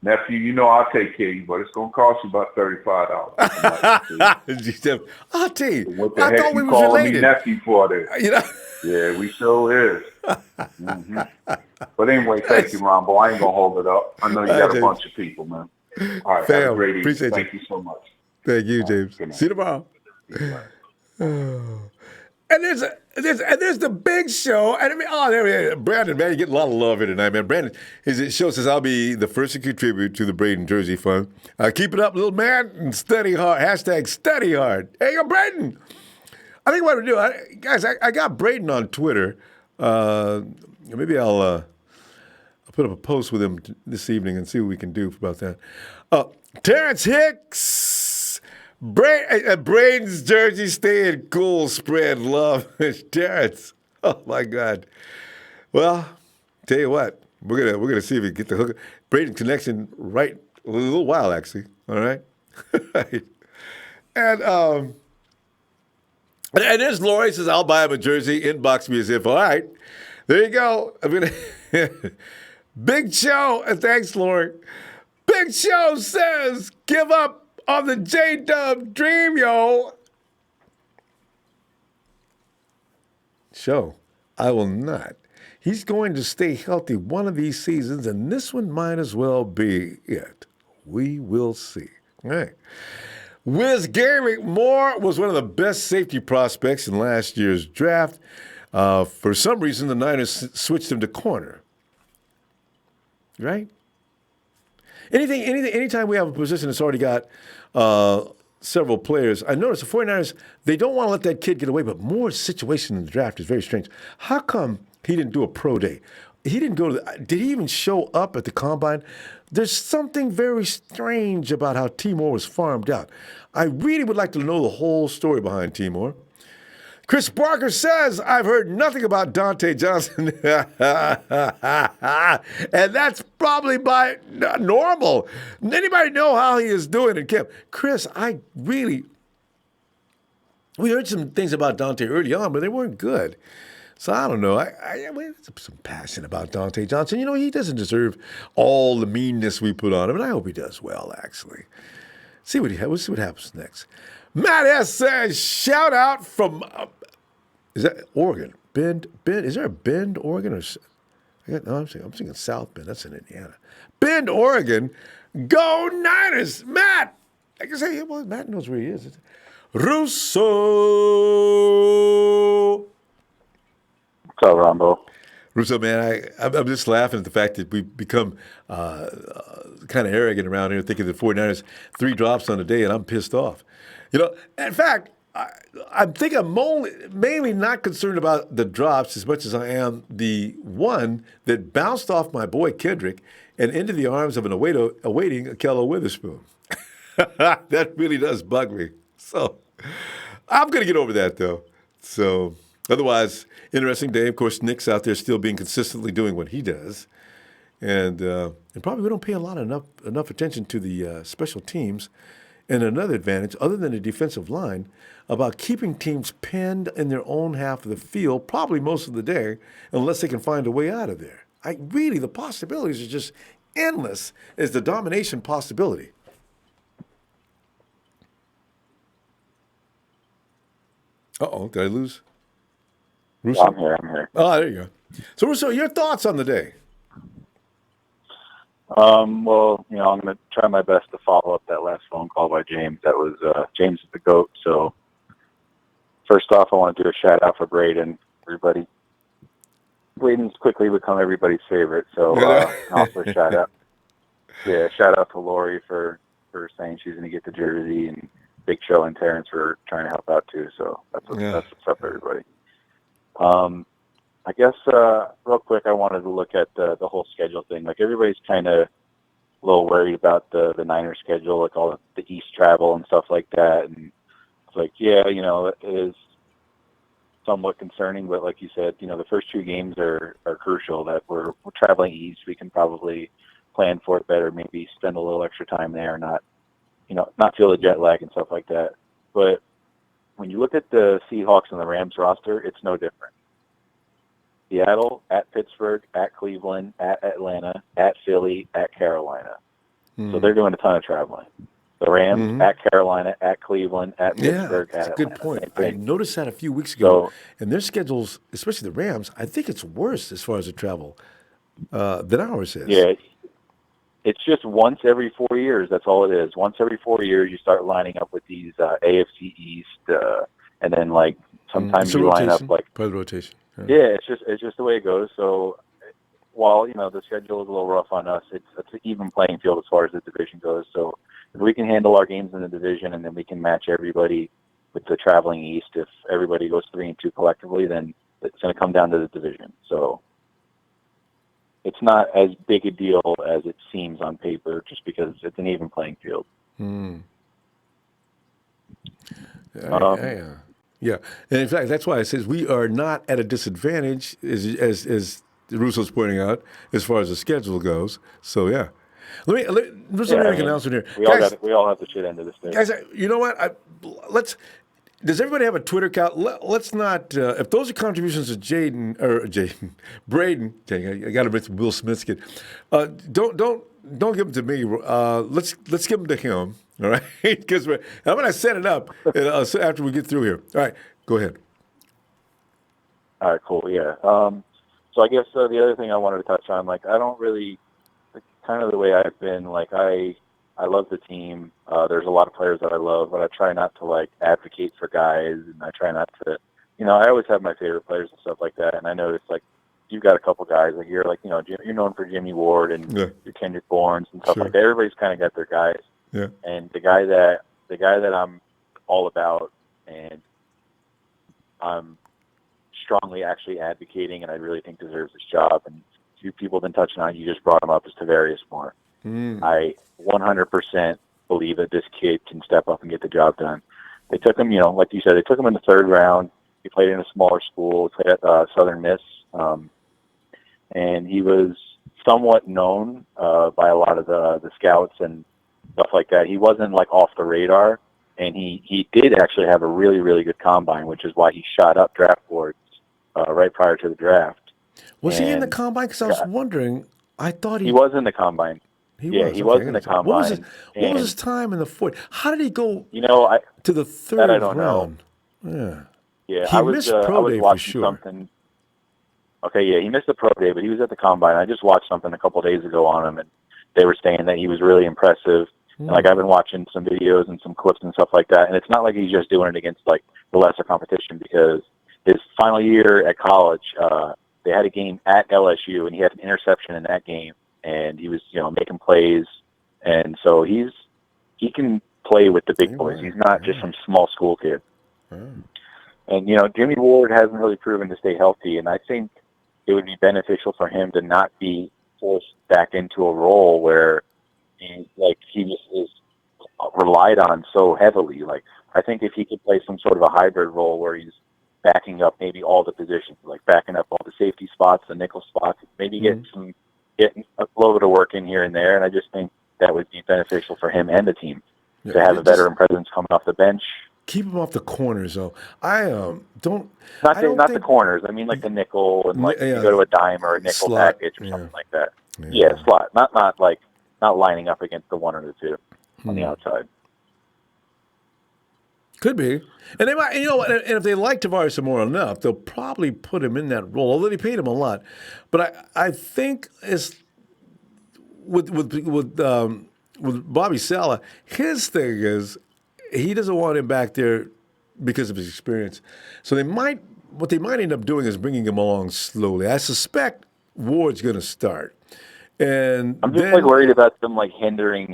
nephew, you know I'll take care of you, but it's gonna cost you about $35. She said, Auntie, What the I heck thought we you was calling me related. nephew for this? You know? Yeah, we sure is. But anyway, thank you, Ronbo. I ain't gonna hold it up. I know you got a bunch of people, man. All right, have a great evening. Appreciate Thank you so much. Thank you, All James. right, See you tomorrow. And there's the big show. And I mean, there we are. Brandon, man, you get a lot of love here tonight, man. Brandon, his show says I'll be the first to contribute to the Braden Jersey Fund. Keep it up, little man, and study hard. Hashtag study hard. Hey, yo, Braden. I think what we do, guys, I got Braden on Twitter. Maybe I'll put up a post with him this evening and see what we can do about that. Terrence Hicks, Braden's jersey staying cool, spread love. Terrence, oh my God. Well, tell you what, we're gonna see if we can get the hook. Braden connection right a little while actually. All right, and there's Lori says I'll buy him a jersey. Inbox me as if all right. There you go. I'm gonna. Big Show, and thanks, Lori. Big Show says, give up on the J-Dub dream, yo. Show, I will not. He's going to stay healthy one of these seasons, and this one might as well be it. We will see. All right. Gary McMoore was one of the best safety prospects in last year's draft. For some reason, the Niners switched him to corner. Right? Anytime we have a position that's already got several players, I notice the 49ers, they don't want to let that kid get away, but Moore's situation in the draft is very strange. How come he didn't do a pro day? He didn't go to did he even show up at the combine? There's something very strange about how Timor was farmed out. I really would like to know the whole story behind Timor. Chris Barker says, I've heard nothing about Dante Johnson. And that's probably by normal. Anybody know how he is doing in camp? Chris, we heard some things about Dante early on, but they weren't good. So I don't know. I have some passion about Dante Johnson. You know, he doesn't deserve all the meanness we put on him, and I hope he does well, actually. We'll see what happens next. Matt S. says, shout out from, is that Oregon? Bend, is there a Bend, Oregon? I'm thinking South Bend. That's in Indiana. Bend, Oregon. Go Niners. Matt. I can say, well, Matt knows where he is. Russo. What's up, Ronbo? Russo, man, I'm just laughing at the fact that we've become kind of arrogant around here, thinking the 49ers 3 drops on a day, and I'm pissed off. You know, in fact, I think I'm mainly not concerned about the drops as much as I am the one that bounced off my boy Kendrick and into the arms of an awaiting Akello Witherspoon. That really does bug me. So I'm going to get over that, though. So otherwise, interesting day. Of course, Nick's out there still being consistently doing what he does. And probably we don't pay enough attention to the special teams. And another advantage, other than the defensive line, about keeping teams pinned in their own half of the field, probably most of the day, unless they can find a way out of there. Really, the possibilities are just endless as the domination possibility. Uh-oh, did I lose? Russo? I'm here. Oh, there you go. So, Russo, your thoughts on the day? Well, you know, I'm going to try my best to follow up that last phone call by James. That was James is the GOAT. So, first off, I want to do a shout-out for Braden, everybody. Braden's quickly become everybody's favorite. So, also a shout-out. Yeah, shout-out to Lori for saying she's going to get the jersey, and Big Show and Terrence for trying to help out, too. So, that's what's up, everybody. I guess real quick, I wanted to look at the whole schedule thing. Like, everybody's kind of a little worried about the Niners schedule, like all the East travel and stuff like that. And it's like, yeah, you know, it is somewhat concerning. But like you said, you know, the first 2 games are crucial. That we're traveling East, we can probably plan for it better. Maybe spend a little extra time there, not feel the jet lag and stuff like that. But when you look at the Seahawks and the Rams roster, it's no different. Seattle, at Pittsburgh, at Cleveland, at Atlanta, at Philly, at Carolina. So they're doing a ton of traveling. The Rams at Carolina, at Cleveland, at Pittsburgh, that's at a good Atlanta. point. Same I thing. noticed that a few weeks ago, So and their schedules, especially the Rams, I think it's worse as far as the travel than ours is. yeah, it's just once every 4 years. That's all it is. Once every 4 years, you start lining up with these AFC East, and then like sometimes It's a you line up rotation, like part of the rotation. yeah, it's just the way it goes. So while the schedule is a little rough on us, it's an even playing field as far as the division goes. So if we can handle our games in the division and then we can match everybody with the traveling East, if everybody goes 3-2 collectively, then it's going to come down to the division. So it's not as big a deal as it seems on paper, just because it's an even playing field. Yeah, and in fact, that's why it says we are not at a disadvantage, as Russo's pointing out, as far as the schedule goes. So yeah, let me make an announcement here, guys. We all have the shit end of the stick. Guys, you know what? Let's. Does everybody have a Twitter account? Let's not. If those are contributions to Braden. Dang, I got to bring some Will Smith skin. Don't give them to me. Let's give them to him. All right, because I'm gonna set it up after we get through here. All right, go ahead. All right, cool. Yeah. So I guess the other thing I wanted to touch on, like, I don't really, kind of the way I've been, like, I love the team. There's a lot of players that I love, but I try not to, like, advocate for guys, and I try not to, I always have my favorite players and stuff like that, and I notice, like, you've got a couple guys, like, you're, like, you're known for Jimmy Ward and your Kendrick Bournes and stuff like that. Everybody's kind of got their guys. Yeah. And the guy that I'm all about and I'm strongly actually advocating and I really think deserves this job, and a few people have been touching on, you just brought him up, is Deforest Buckner. I 100% believe that this kid can step up and get the job done. They took him, like you said, they took him in the third round. He played in a smaller school, he played at Southern Miss, and he was somewhat known by a lot of the scouts and stuff like that. He wasn't like off the radar, and he did actually have a really, really good combine, which is why he shot up draft boards right prior to the draft. Was he in the combine? Because I was wondering. I thought he was in the combine. He was in the combine. What was his time in the fourth? How did he go? To the third that I don't round. Know. Yeah. He I missed pro day watching for sure. Something. Okay, yeah, he missed the pro day, but he was at the combine. I just watched something a couple of days ago on him, and they were saying that he was really impressive. And, like, I've been watching some videos and some clips and stuff like that, and it's not like he's just doing it against, like, the lesser competition, because his final year at college, they had a game at LSU, and he had an interception in that game, and he was, making plays, and so he can play with the big boys. He's not just some small school kid. And, Jimmy Ward hasn't really proven to stay healthy, and I think it would be beneficial for him to not be forced back into a role where he just is relied on so heavily. Like, I think if he could play some sort of a hybrid role where he's backing up maybe all the positions, like backing up all the safety spots, the nickel spots, maybe getting a little bit of work in here and there, and I just think that would be beneficial for him and the team to have a veteran presence coming off the bench. Keep him off the corners, though. I don't. Not the corners. I mean, like the nickel and like you go to a dime or a nickel slot, package or something like that. Yeah, slot. Not lining up against the one or the two on the outside. Could be, and they might. And if they like Deforest Buckner enough, they'll probably put him in that role. Although they paid him a lot, but I think it's with Bobby Saleh, his thing is he doesn't want him back there because of his experience. So what they might end up doing is bringing him along slowly. I suspect Ward's going to start, and I'm just worried about them hindering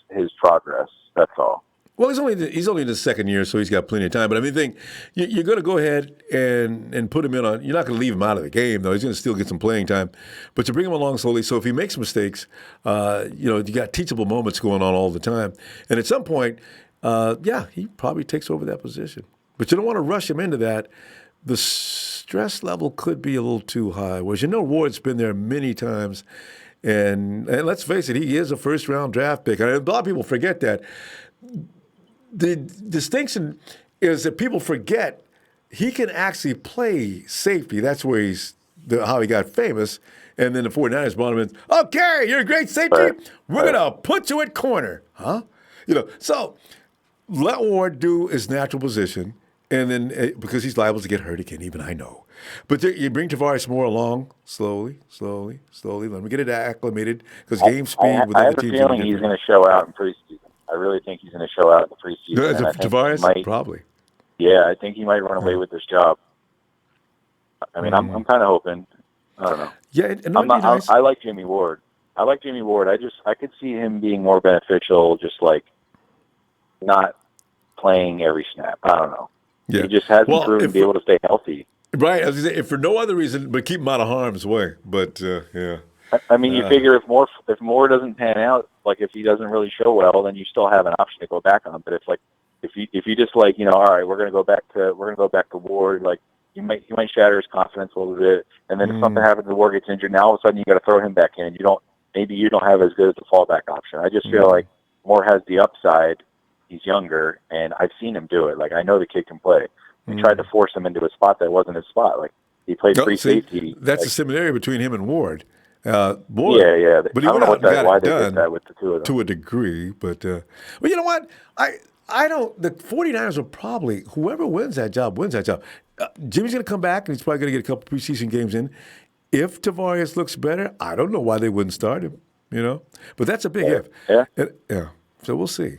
his progress. That's all. Well, he's only in his second year, so he's got plenty of time. But I mean, you're going to go ahead and put him in on. You're not going to leave him out of the game, though. He's going to still get some playing time, but you bring him along slowly. So if he makes mistakes, you got teachable moments going on all the time. And at some point, he probably takes over that position. But you don't want to rush him into that. The stress level could be a little too high. Whereas Ward's been there many times, and let's face it, he is a first-round draft pick. And a lot of people forget that. The distinction is that people forget he can actually play safety. That's where he's how he got famous. And then the 49ers brought him in. Okay, you're a great safety. We're going to put you at corner. Huh? So let Ward do his natural position. And then because he's liable to get hurt again, even I know. But you bring Deforest Moore along slowly. Let him get it acclimated because game speed with I other have a teams. feeling he's going to show out in preseason. I really think he's going to show out in the preseason. And I think Deforest? Probably. Yeah, I think he might run away with this job. I mean, I'm kind of hoping. I don't know. Yeah, nice. I like Jimmy Ward. I could see him being more beneficial, just like not playing every snap. I don't know. Yeah. He just hasn't proven to be able to stay healthy. Right. I was going to say, if for no other reason, but keep him out of harm's way. But, yeah. I mean, you figure if Moore doesn't pan out, like if he doesn't really show well, then you still have an option to go back on. But if you just like, all right, we're gonna go back to Ward, like you might shatter his confidence a little bit, and then if something happens and Ward gets injured, now all of a sudden you got to throw him back in, and maybe you don't have as good as a fallback option. I just feel like Moore has the upside. He's younger, and I've seen him do it. Like I know the kid can play. We tried to force him into a spot that wasn't his spot. Like he played free safety. That's the similarity between him and Ward. Yeah. But he went out and got why it they done did that with the two of them. to a degree. But you know what? I don't. The 49ers will probably, whoever wins that job. Jimmy's going to come back, and he's probably going to get a couple preseason games in. If Tavares looks better, I don't know why they wouldn't start him. But that's a big if. Yeah. So we'll see.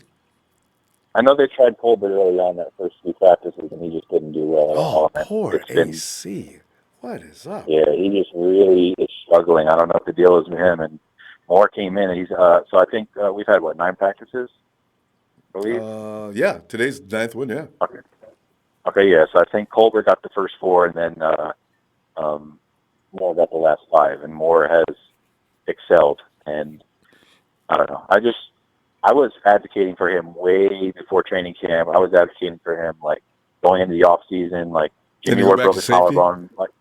I know they tried Colbert early on that first few practices, and he just didn't do well at all. Poor AC. What is up? Yeah, he just really is struggling. I don't know what the deal is with him. And Moore came in, and he's so I think we've had 9 practices, I believe. Yeah, today's 9th one. Yeah. Okay, yeah. So I think Colbert got the first 4, and then Moore got the last 5, and Moore has excelled. And I don't know. I was advocating for him way before training camp. I was advocating for him like going into the off season, like Jimmy Ward broke his collarbone. Like,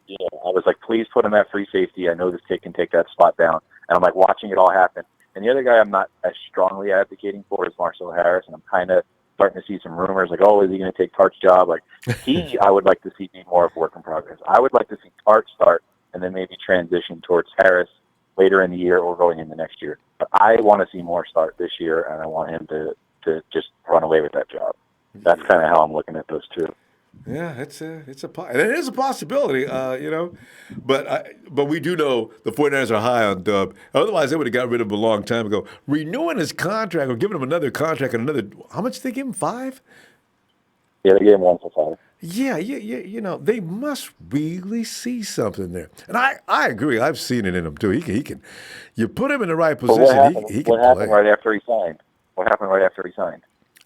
yeah, I was like, please put him at free safety. I know this kid can take that spot down. And I'm like watching it all happen. And the other guy I'm not as strongly advocating for is Marcel Harris. And I'm kind of starting to see some rumors like, oh, is he going to take Tart's job? Like I would like to see be more of work in progress. I would like to see Tart start and then maybe transition towards Harris later in the year or going into next year. But I want to see Moore start this year, and I want him to just run away with that job. That's kind of how I'm looking at those two. Yeah, it is a possibility, But we do know the 49ers are high on Dub. Otherwise, they would have got rid of him a long time ago. Renewing his contract or giving him another contract and another. How much did they give him? 5? Yeah, they gave him 1 for 5. Yeah, they must really see something there. And I agree. I've seen it in him too. He can. You put him in the right position, he can What happened play. right after he signed?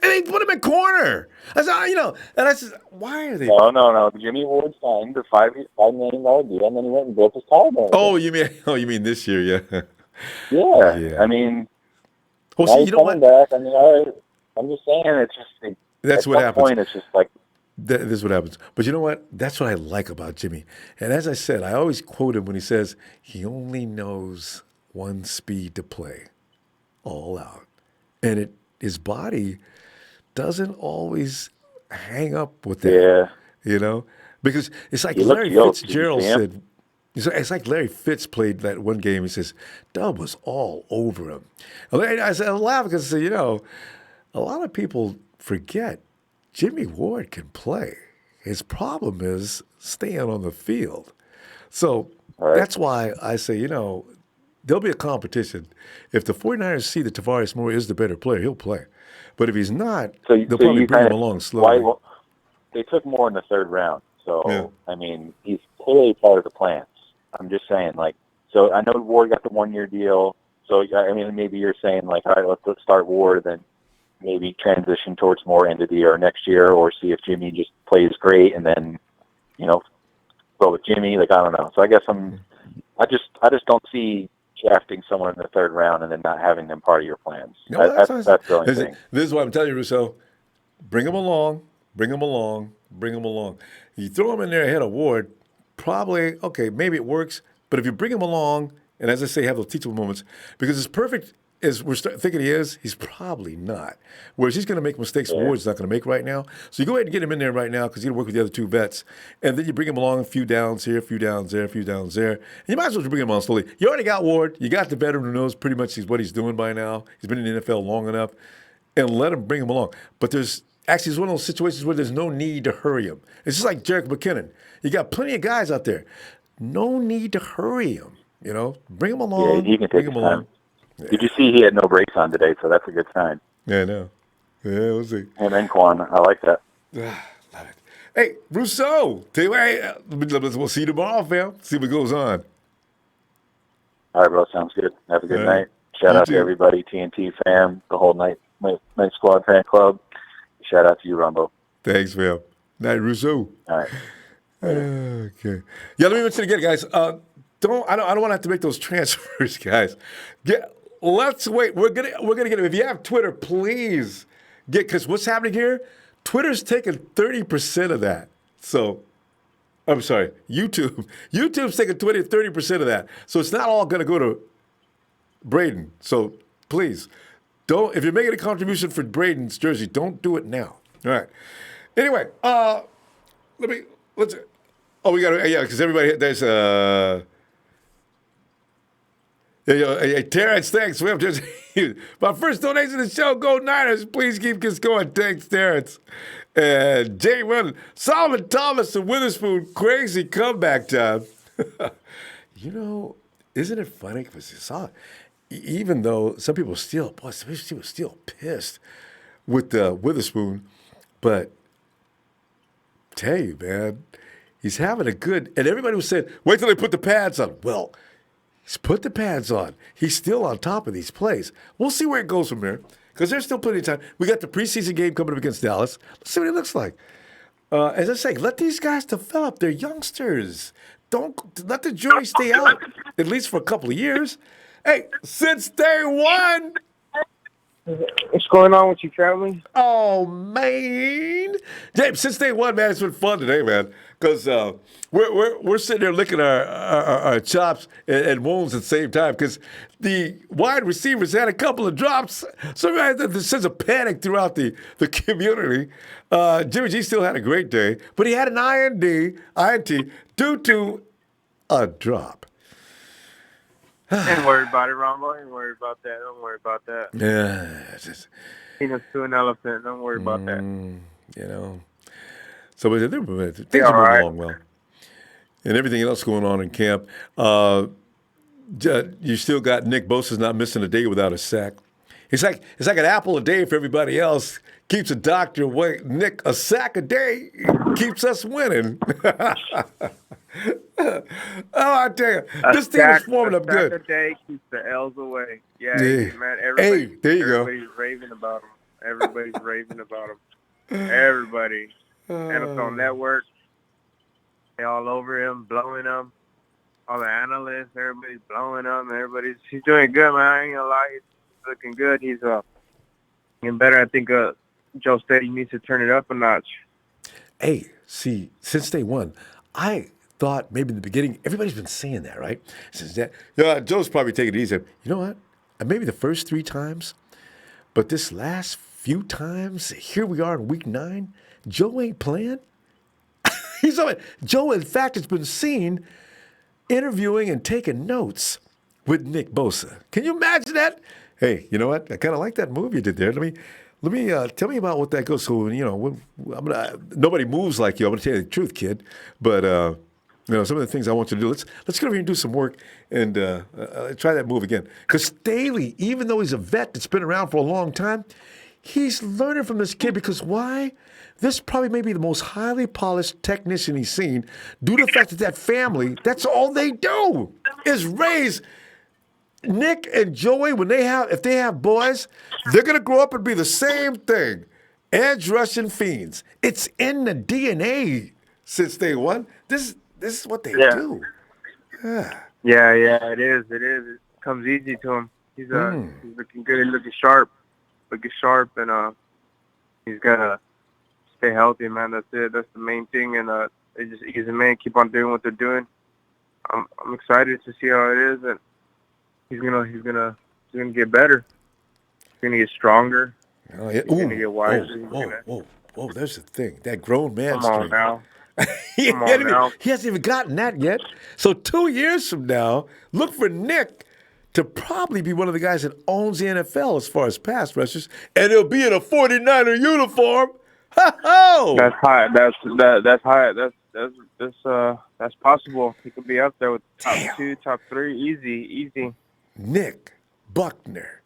And they put him in corner. I said, and I said, why are they? No. Jimmy Ward signed the $5 million deal, and then he went and broke his collarbone. Oh, you mean this year? Yeah. Yeah. I mean, well, now see, he's coming back. I mean, I'm just saying, it's just that's at what some happens. point, it's just like. This is what happens. But you know what? That's what I like about Jimmy. And as I said, I always quote him when he says he only knows one speed to play, all out. And his body doesn't always hang up with that. Yeah. Because it's like Larry Fitzgerald said. It's like Larry Fitz played that one game. He says, Dub was all over him. And I said, I laugh because I said, a lot of people forget Jimmy Ward can play. His problem is staying on the field. So that's why I say, there'll be a competition. If the 49ers see that Tavares Moore is the better player, he'll play. But if he's not, they'll probably bring him along slowly. They took Moore in the 3rd round. So, I mean, he's clearly part of the plans. I'm just saying, so I know Ward got the 1-year deal. So, I mean, maybe you're saying, all right, let's start Ward, then maybe transition towards Moore into the year next year, or see if Jimmy just plays great and then, go with Jimmy. I don't know. So I guess I just don't see drafting someone in the 3rd round and then not having them part of your plans. No, that's the only thing. This is what I'm telling you, Russo. Bring him along. You throw him in there ahead of Ward, probably, okay, maybe it works. But if you bring him along, and as I say, have those teachable moments, because it's perfect as we're thinking he is, he's probably not. Whereas he's going to make mistakes Ward's not going to make right now. So you go ahead and get him in there right now because he's going to work with the other two vets. And then you bring him along a few downs here, a few downs there, a few downs there. And you might as well bring him on slowly. You already got Ward. You got the veteran who knows pretty much what he's doing by now. He's been in the NFL long enough. And let him bring him along. But it's one of those situations where there's no need to hurry him. It's just like Jerick McKinnon. You got plenty of guys out there. No need to hurry him. Bring him along. Yeah, he can take his time. Yeah. Did you see he had no brakes on today? So that's a good sign. Yeah, I know. Yeah, we'll see. And then Quan, I like that. Love it. Hey, Rousseau, tell you what, we'll see you tomorrow, fam. See what goes on. All right, bro. Sounds good. Have a good night. Shout out to everybody, TNT fam, the whole Night Squad fan club. Shout out to you, Ronbo. Thanks, fam. Night, Rousseau. All right. Okay. Yeah, let me mention again, guys. I don't want to have to make those transfers, guys. Let's wait. We're gonna get them. If you have Twitter, please because what's happening here? Twitter's taking 30% of that. So, I'm sorry, YouTube. YouTube's taking 30% of that. So it's not all gonna go to Braden. So please, don't. If you're making a contribution for Braden's jersey, don't do it now. All right. Anyway, let's. Oh, we got to, because everybody, there's Terrence, thanks. We have just, my first donation to the show, go Niners. Please keep this going. Thanks, Terrence. And Jay Run, Solomon Thomas and Witherspoon, crazy comeback time. Isn't it funny? Because you saw it. Even though some people were still pissed with Witherspoon, but tell you, man, he's having a good, and everybody was saying, wait till they put the pads on. Well, he's put the pads on. He's still on top of these plays. We'll see where it goes from here because there's still plenty of time. We got the preseason game coming up against Dallas. Let's see what he looks like. As I say, let these guys develop. They're youngsters. Don't let the jury stay out, at least for a couple of years. Hey, since day one. What's going on with you, traveling? Oh, man. James, since day one, man, it's been fun today, man. Because we're sitting there licking our chops and wounds at the same time because the wide receivers had a couple of drops. So there's a sense of panic throughout the community. Jimmy G still had a great day, but he had an INT due to a drop. Ain't worried about it, Ronbo. Ain't worried about that. Don't worry about that. Yeah. Peanuts to an elephant. Don't worry about that. So things are moving along well. And everything else going on in camp. You still got Nick Bosa's not missing a day without a sack. It's like an apple a day for everybody else. Keeps a doctor away. Nick, a sack a day keeps us winning. Oh, I tell you, this team is forming up good. A day keeps the L's away. Yeah, man. Everybody's raving about him. Everybody's raving about him. Everybody. NFL Network. They all over him, blowing him. All the analysts, everybody's blowing him. He's doing good, man. I ain't gonna lie. He's looking good. He's getting better. I think Joe Steady needs to turn it up a notch. Hey, see, since day one, I thought maybe in the beginning, everybody's been saying that, right? Since that, Joe's probably taking it easy. You know what? Maybe the first 3 times, but this last few times, here we are in week 9, Joe ain't playing. Joe, in fact, has been seen interviewing and taking notes with Nick Bosa. Can you imagine that? Hey, you know what? I kind of like that move you did there. Let me tell me about what that goes. So nobody moves like you. I'm gonna tell you the truth, kid. But some of the things I want you to do. Let's get over here and do some work and try that move again. Because Staley, even though he's a vet that's been around for a long time, he's learning from this kid. Because why? This probably may be the most highly polished technician he's seen due to the fact that family, that's all they do is raise Nick and Joey. If they have boys, they're going to grow up and be the same thing. Edge rushing fiends. It's in the DNA since day one. This is what they do. Yeah, it is. It comes easy to him. He's looking good. He's looking sharp, and he's got to stay healthy, man. That's it. That's the main thing, and they just easy, man. Keep on doing what they're doing. I'm excited to see how it is, and he's gonna get better. going to get stronger. Oh, yeah. He's going to get wiser. Oh, there's the thing. That grown man Come on strength. now. he Come on now. hasn't even gotten that yet. So 2 years from now, look for Nick to probably be one of the guys that owns the NFL as far as pass rushers, and he'll be in a 49er uniform. Ho-ho! That's high. That's high. That's possible. He could be up there with top 2, top 3, easy. Nick Buckner.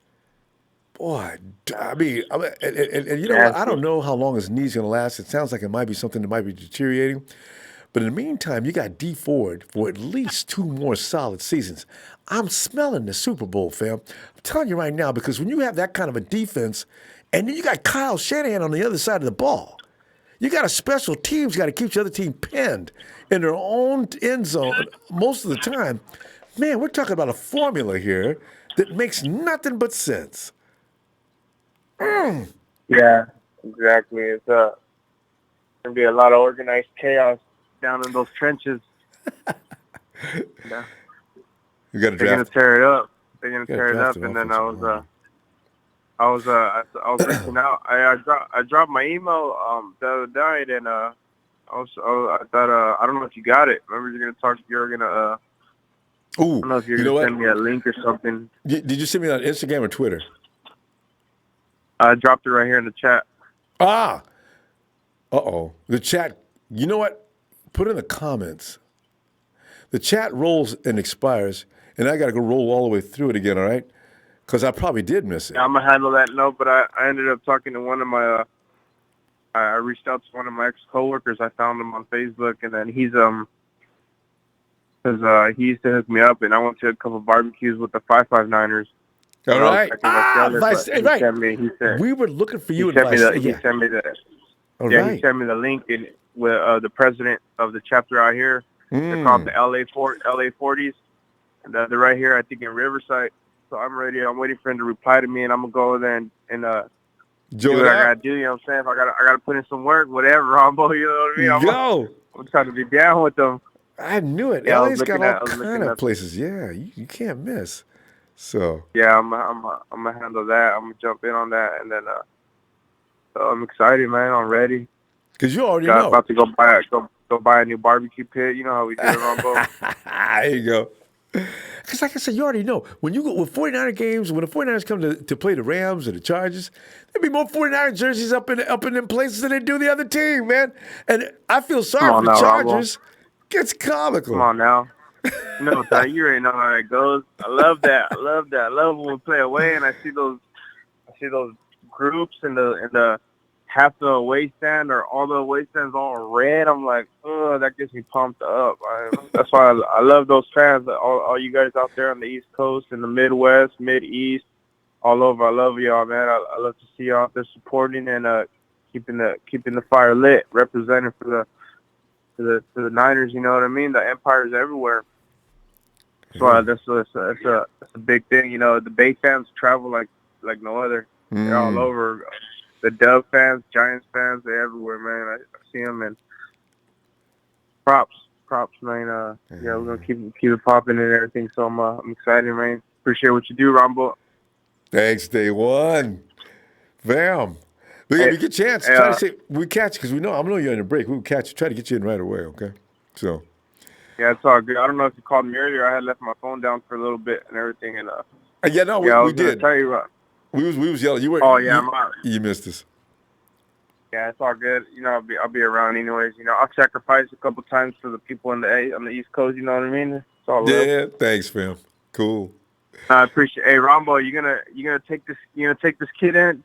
Boy, I mean, and you know what? I don't know how long his knee's going to last. It sounds like it might be something that might be deteriorating. But in the meantime, you got D Ford for at least 2 more solid seasons. I'm smelling the Super Bowl, fam. I'm telling you right now, because when you have that kind of a defense, and then you got Kyle Shanahan on the other side of the ball, you got a special team's got to keep the other team pinned in their own end zone most of the time. Man, we're talking about a formula here that makes nothing but sense. Yeah, exactly. It's going to be a lot of organized chaos down in those trenches. Yeah. You got to They're going to tear it up. They're going to tear it up, an and then offensive I was reaching out. I dropped my email the other night, and I thought I don't know if you got it. Remember, you're gonna I don't know if you're gonna send me a link or something. Did you send me on Instagram or Twitter? I dropped it right here in the chat. The chat. You know what? Put it in the comments. The chat rolls and expires, and I got to go roll all the way through it again. All right? Because I probably did miss it. Yeah, I'm gonna handle that. No, but I ended up talking to one of my. I reached out to one of my ex-coworkers. I found him on Facebook, and then he's because he used to hook me up, and I went to a couple of barbecues with the 559ers. All right. We were looking for you. He sent me the he sent me the link with the president of the chapter out here. They're called the LA 40s, and they're right here, I think, in Riverside. So I'm ready. I'm waiting for him to reply to me, and I'm gonna go there and do what I gotta do. You know what I'm saying? If I gotta put in some work, whatever, Ronbo. You know what I mean? I'm trying to be down with them. I knew it. Yeah, LA's got all kind of places. Yeah, you can't miss. So yeah, I'm gonna handle that. I'm gonna jump in on that, and then I'm excited, man. I'm ready. Cause you already know. About to go buy a new barbecue pit. You know how we do it, Ronbo. There you go. Because like I said, you already know. When you go with 49er games, when the 49ers come to play the Rams or the Chargers, there'll be more 49er jerseys up in them places than they do the other team, man. And I feel sorry for the Chargers. It's comical. Come on now. No, you already know how that goes. I love that. I love when we play away and I see those groups in the half the away stand or all the away stands all red. I'm like, oh, that gets me pumped up. That's why I love those fans. All you guys out there on the East Coast, in the Midwest, Mid-East, all over. I love y'all, man. I love to see y'all out there supporting and keeping the fire lit, representing for the Niners. You know what I mean? The Empire's everywhere. So that's a big thing. You know, the Bay fans travel like no other. They're all over. The Dove fans, Giants fans, they're everywhere, man. I see them, and props, man. Yeah, we're gonna keep it popping and everything. So I'm excited, man. Appreciate what you do, Ronbo. Thanks, day one. Bam. We get a chance. Try to say we catch you because we know I know you're on a break. We'll catch you. Try to get you in right away. Okay. So. Yeah, it's all good. I don't know if you called me earlier. I had left my phone down for a little bit and everything, and we did. Tell you what. We was yelling. You were. Oh yeah, I'm out. You missed us. Yeah, it's all good. You know, I'll be around anyways. You know, I'll sacrifice a couple times for the people on the East Coast. You know what I mean? It's all love. Thanks, fam. Cool. I appreciate. Hey, Ronbo, you gonna take this kid under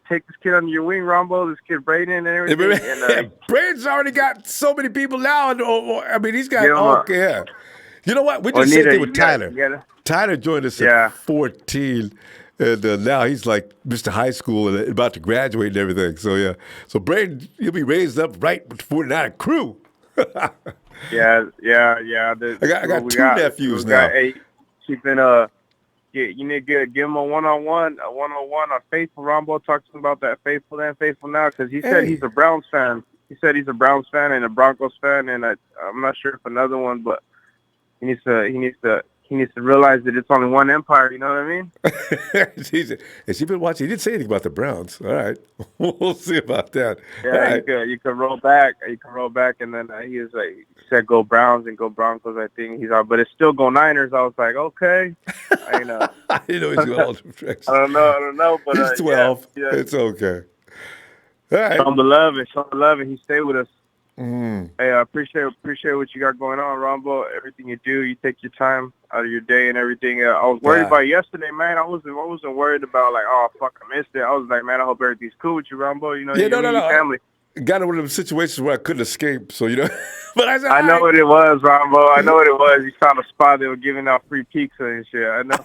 your wing, Ronbo. This kid Braden and everything. Braden's already got so many people now. I mean, he's got. Yeah. You know what? We just said it with Tyler. Tyler joined us at 14. And now he's like Mr. High School and about to graduate and everything. So, yeah. So, Braden, you'll be raised up right with the 49 crew. Yeah. I got two nephews now. Hey, you need to give him a one-on-one on Faithful. Ronbo talks about that Faithful then, Faithful now, because he said he's a Browns fan. He said he's a Browns fan and a Broncos fan, and I'm not sure if another one, but he needs to he needs to realize that it's only one empire. You know what I mean? Has he been watching? He didn't say anything about the Browns. All right, we'll see about that. Yeah, All right. you could roll back. You can roll back, and then he was like, he said, "Go Browns" and "Go Broncos." I think he's out, but it's still "Go Niners." I was like, okay, I know. I didn't know he's going all different directions. I don't know, but He's 12. Yeah. It's okay. All right. Show him the love, and he stayed with us. Mm. Hey, I appreciate what you got going on, Ronbo. Everything you do, you take your time out of your day and everything. I was worried about yesterday, man. I wasn't worried about like, oh fuck, I missed it. I was like, man, I hope everything's cool with you, Ronbo. You know, Yeah, you and your family. I got in one of them situations where I couldn't escape, so you know. But I said, I know what it was, Ronbo. I know what it was. You found a spot they were giving out free pizza and shit. I know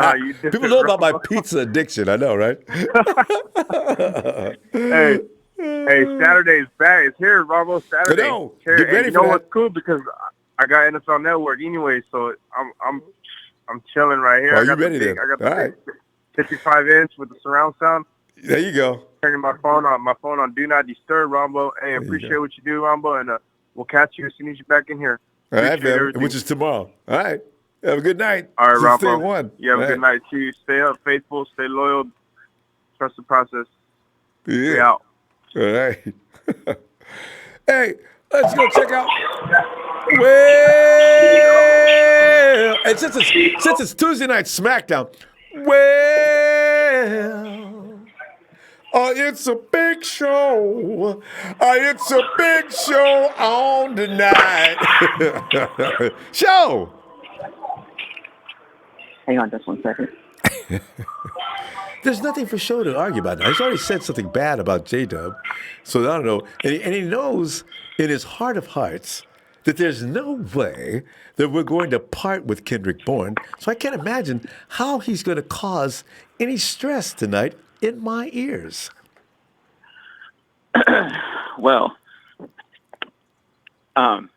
how you did. People know about my pizza addiction. I know, right? Hey, Saturday's back. It's here, Ronbo. Saturday. I know. Here. Get ready you know for that. what's cool because I got NFL Network anyway, so I'm chilling right here. Oh, I got you ready then? I got All the right. 55-inch with the surround sound. There you go. Turning my phone on Do Not Disturb, Ronbo. Hey, appreciate what you do, Ronbo, and we'll catch you as soon as you're back in here. All right, Appreciate man. everything. Which is tomorrow. All right. Have a good night. All right, Ronbo. Stay one. You have All a good night too. Stay up, faithful. Stay loyal. Trust the process. Yeah. Stay out. All right. Hey, let's go check out. Well, and since it's Tuesday night SmackDown, it's a big show. It's a big show on tonight. Show. Hang on just one second. There's nothing for Show to argue about now. He's already said something bad about J-Dub, so I don't know. And he knows in his heart of hearts that there's no way that we're going to part with Kendrick Bourne. So I can't imagine how he's going to cause any stress tonight in my ears. Well, Kyle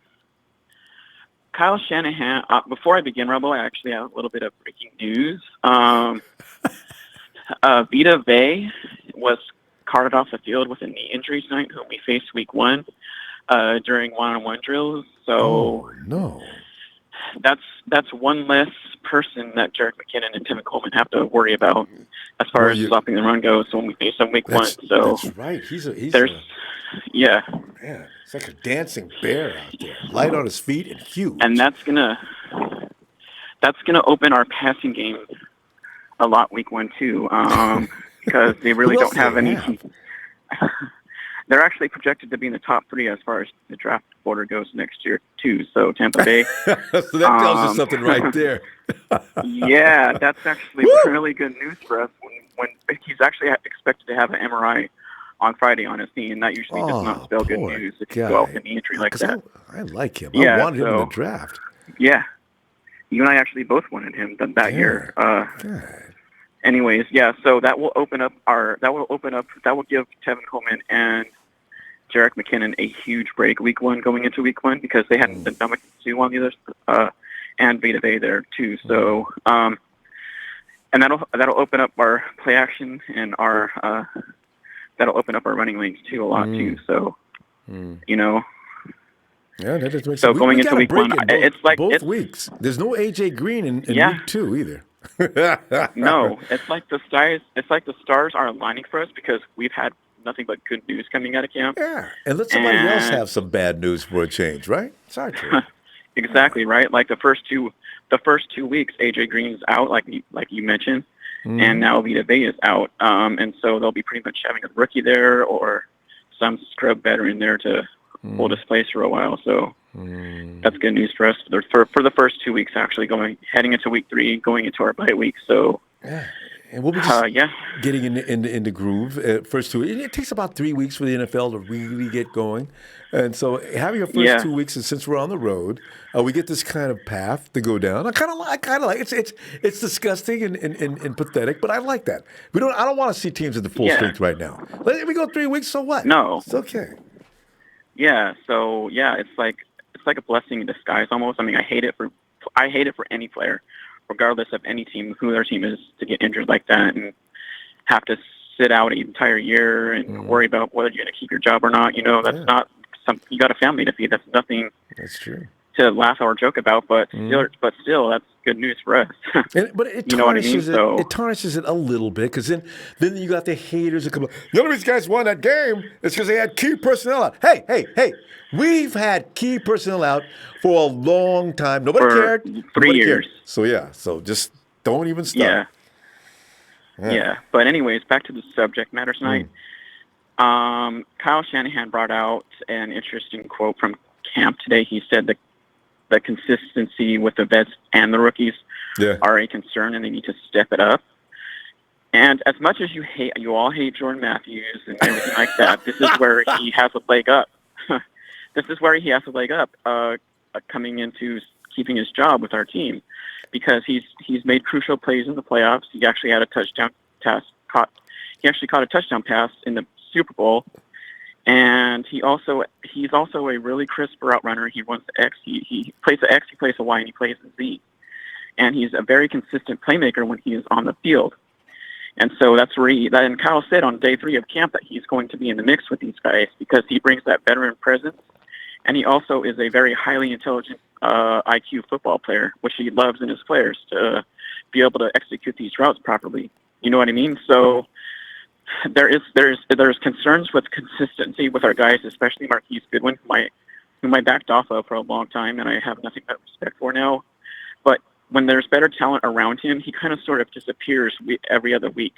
Shanahan, before I begin, Ronbo, I actually have a little bit of breaking news. Vita Vea was carted off the field with a knee injury tonight, whom we faced week 1 during one-on-one drills. So no. That's one less person that Jerick McKinnon and Tevin Coleman have to worry about as far as stopping the run goes when we face them week 1. So that's right. Yeah. Man, it's like a dancing bear out there, light on his feet and huge. And that's gonna open our passing game a lot week 1 too, because they really don't have any. They're actually projected to be in the top 3 as far as the draft order goes next year too. So Tampa Bay. So that tells you something right there. Yeah, that's actually really good news for us when he's actually expected to have an MRI on Friday on his knee, and that usually does not spell good news if you go out with a knee injury like that. I like him. Yeah, I wanted him in the draft. Yeah. You and I actually both wanted him that year. Anyways, yeah, so that will give Tevin Coleman and Jerick McKinnon a huge break week 1 going into week 1 because they hadn't been done with 2 on the other and Vita Vea there too. So and that'll open up our play action and our that'll open up our running lanes too a lot too. So you know. Yeah, that just makes so going into week 1, it's like both weeks. There's no AJ Green in week 2 either. No, it's like the stars. It's like the stars are aligning for us because we've had nothing but good news coming out of camp. Yeah, and let somebody else have some bad news for a change, right? Sorry, Exactly right. Like the first two weeks, AJ Green's out, like you mentioned, and now Vita Vea is out, and so they'll be pretty much having a rookie there or some scrub veteran there to hold his place for a while. So that's good news for us for the first 2 weeks, actually heading into week 3, going into our bye week. So yeah, and we'll be just getting in the groove. First 2, it takes about 3 weeks for the NFL to really get going, and so having your first 2 weeks, and since we're on the road, we get this kind of path to go down. I kind of like it's disgusting and pathetic, but I like that. I don't want to see teams at the full strength right now. Let me go 3 weeks. So what? No, it's okay. Yeah. So it's like a blessing in disguise almost. I mean, I hate it for any player, regardless of any team, who their team is, to get injured like that and have to sit out an entire year and worry about whether you're going to keep your job or not. You know, that's not something. You got a family to feed. That's nothing. That's true. to laugh or joke about, but still, that's good news for us. But it you know what I mean? tarnishes it. So It tarnishes it a little bit because then you got the haters that come. The only reason guys won that game is because they had key personnel out. Hey! We've had key personnel out for a long time. Nobody cared. 3 years. Cared. So just don't even start. Yeah. But anyways, back to the subject matter tonight. Kyle Shanahan brought out an interesting quote from camp today. He said that the consistency with the vets and the rookies are a concern, and they need to step it up. And as much as you all hate Jordan Matthews and everything like that, this is where he has a leg up. This is where he has a leg up, coming into keeping his job with our team, because he's made crucial plays in the playoffs. He actually had a touchdown pass He actually caught a touchdown pass in the Super Bowl. And he's also a really crisp route runner. He runs the X. He plays the X, he plays the Y, and he plays the Z. And he's a very consistent playmaker when he is on the field. And so that's where and Kyle said on day 3 of camp that he's going to be in the mix with these guys because he brings that veteran presence. And he also is a very highly intelligent IQ football player, which he loves in his players to be able to execute these routes properly. You know what I mean? So there's concerns with consistency with our guys, especially Marquise Goodwin, whom I backed off of for a long time, and I have nothing but respect for now. But when there's better talent around him, he kind of sort of disappears every other week.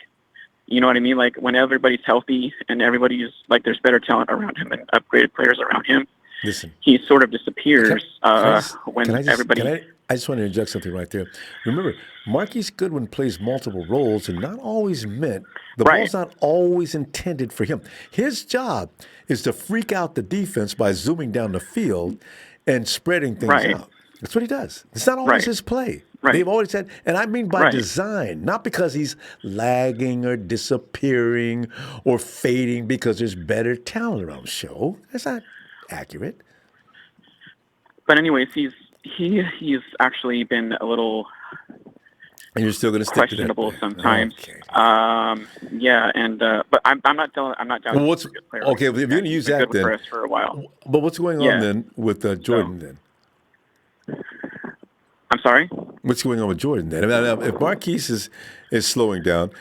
You know what I mean? Like when everybody's healthy and everybody's like there's better talent around him and upgraded players around him. Listen, he sort of disappears I just want to interject something right there. Remember, Marquise Goodwin plays multiple roles and not always meant, the ball's not always intended for him. His job is to freak out the defense by zooming down the field and spreading things out. That's what he does. It's not always his play. They've always said, and I mean by design, not because he's lagging or disappearing or fading because there's better talent around. Show that's not accurate. But anyways, he's actually been a little and you're still going to stick questionable to that sometimes. Okay. But I'm not down. Well, what's okay? If you're going to use that, then for us for a while. But what's going on then with Jordan then? I'm sorry? What's going on with Jordan then? I mean, if Marquise is slowing down,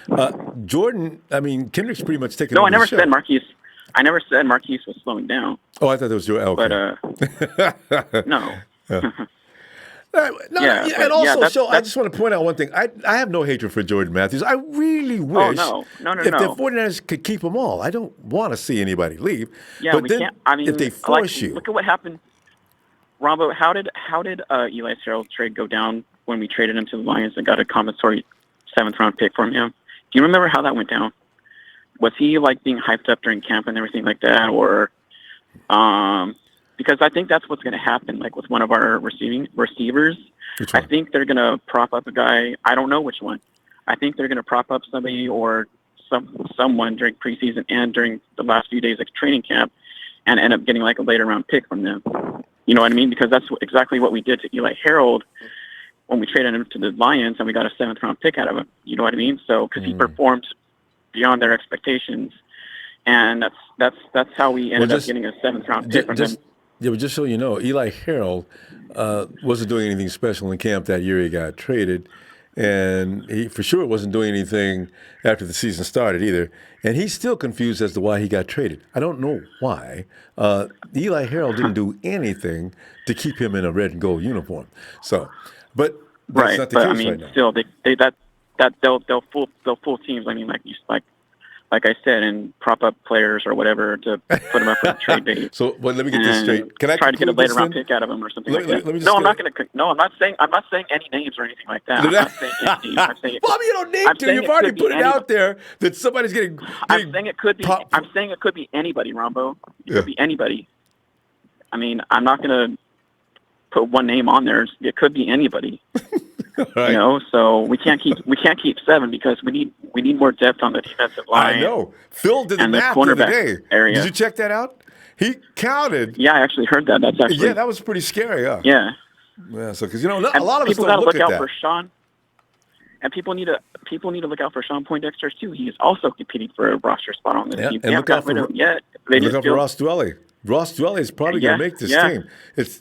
Jordan, I mean, Kendrick's pretty much taking over I never the show. said Marquise. I never said Marquise was slowing down. Oh, I thought that was your okay. But, no. I just want to point out one thing. I have no hatred for Jordan Matthews. I really wish no. if the 49ers could keep them all. I don't want to see anybody leave. Yeah, but we then can't. I mean, if they force you. Look at what happened. Ronbo, how did Eli Harold's trade go down when we traded him to the Lions and got a compensatory 7th-round pick from him? Do you remember how that went down? Was he like being hyped up during camp and everything like that, or because I think that's what's going to happen. Like with one of our receivers, I think they're going to prop up a guy. I don't know which one. I think they're going to prop up somebody or someone during preseason and during the last few days of training camp, and end up getting like a later round pick from them. You know what I mean? Because that's exactly what we did to Eli Harold when we traded him to the Lions, and we got a 7th-round pick out of him. You know what I mean? So because he performed beyond their expectations, and that's how we ended up getting a 7th-round pick from him. Yeah, but just so you know, Eli Harold wasn't doing anything special in camp that year he got traded, and he for sure wasn't doing anything after the season started either. And he's still confused as to why he got traded. I don't know why. Eli Harold didn't do anything to keep him in a red and gold uniform. So, but that's not the case I mean, right now. still, they'll fool teams. I mean, like I said, and prop up players or whatever to put them up for the trade bait. So, well, let me get this straight. Can I try to get a later round then? pick out of them or something like that? I'm not saying any names or anything like that. I'm not saying any names. I'm saying well, I mean, you don't need to. You've already put it out there that somebody's getting. I'm saying it could be. I'm saying it could be anybody, Ronbo. It could be anybody. I mean, I'm not going to put one name on there. It could be anybody. Right. You know, so we can't keep 7 because we need more depth on the defensive line. I know. Phil did the math the other day. Area. Did you check that out? He counted. Yeah, I actually heard that. That's actually that was pretty scary. Huh? Yeah. Yeah. So because a lot of us people don't look look at out for Sean, and people need to look out for Sean Poindexter too. He's also competing for a roster spot on this team. And look out for him yet. Look out for Ross Dwelly. Ross Dwelley is probably going to make this team.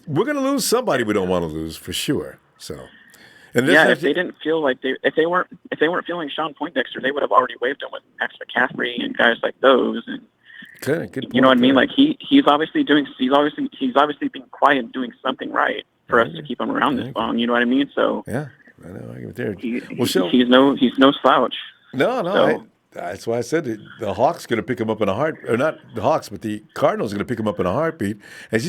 We're going to lose somebody we don't want to lose for sure. So, and if they didn't feel like if they weren't feeling Sean Poindexter, they would have already waived him with Max McCaffrey and guys like those. And good point, you know what I mean? Like he's obviously being quiet and doing something right for us to keep him around this long. You know what I mean? So yeah, I know. I get there. He's no slouch. No. So, that's why I said the Hawks going to pick him up in a heart, or not the Hawks, but the Cardinals going to pick him up in a heartbeat. And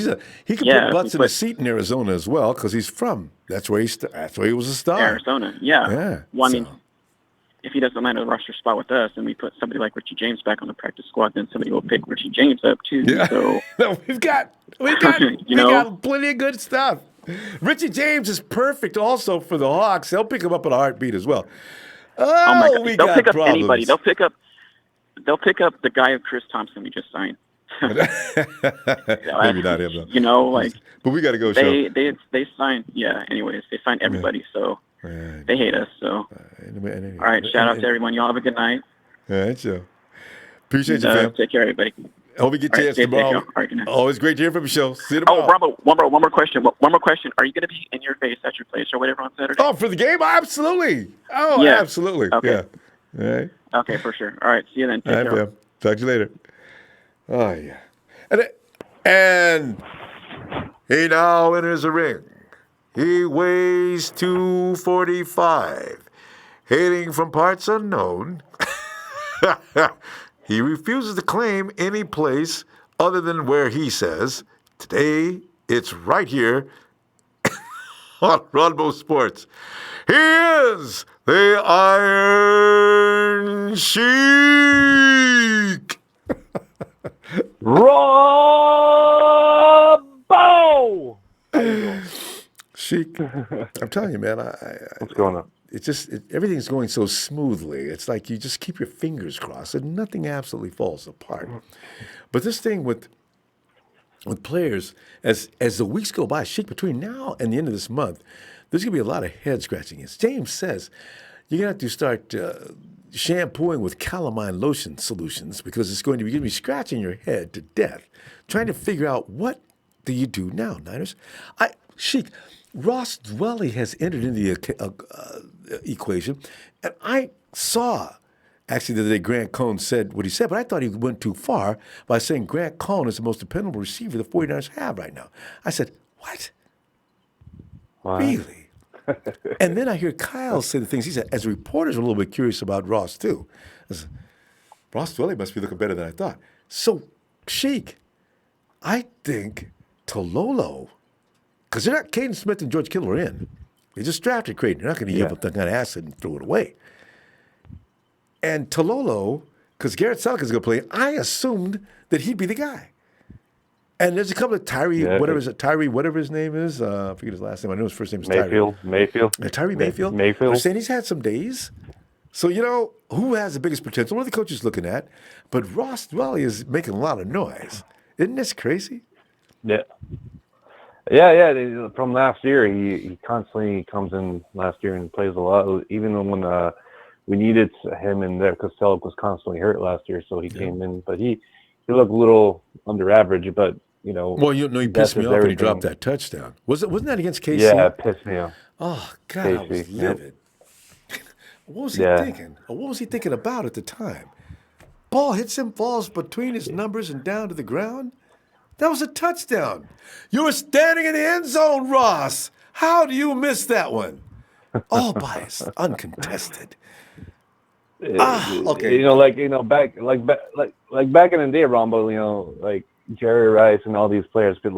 he can put butts in a seat in Arizona as well because he's from. That's where he was a star. Arizona, yeah. Well, I mean, if he doesn't land a roster spot with us, and we put somebody like Richie James back on the practice squad, then somebody will pick Richie James up too. Yeah. So no, we got plenty of good stuff. Richie James is perfect also for the Hawks. They'll pick him up in a heartbeat as well. Oh my God! They'll pick up problems. Anybody. They'll pick up the guy of Chris Thompson we just signed. Maybe not him though. You know, like. But we got to go. They signed. Yeah. Anyways, they signed everybody, so they hate us. So. All right. Shout out to everyone. Y'all have a good night. All right, Joe. Appreciate you, fam. Take care, everybody. Hope we get a chance tomorrow. Always great to hear from you, show. See you tomorrow. Oh, Ronbo, one more question. One more question. Are you going to be in your face at your place or whatever on Saturday? Oh, for the game? Absolutely. Oh, yeah. Absolutely. Okay. Yeah. All right. Okay, for sure. All right. See you then. Take care. Fam. Talk to you later. Oh, yeah. And he now enters the ring. He weighs 245. Hailing from parts unknown. He refuses to claim any place other than where he says, today it's right here on Ronbo Sports. He is the Iron Sheik. Ronbo! Sheik, I'm telling you, man. What's going on? It's just everything's going so smoothly. It's like you just keep your fingers crossed and nothing absolutely falls apart. But this thing with players, as the weeks go by, Sheik, between now and the end of this month, there's going to be a lot of head scratching. As James says, you're going to have to start shampooing with calamine lotion solutions because it's going to be scratching your head to death, trying to figure out what do you do now, Niners. Sheik, Ross Dwelley has entered into the equation, and I saw, actually, the other day Grant Cohn said what he said, but I thought he went too far by saying Grant Cohn is the most dependable receiver the 49ers have right now. I said, what? Really? And then I hear Kyle say the things he said. As reporters are a little bit curious about Ross, too. I said, Ross Dwelley must be looking better than I thought. So, Sheik, I think Tololo, because they're not, Caden Smith and George Kittle are in. They just drafted Creighton. They're not going to give up that kind of asset and throw it away. And Tololo, because Garrett Southgate is going to play, I assumed that he'd be the guy. And there's a couple of Tyree, whatever his name is. I forget his last name. I know his first name is Mayfield. Tyree Mayfield. They're saying he's had some days. So, who has the biggest potential? What are the coaches looking at? But Ross Dwelley is making a lot of noise. Isn't this crazy? Yeah. Yeah. From last year, he constantly comes in last year and plays a lot. Even when we needed him in there because Selleck was constantly hurt last year, so he came in. But he looked a little under average, but Well, he pissed me off when he dropped that touchdown. Wasn't that against KC? Yeah, it pissed me off. Oh God, KC, I was livid. What was he thinking? Or what was he thinking about at the time? Ball hits him, falls between his numbers and down to the ground. That was a touchdown. You were standing in the end zone, Ross. How do you miss that one? All biased, uncontested. Okay. Back in the day, Rombo, like Jerry Rice and all these players could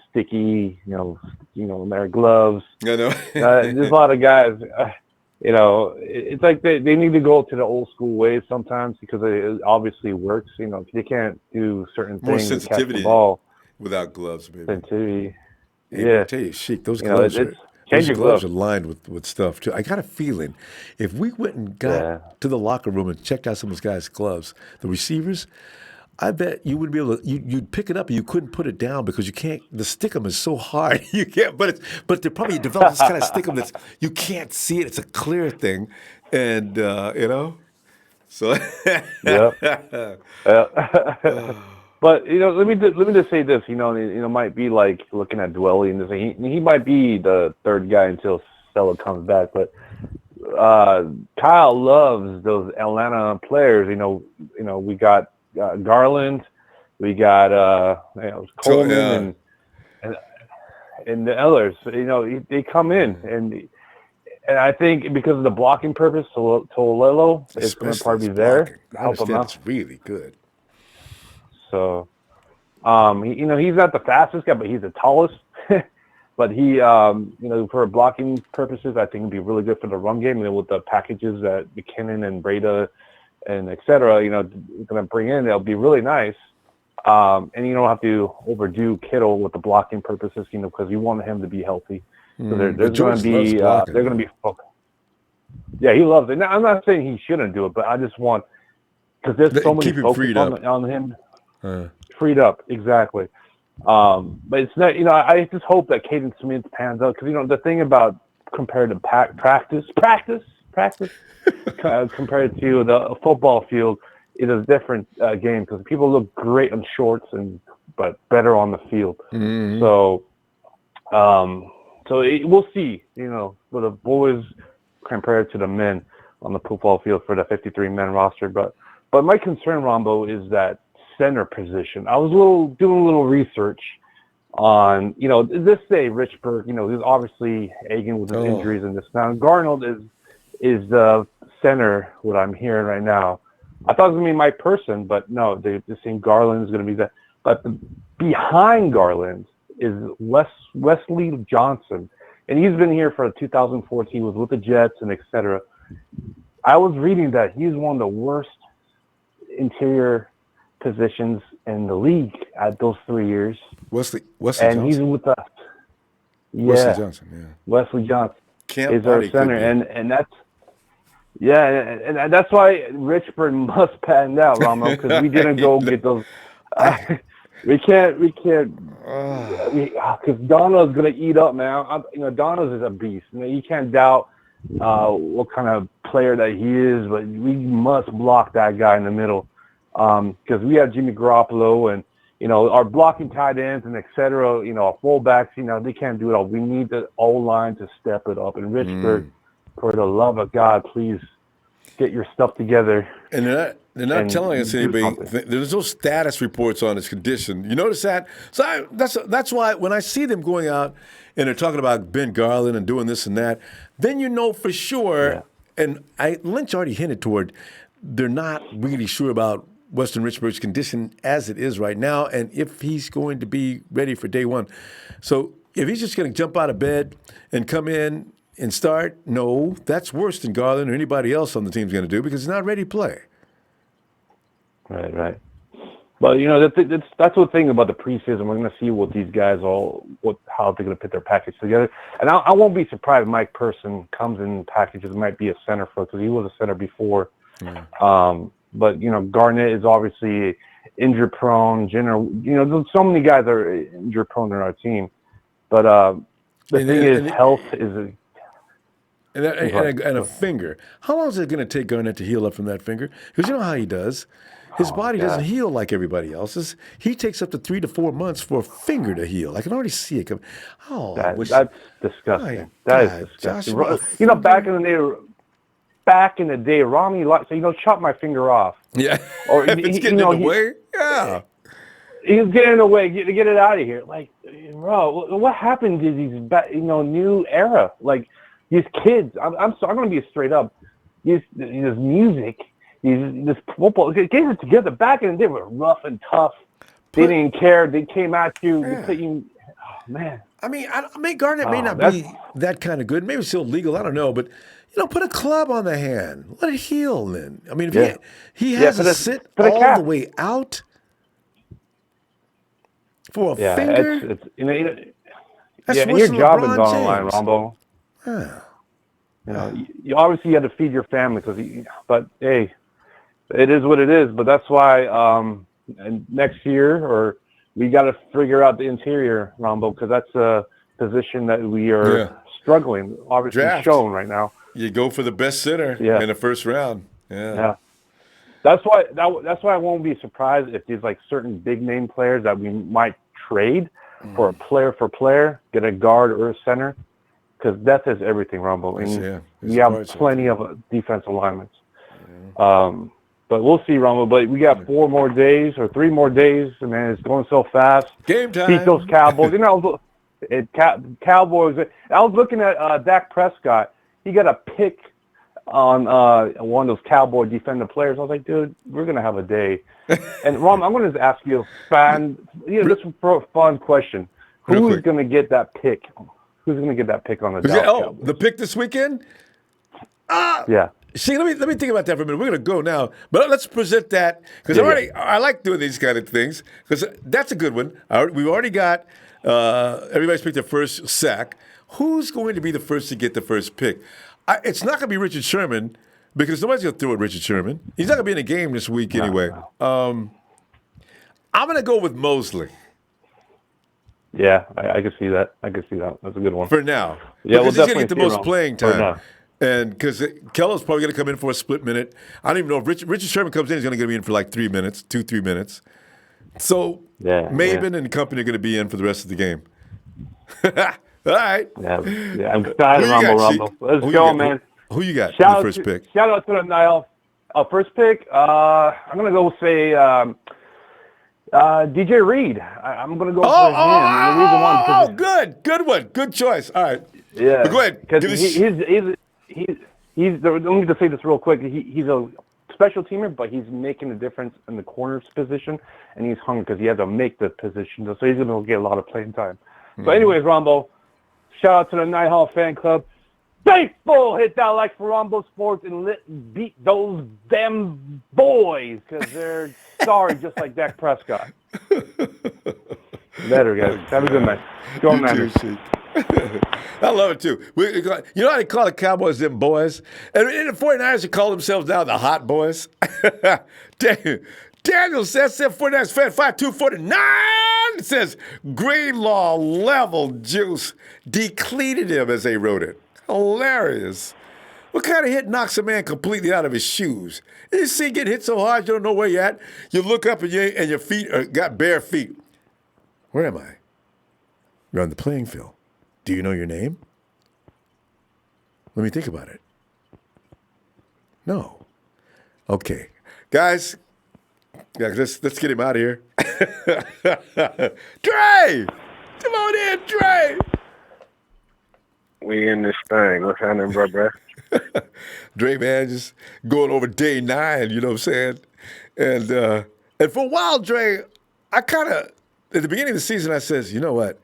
sticky, their gloves. I know. There's a lot of guys. It's like they need to go to the old school ways sometimes because it obviously works. They can't do certain More things. sensitivity to catch the ball without gloves, baby. Sensitivity. I tell you, Sheik, those gloves are lined with stuff too. I got a feeling if we went and got to the locker room and checked out some of those guys' gloves, the receivers, I bet you would be able to. You'd pick it up and you couldn't put it down because you can't. The stickum is so hard you can't. But they probably developed this kind of stickum that's you can't see it. It's a clear thing, and So. But let me just say this. Might be like looking at Dwelly and say he might be the third guy until Stella comes back. But Kyle loves those Atlanta players. We got Garland, we got Coleman, and the others. They come in and I think because of the blocking purpose, Tolelo is going to probably be there. I understand it's really good. So, he's not the fastest guy, but he's the tallest. But he, for blocking purposes, I think it'd be really good for the run game. With the packages that McKinnon and Breda and et cetera, going to bring in, it'll be really nice. And you don't have to overdo Kittle with the blocking purposes, because you want him to be healthy. So there's going to be they're going to be focused. Yeah, he loves it. Now, I'm not saying he shouldn't do it, but I just want, because there's so many focus on him. Freed up, exactly. But it's not. I just hope that Caden Smith pans out, because the thing about compared to practice compared to the football field is a different game, because people look great on shorts but better on the field. So. We'll see, for the boys compared to the men on the football field for the 53-man roster. But my concern, Ronbo, is that center position. I was doing a little research on, this day Richburg, he's obviously egging with his injuries in this. Now, Garnold is the center, what I'm hearing right now. I thought it was going to be Mike Person, but no, they're saying Garland is going to be that. But behind Garland is Wesley Johnson, and he's been here for 2014, was with the Jets and etc. I was reading that he's one of the worst interior positions in the league at those 3 years. Wesley and Johnson. He's with us. Wesley Johnson, Wesley Johnson is our body center, and that's and that's why Richburg must pan out, Ramo, because we didn't go get those. We can't, because Donald's going to eat up, man. Donald is a beast. You can't doubt what kind of player that he is, but we must block that guy in the middle, because we have Jimmy Garoppolo and, our blocking tight ends and et cetera, our fullbacks, they can't do it all. We need the O-line to step it up. And Richburg, for the love of God, please get your stuff together. And they're not telling us anything. There's no status reports on his condition. You notice that? So that's why when I see them going out and they're talking about Ben Garland and doing this and that, then you know for sure. Yeah. And Lynch already hinted toward they're not really sure about Western Richburg's condition as it is right now, and if he's going to be ready for day one. So if he's just going to jump out of bed and come in and start, no, that's worse than Garland or anybody else on the team's going to do, because he's not ready to play. Right. But that's the thing about the preseason. We're going to see what these guys how they're going to put their package together. And I won't be surprised if Mike Person comes in packages. Might be a center for, because he was a center before. Yeah. But Garnett is obviously injury prone. There's so many guys that are injury prone in our team. But health is. And a finger. How long is it going to take Garnett to heal up from that finger? Because you know how he does. His body doesn't heal like everybody else's. He takes up to 3 to 4 months for a finger to heal. I can already see it coming. That's disgusting. That is disgusting. Back in the day, Ronnie, chop my finger off. Yeah. Or if it's getting in the way. Yeah. He's getting in the way. Get it out of here. Bro, what happened to these new era? These kids, I'm going to be straight up. This music, this football, get it together. Back in the day, were rough and tough. They didn't care. They came at you. Oh, man. I mean, Garnett may not be that kind of good. Maybe it's still legal. I don't know. But, put a club on the hand. Let it heal then. I mean, if he has to sit all the way out for a finger. And your job is on the line, Ronbo. You obviously had to feed your family, but hey, it is what it is. But that's why next year we got to figure out the interior, Ronbo, because that's a position that we are struggling. Obviously shown right now. You go for the best center in the first round. Yeah. That's why I won't be surprised if there's like certain big name players that we might trade for a player, get a guard or a center, because that is everything, Rumble. And we have plenty of defensive linemen. But we'll see, Rumble. But we got 4 more days or 3 more days, and man, it's going so fast. Game time. Beat those Cowboys. Cowboys. I was looking at Dak Prescott. He got a pick on one of those Cowboy defender players. I was like, dude, we're gonna have a day. And Rom, I'm gonna just ask you this is a fun question. Who is gonna get that pick? Who's gonna get that pick on the Dallas Cowboys? The pick this weekend? Yeah. See, let me think about that for a minute. We're gonna go now, but let's present that because I like doing these kind of things because that's a good one. We've already got everybody's picked their first sack. Who's going to be the first to get the first pick? It's not going to be Richard Sherman because nobody's going to throw at Richard Sherman. He's not going to be in the game this week anyway. I'm going to go with Mosley. Yeah, I can see that. That's a good one. For now. Yeah, because we'll he's going to get the most playing time. And because Kello's probably going to come in for a split minute. I don't even know if Richard Sherman comes in, he's going to get in for like 3 minutes, 2-3 minutes. So Maven and company are going to be in for the rest of the game. All right. Yeah, I'm excited, Rumble. Let's go, man. Who you got for the first pick? Shout out to the Nile. First pick, I'm going to go say DJ Reed. I'm going to go for him. Good one. Good choice. All right. Yeah. But go ahead. Because he's let me just say this real quick. He's a special teamer, but he's making a difference in the corner's position, and he's hungry because he has to make the position. So he's going to get a lot of playing time. So anyways, Ronbo, shout out to the Night Hall fan club. Faithful, hit that like for Ronbo Sports and beat those damn boys because they're sorry, just like Dak Prescott. Better, guys. Have a good night. Go, man. I love it, too. You know how they call the Cowboys them boys? And the 49ers, they call themselves now the hot boys. Daniel says 49ers fan 5249. It says Greenlaw level juice decleated him as they wrote it. Hilarious. What kind of hit knocks a man completely out of his shoes? You see, get hit so hard you don't know where you're at. You look up and your feet got bare feet. Where am I? You're on the playing field. Do you know your name? Let me think about it. No. Okay. Guys, let's get him out of here. Dre! Come on in, Dre! We in this thing. What's happening, brother? Dre, man, just going over day 9, you know what I'm saying? And for a while, Dre, I kind of, at the beginning of the season, I says, you know what?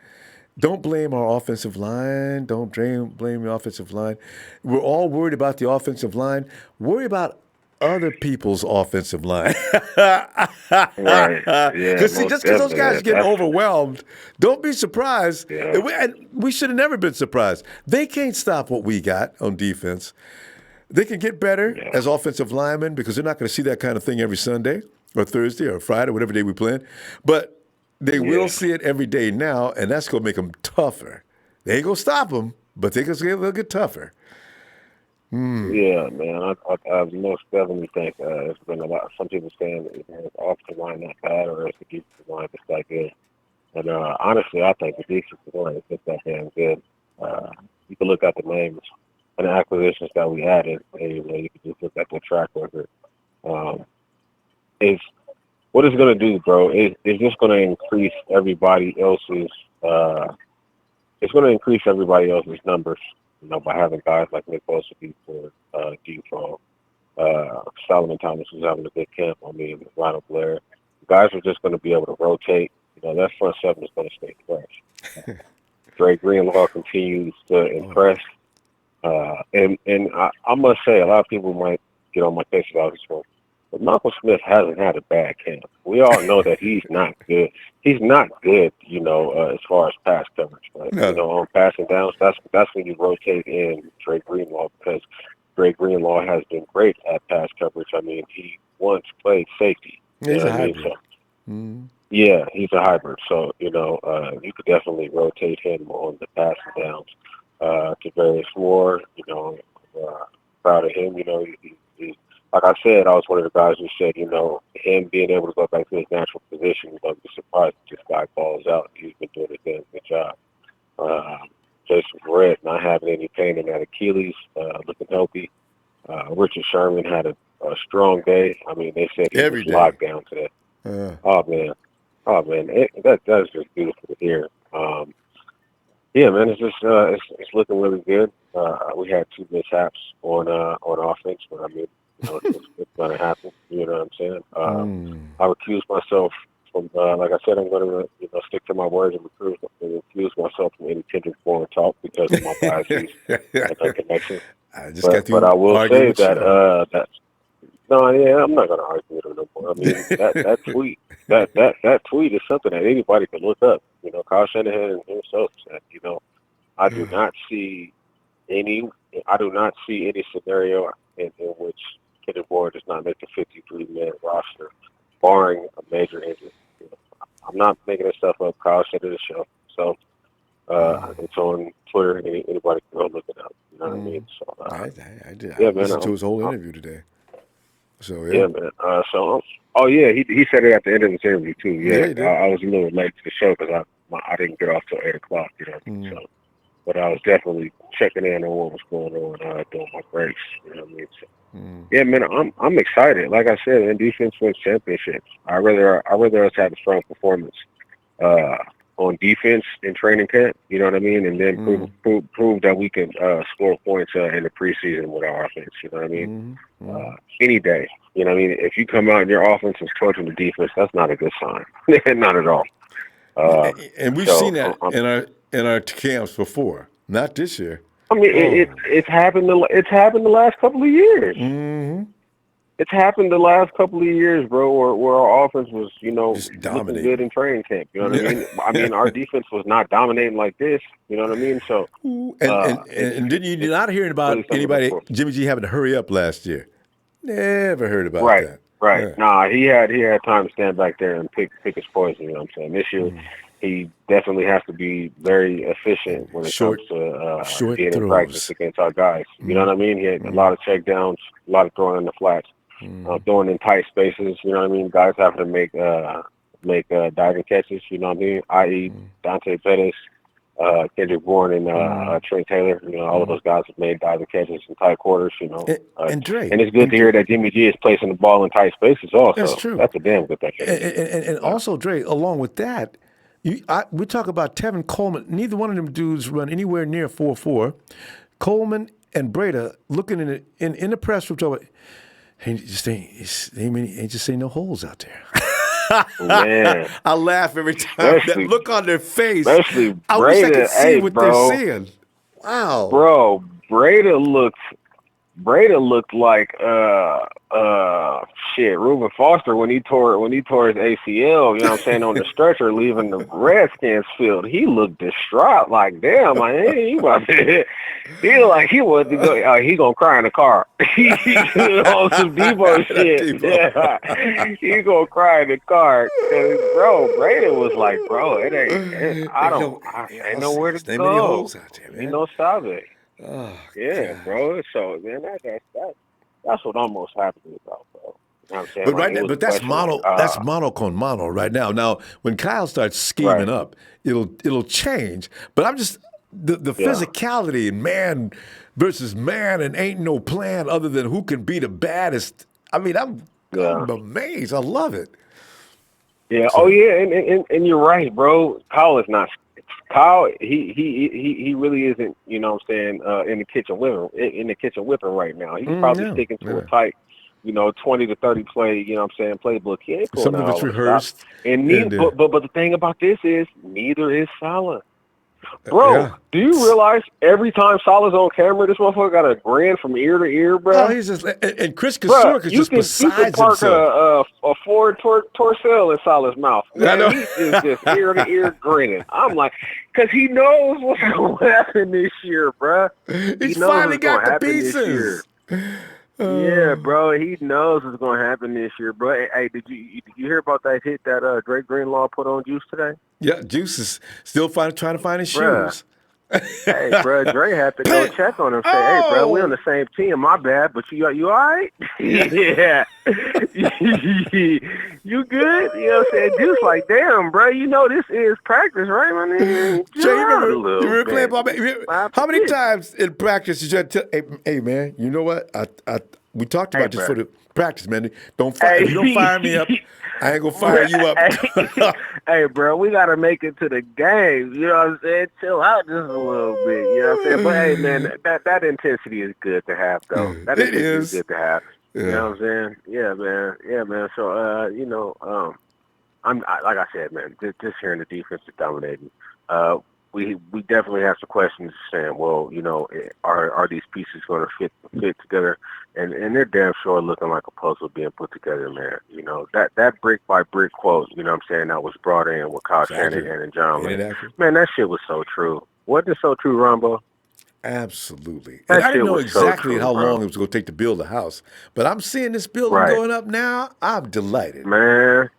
Don't blame our offensive line. Don't blame the offensive line. We're all worried about the offensive line. Worry about other people's offensive line. Right. Yeah, just because those guys are getting overwhelmed, don't be surprised. Yeah. And we should have never been surprised. They can't stop what we got on defense. They can get better as offensive linemen because they're not going to see that kind of thing every Sunday or Thursday or Friday, whatever day we play. But they will see it every day now, and that's going to make them tougher. They ain't going to stop them, but they'll get tougher. Yeah, man. I most definitely think it's been a lot. Some people saying that the offensive line not bad or it's the defensive line that's that good. And honestly, I think the defensive line is just that damn good. You can look at the names and the acquisitions that we added, and you can just look at the track record. What it's going to do, bro, it's just going to increase everybody else's numbers, you know, by having guys like Nick Bosa, Deforest, Solomon Thomas is having a good camp. I mean, Ronald Blair. Guys are just going to be able to rotate. You know, that front seven is going to stay fresh. Dre Greenlaw continues to impress. And I must say, a lot of people might get on my case about this one. But Malcolm Smith hasn't had a bad camp. We all know that he's not good. He's not good, you know, as far as pass coverage. Right? No. You know, on passing downs, that's when you rotate in Dre Greenlaw because Dre Greenlaw has been great at pass coverage. I mean, he once played safety. He's a hybrid. So, yeah, he's a hybrid. So, you know, you could definitely rotate him on the passing downs. To Various Moore, you know, proud of him. You know, like I said, I was one of the guys who said, you know, him being able to go back to his natural position, you're going to be surprised if this guy falls out. He's been doing a damn good job. Jason Verrett not having any pain in that Achilles, looking healthy. Richard Sherman had a strong day. I mean, they said he was locked down today. Oh man, that's just beautiful to hear. Yeah, man, it's just it's looking really good. We had 2 mishaps on offense, but I mean, you know, it's going to happen. You know what I'm saying? I recuse myself from, like I said, I'm going to stick to my words and recuse myself from any Kendrick Bourne talk because of my biases and connection. But I will say that no, yeah, I'm not going to argue with him no more. I mean, that tweet, that tweet is something that anybody can look up. You know, Kyle Shanahan himself said, you know, I do not see any scenario in which Kendrick Bourne does not make the 53-man roster, barring a major injury. You know, I'm not making this stuff up. Kyle said it the show, so it's on Twitter. Anybody can go look it up. You know what I mean? So I did. Yeah, I man. listened to his whole interview today. So yeah, man. He said it at the end of the interview too. Yeah, I was a little late to the show because I didn't get off till 8 o'clock. You know, so. But I was definitely checking in on what was going on during my breaks. You know what I mean? So, yeah, man, I'm excited. Like I said, in defense wins championships. I rather us have a strong performance on defense in training camp. You know what I mean? And then prove that we can score points in the preseason with our offense. You know what I mean? Any day. You know what I mean? If you come out and your offense is torching the defense, that's not a good sign. Not at all. And we've seen that in our camps before. Not this year. I mean, it's happened. It's happened the last couple of years. It's happened the last couple of years, bro, where our offense was, you know, looking good in training camp. You know what I mean? I mean, our defense was not dominating like this. You know what I mean? So, and didn't you not hear about anybody, Jimmy G, having to hurry up last year? Never heard about that. Right. Yeah. Nah, he had time to stand back there and pick his poison. You know what I'm saying? This year, he definitely has to be very efficient when it comes to being in practice against our guys. You know what I mean? He had a lot of check downs, a lot of throwing in the flats, throwing in tight spaces. You know what I mean? Guys having to make diving catches. You know what I mean? I.e. Dante Pettis, Kendrick Bourne, and Trent Taylor. You know, all of those guys have made diving catches in tight quarters. You know, and Dre. And it's good to hear that Jimmy G is placing the ball in tight spaces. Also, that's true. That's a damn good thing. And also, Dre, along with that. We talk about Tevin Coleman. Neither one of them dudes run anywhere near 4.4. Coleman and Breda looking in the press room talking, ain't just ain't no holes out there. Man, I laugh every time. That look on their face. Especially Breda. I wish I could see what they're seeing. Wow, bro, Breda looked like Reuben Foster when he tore his ACL, you know what I'm saying, on the stretcher leaving the Redskins field. He looked distraught, like, damn, he about to he like he was to go he gonna cry in the car. He on some Debo shit. Yeah. He gonna cry in the car. Bro, Brady was like, bro, it ain't nowhere to go. Ain't no salvage. Oh, yeah, God. bro. So man, that's what I'm most happy about, bro. You know what I'm saying? But right now, but that's mono con mono right now. Now, when Kyle starts scheming up, it'll change. But I'm just the physicality and man versus man, and ain't no plan other than who can be the baddest. I mean, I'm amazed. I love it. Yeah. So, and you're right, bro. Kyle is not. Kyle, he really isn't, you know what I'm saying, in the kitchen whipping right now. He's probably sticking to a tight, 20 to 30 play, you know what I'm saying, playbook. He ain't some of it's rehearsed. And but the thing about this is neither is Salah. Bro, do you realize every time Salah's on camera, this motherfucker got a grin from ear to ear, bro? Oh, he's just, and Chris Kasurk is just besides himself. You can park a Ford Torcel in Salah's mouth. Man, he is just ear to ear grinning. I'm like, because he knows what's going to happen this year, bro. He's finally got the pieces. Yeah, bro, he knows what's going to happen this year, bro. Hey, did you hear about that hit that Drake Greenlaw put on Juice today? Yeah, Juice is still trying to find his shoes. Hey, bro, Dre had to go check on him. Say, hey, bro, we on the same team. My bad, but you all right? Yeah. You good? You know what I'm saying? Just like, damn, bro, you know this is practice, right, my nigga? Jay, you remember playing ball? How many times in practice did you tell, hey, man, you know what? We talked about this for the practice, man. If you don't fire me up, I ain't gonna fire you up. Hey, bro, we gotta make it to the game. You know what I'm saying? Chill out just a little bit. You know what I'm saying? But hey, man, that intensity is good to have, though. That intensity is good to have. Yeah. You know what I'm saying? Yeah, man. Yeah, man. So, like I said, man, just hearing the defense is dominating. We definitely have some questions saying, well, you know, are these pieces going to fit together? And they're damn sure looking like a puzzle being put together, man. You know, that brick by brick quote, you know what I'm saying, that was brought in with Kyle Shanahan and John Lynn. Man, that shit was so true. Wasn't it so true, Ronbo? Absolutely. And I didn't know exactly how long it was going to take to build a house. But I'm seeing this building going up now. I'm delighted. Man,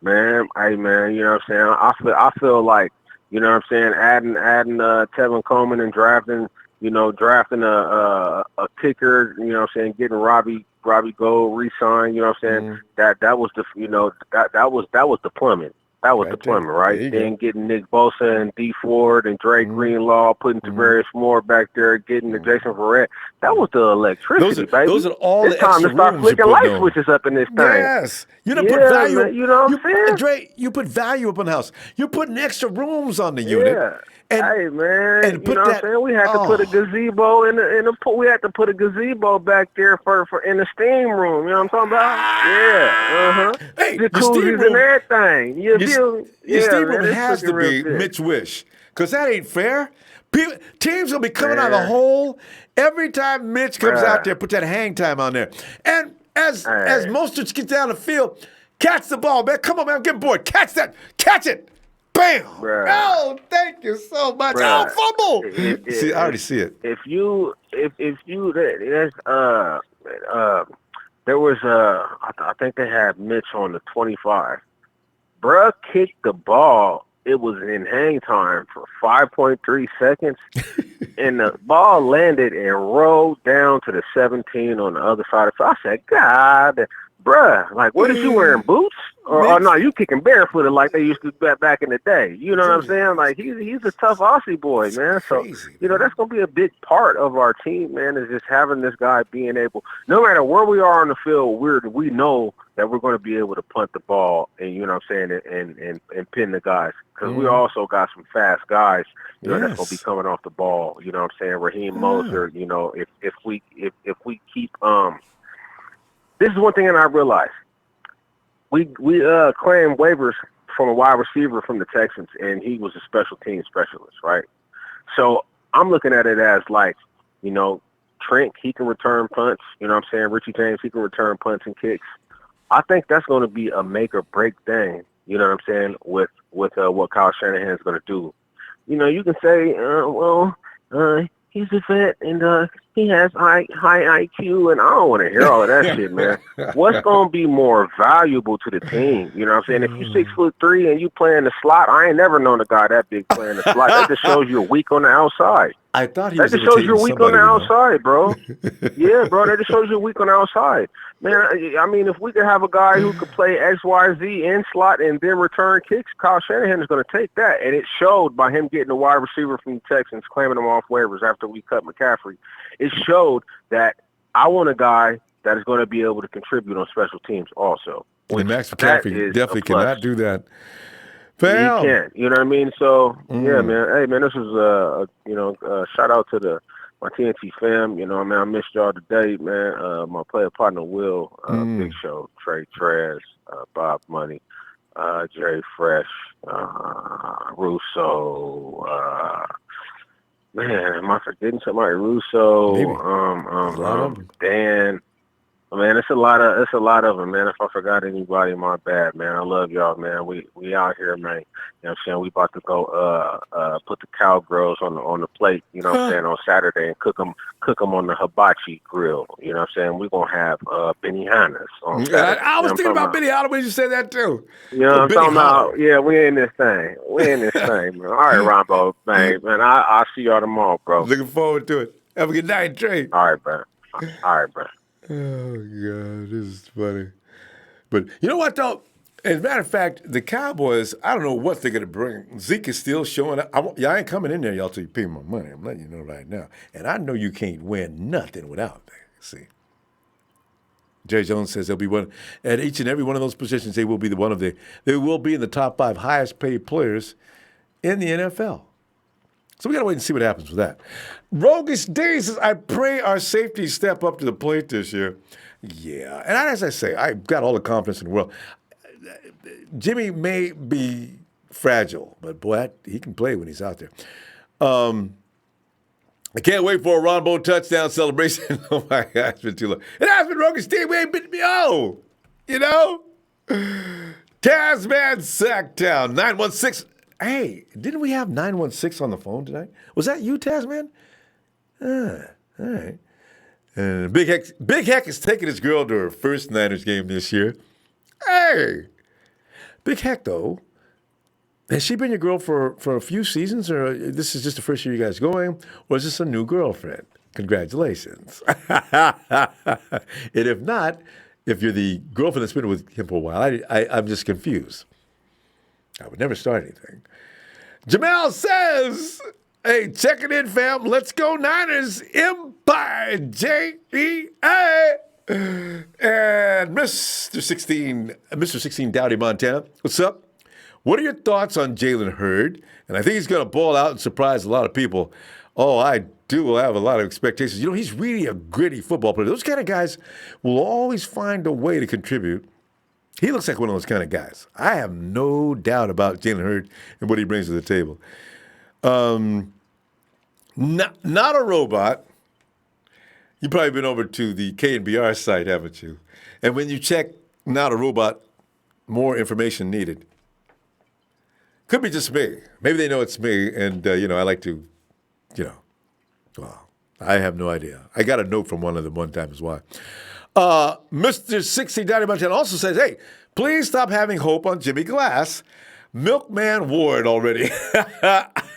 hey, man, you know what I'm saying? I feel like, you know what I'm saying, adding Tevin Coleman and drafting a kicker, you know what I'm saying, getting Robbie Gold re-signed, you know what I'm saying? That was the, you know, that was the plumbing. That was the plumbing, right? Then getting Nick Bosa and D Ford and Dre Greenlaw, putting Tavares Moore back there, getting the Jason Verrett. That was the electricity, baby. Those are all it's the time extra to start rooms flicking light switches up in this thing. Yes. You done put value. Man, you know what I'm saying? Dre, you put value up on the house. You're putting extra rooms on the unit. Yeah. Hey, man, you know what I'm saying? We had to put a gazebo in the we had to put a gazebo back there for in the steam room. You know what I'm talking about? Yeah. Hey, jacuzzis and everything. You feel me? Your steam man, room has to be Mitch Wish, because that ain't fair. Teams will be coming out of the hole every time Mitch comes out there, put that hang time on there. And as Mostert gets down the field, catch the ball, man. Come on, man, get bored. Catch it. Bam! Oh, thank you so much. Oh, fumble! See, I already see it. There was I think they had Mitch on the 25. Bruh kicked the ball. It was in hang time for 5.3 seconds, and the ball landed and rolled down to the 17 on the other side of the field. I said, God, bruh, like, what is you wearing, boots? Or no, you kicking barefooted like they used to back in the day. You know what I'm saying? Like, he's a tough Aussie boy, man. So, you know, that's going to be a big part of our team, man, is just having this guy being able, no matter where we are on the field, we know that we're going to be able to punt the ball and, you know what I'm saying, and pin the guys. Because we also got some fast guys, you know, that's going to be coming off the ball. You know what I'm saying? Raheem Moser, you know, if we keep this is one thing that I realized. We claimed waivers from a wide receiver from the Texans, and he was a special team specialist, right? So I'm looking at it as like, you know, Trent, he can return punts. You know what I'm saying? Richie James, he can return punts and kicks. I think that's going to be a make or break thing. You know what I'm saying? With what Kyle Shanahan is going to do. You know, you can say, he's a vet and he has high IQ, and I don't want to hear all of that shit, man. What's going to be more valuable to the team? You know what I'm saying? If you 6'3" and you play in the slot, I ain't never known a guy that big playing the slot. That just shows you're weak on the outside. I thought that just shows you're weak on the outside, bro. Yeah, bro, that just shows you're weak on the outside. Man, I mean, if we could have a guy who could play X, Y, Z in slot and then return kicks, Kyle Shanahan is going to take that. And it showed by him getting a wide receiver from the Texans, claiming him off waivers after we cut McCaffrey. It showed that I want a guy that is going to be able to contribute on special teams also. And Max McCaffrey definitely cannot do that. Fam. He can. You know what I mean? So, yeah, man. Hey, man, this was, shout out to my TNT fam. You know, man, I missed y'all today, man. My player partner, Will, Big Show, Trey Trez, Bob Money, Jerry Fresh, Russo, man, am I forgetting somebody? Russo, Dan, Man, it's a lot of them, man. If I forgot anybody, my bad, man. I love y'all, man. We out here, man. You know what I'm saying? We about to go put the cowgirls on the plate, you know what I'm saying, on Saturday and cook them on the hibachi grill. You know what I'm saying? We're gonna have Benihana's on Saturday. I was thinking about Benihana when you said that too. You know what I'm talking about? Yeah, we in this thing. Man. All right, Ronbo, man. I'll see y'all tomorrow, bro. Looking forward to it. Have a good night, Trey. All right, bro. Oh, God, this is funny. But you know what, though? As a matter of fact, the Cowboys, I don't know what they're going to bring. Zeke is still showing up. I ain't coming in there, y'all, till you pay my money. I'm letting you know right now. And I know you can't win nothing without me. See? Jerry Jones says they'll be one at each and every one of those positions. They will be they will be in the top 5 highest paid players in the NFL. So we got to wait and see what happens with that. Roguish D says, I pray our safeties step up to the plate this year. Yeah. And as I say, I've got all the confidence in the world. Jimmy may be fragile, but boy, he can play when he's out there. I can't wait for a Ronbo touchdown celebration. Oh, my God, it's been too long. It has been Roguish D. We ain't been you know? Tasman Sacktown, 916. Hey, didn't we have 916 on the phone tonight? Was that you, Tasman? All right. And Big Heck is taking his girl to her first Niners game this year. Hey, Big Heck, though, has she been your girl for a few seasons, or this is just the first year you guys going, or is this a new girlfriend? Congratulations. And if not, if you're the girlfriend that's been with him for a while, I'm just confused. I would never start anything. Jamel says, hey, check it in, fam. Let's go Niners. Empire, J-E-A. And Mr. 16 Dowdy, Montana. What's up? What are your thoughts on Jalen Hurd? And I think he's going to ball out and surprise a lot of people. Oh, I do have a lot of expectations. You know, he's really a gritty football player. Those kind of guys will always find a way to contribute. He looks like one of those kind of guys. I have no doubt about Jalen Hurd and what he brings to the table. Not a robot. You've probably been over to the KNBR site, haven't you? And when you check Not a Robot, more information needed. Could be just me. Maybe they know it's me, and, I like to, well, I have no idea. I got a note from one of them one time is why. Mr. 60 Daddy Montana also says, hey, please stop having hope on Jimmy Glass. Milkman Ward already.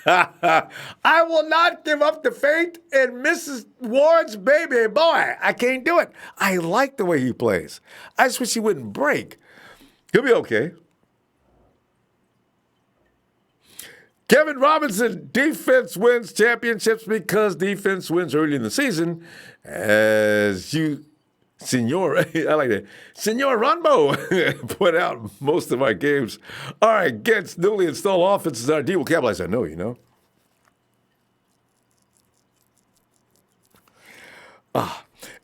I will not give up the faith in Mrs. Ward's baby boy. I can't do it. I like the way he plays. I just wish he wouldn't break. He'll be okay. Kevin Robinson, defense wins championships because defense wins early in the season. As you, Senor, I like that. Senor Ronbo put out most of our games are against newly installed offenses. Our D will capitalize. I know, you know.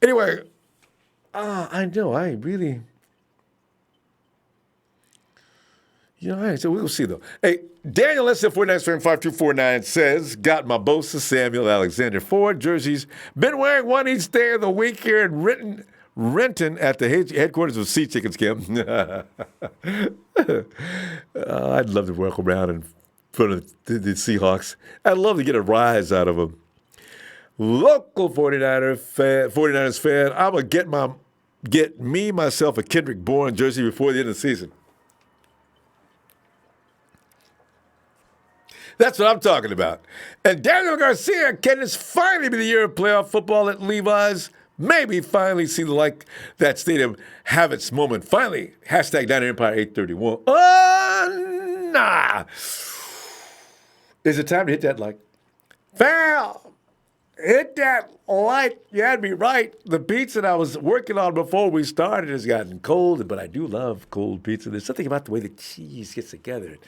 Anyway, I know, I really... all right, so we'll see, though. Hey, Daniel SF49 says, got my Bosa Samuel Alexander Ford jerseys. Been wearing one each day of the week here in Renton at the headquarters of Sea Chickens Camp. I'd love to walk around in front of the Seahawks. I'd love to get a rise out of them. Local 49ers fan, I'm going to get myself a Kendrick Bourne jersey before the end of the season. That's what I'm talking about. And Daniel Garcia, can this finally be the year of playoff football at Levi's? Maybe finally see that stadium have its moment. Finally, hashtag Diner Empire 831. Oh, nah. Is it time to hit that like? Fam, hit that like. You had me right. The pizza that I was working on before we started has gotten cold, but I do love cold pizza. There's something about the way the cheese gets together.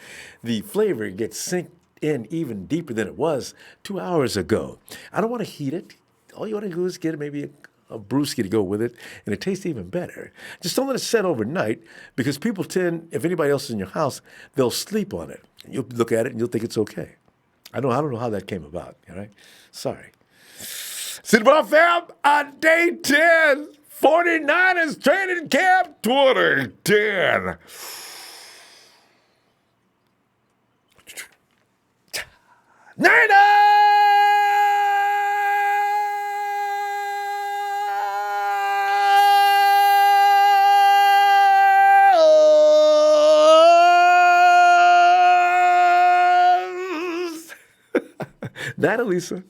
The flavor gets synced in even deeper than it was 2 hours ago. I don't want to heat it. All you want to do is get maybe a brewski to go with it, and it tastes even better. Just don't let it set overnight, because people tend, if anybody else is in your house, they'll sleep on it. And you'll look at it and you'll think it's okay. I don't know how that came about, all right? Sorry. Sit down, fam, on day 10. 49ers training camp Twitter, Dan. Niners! Night, Elisa.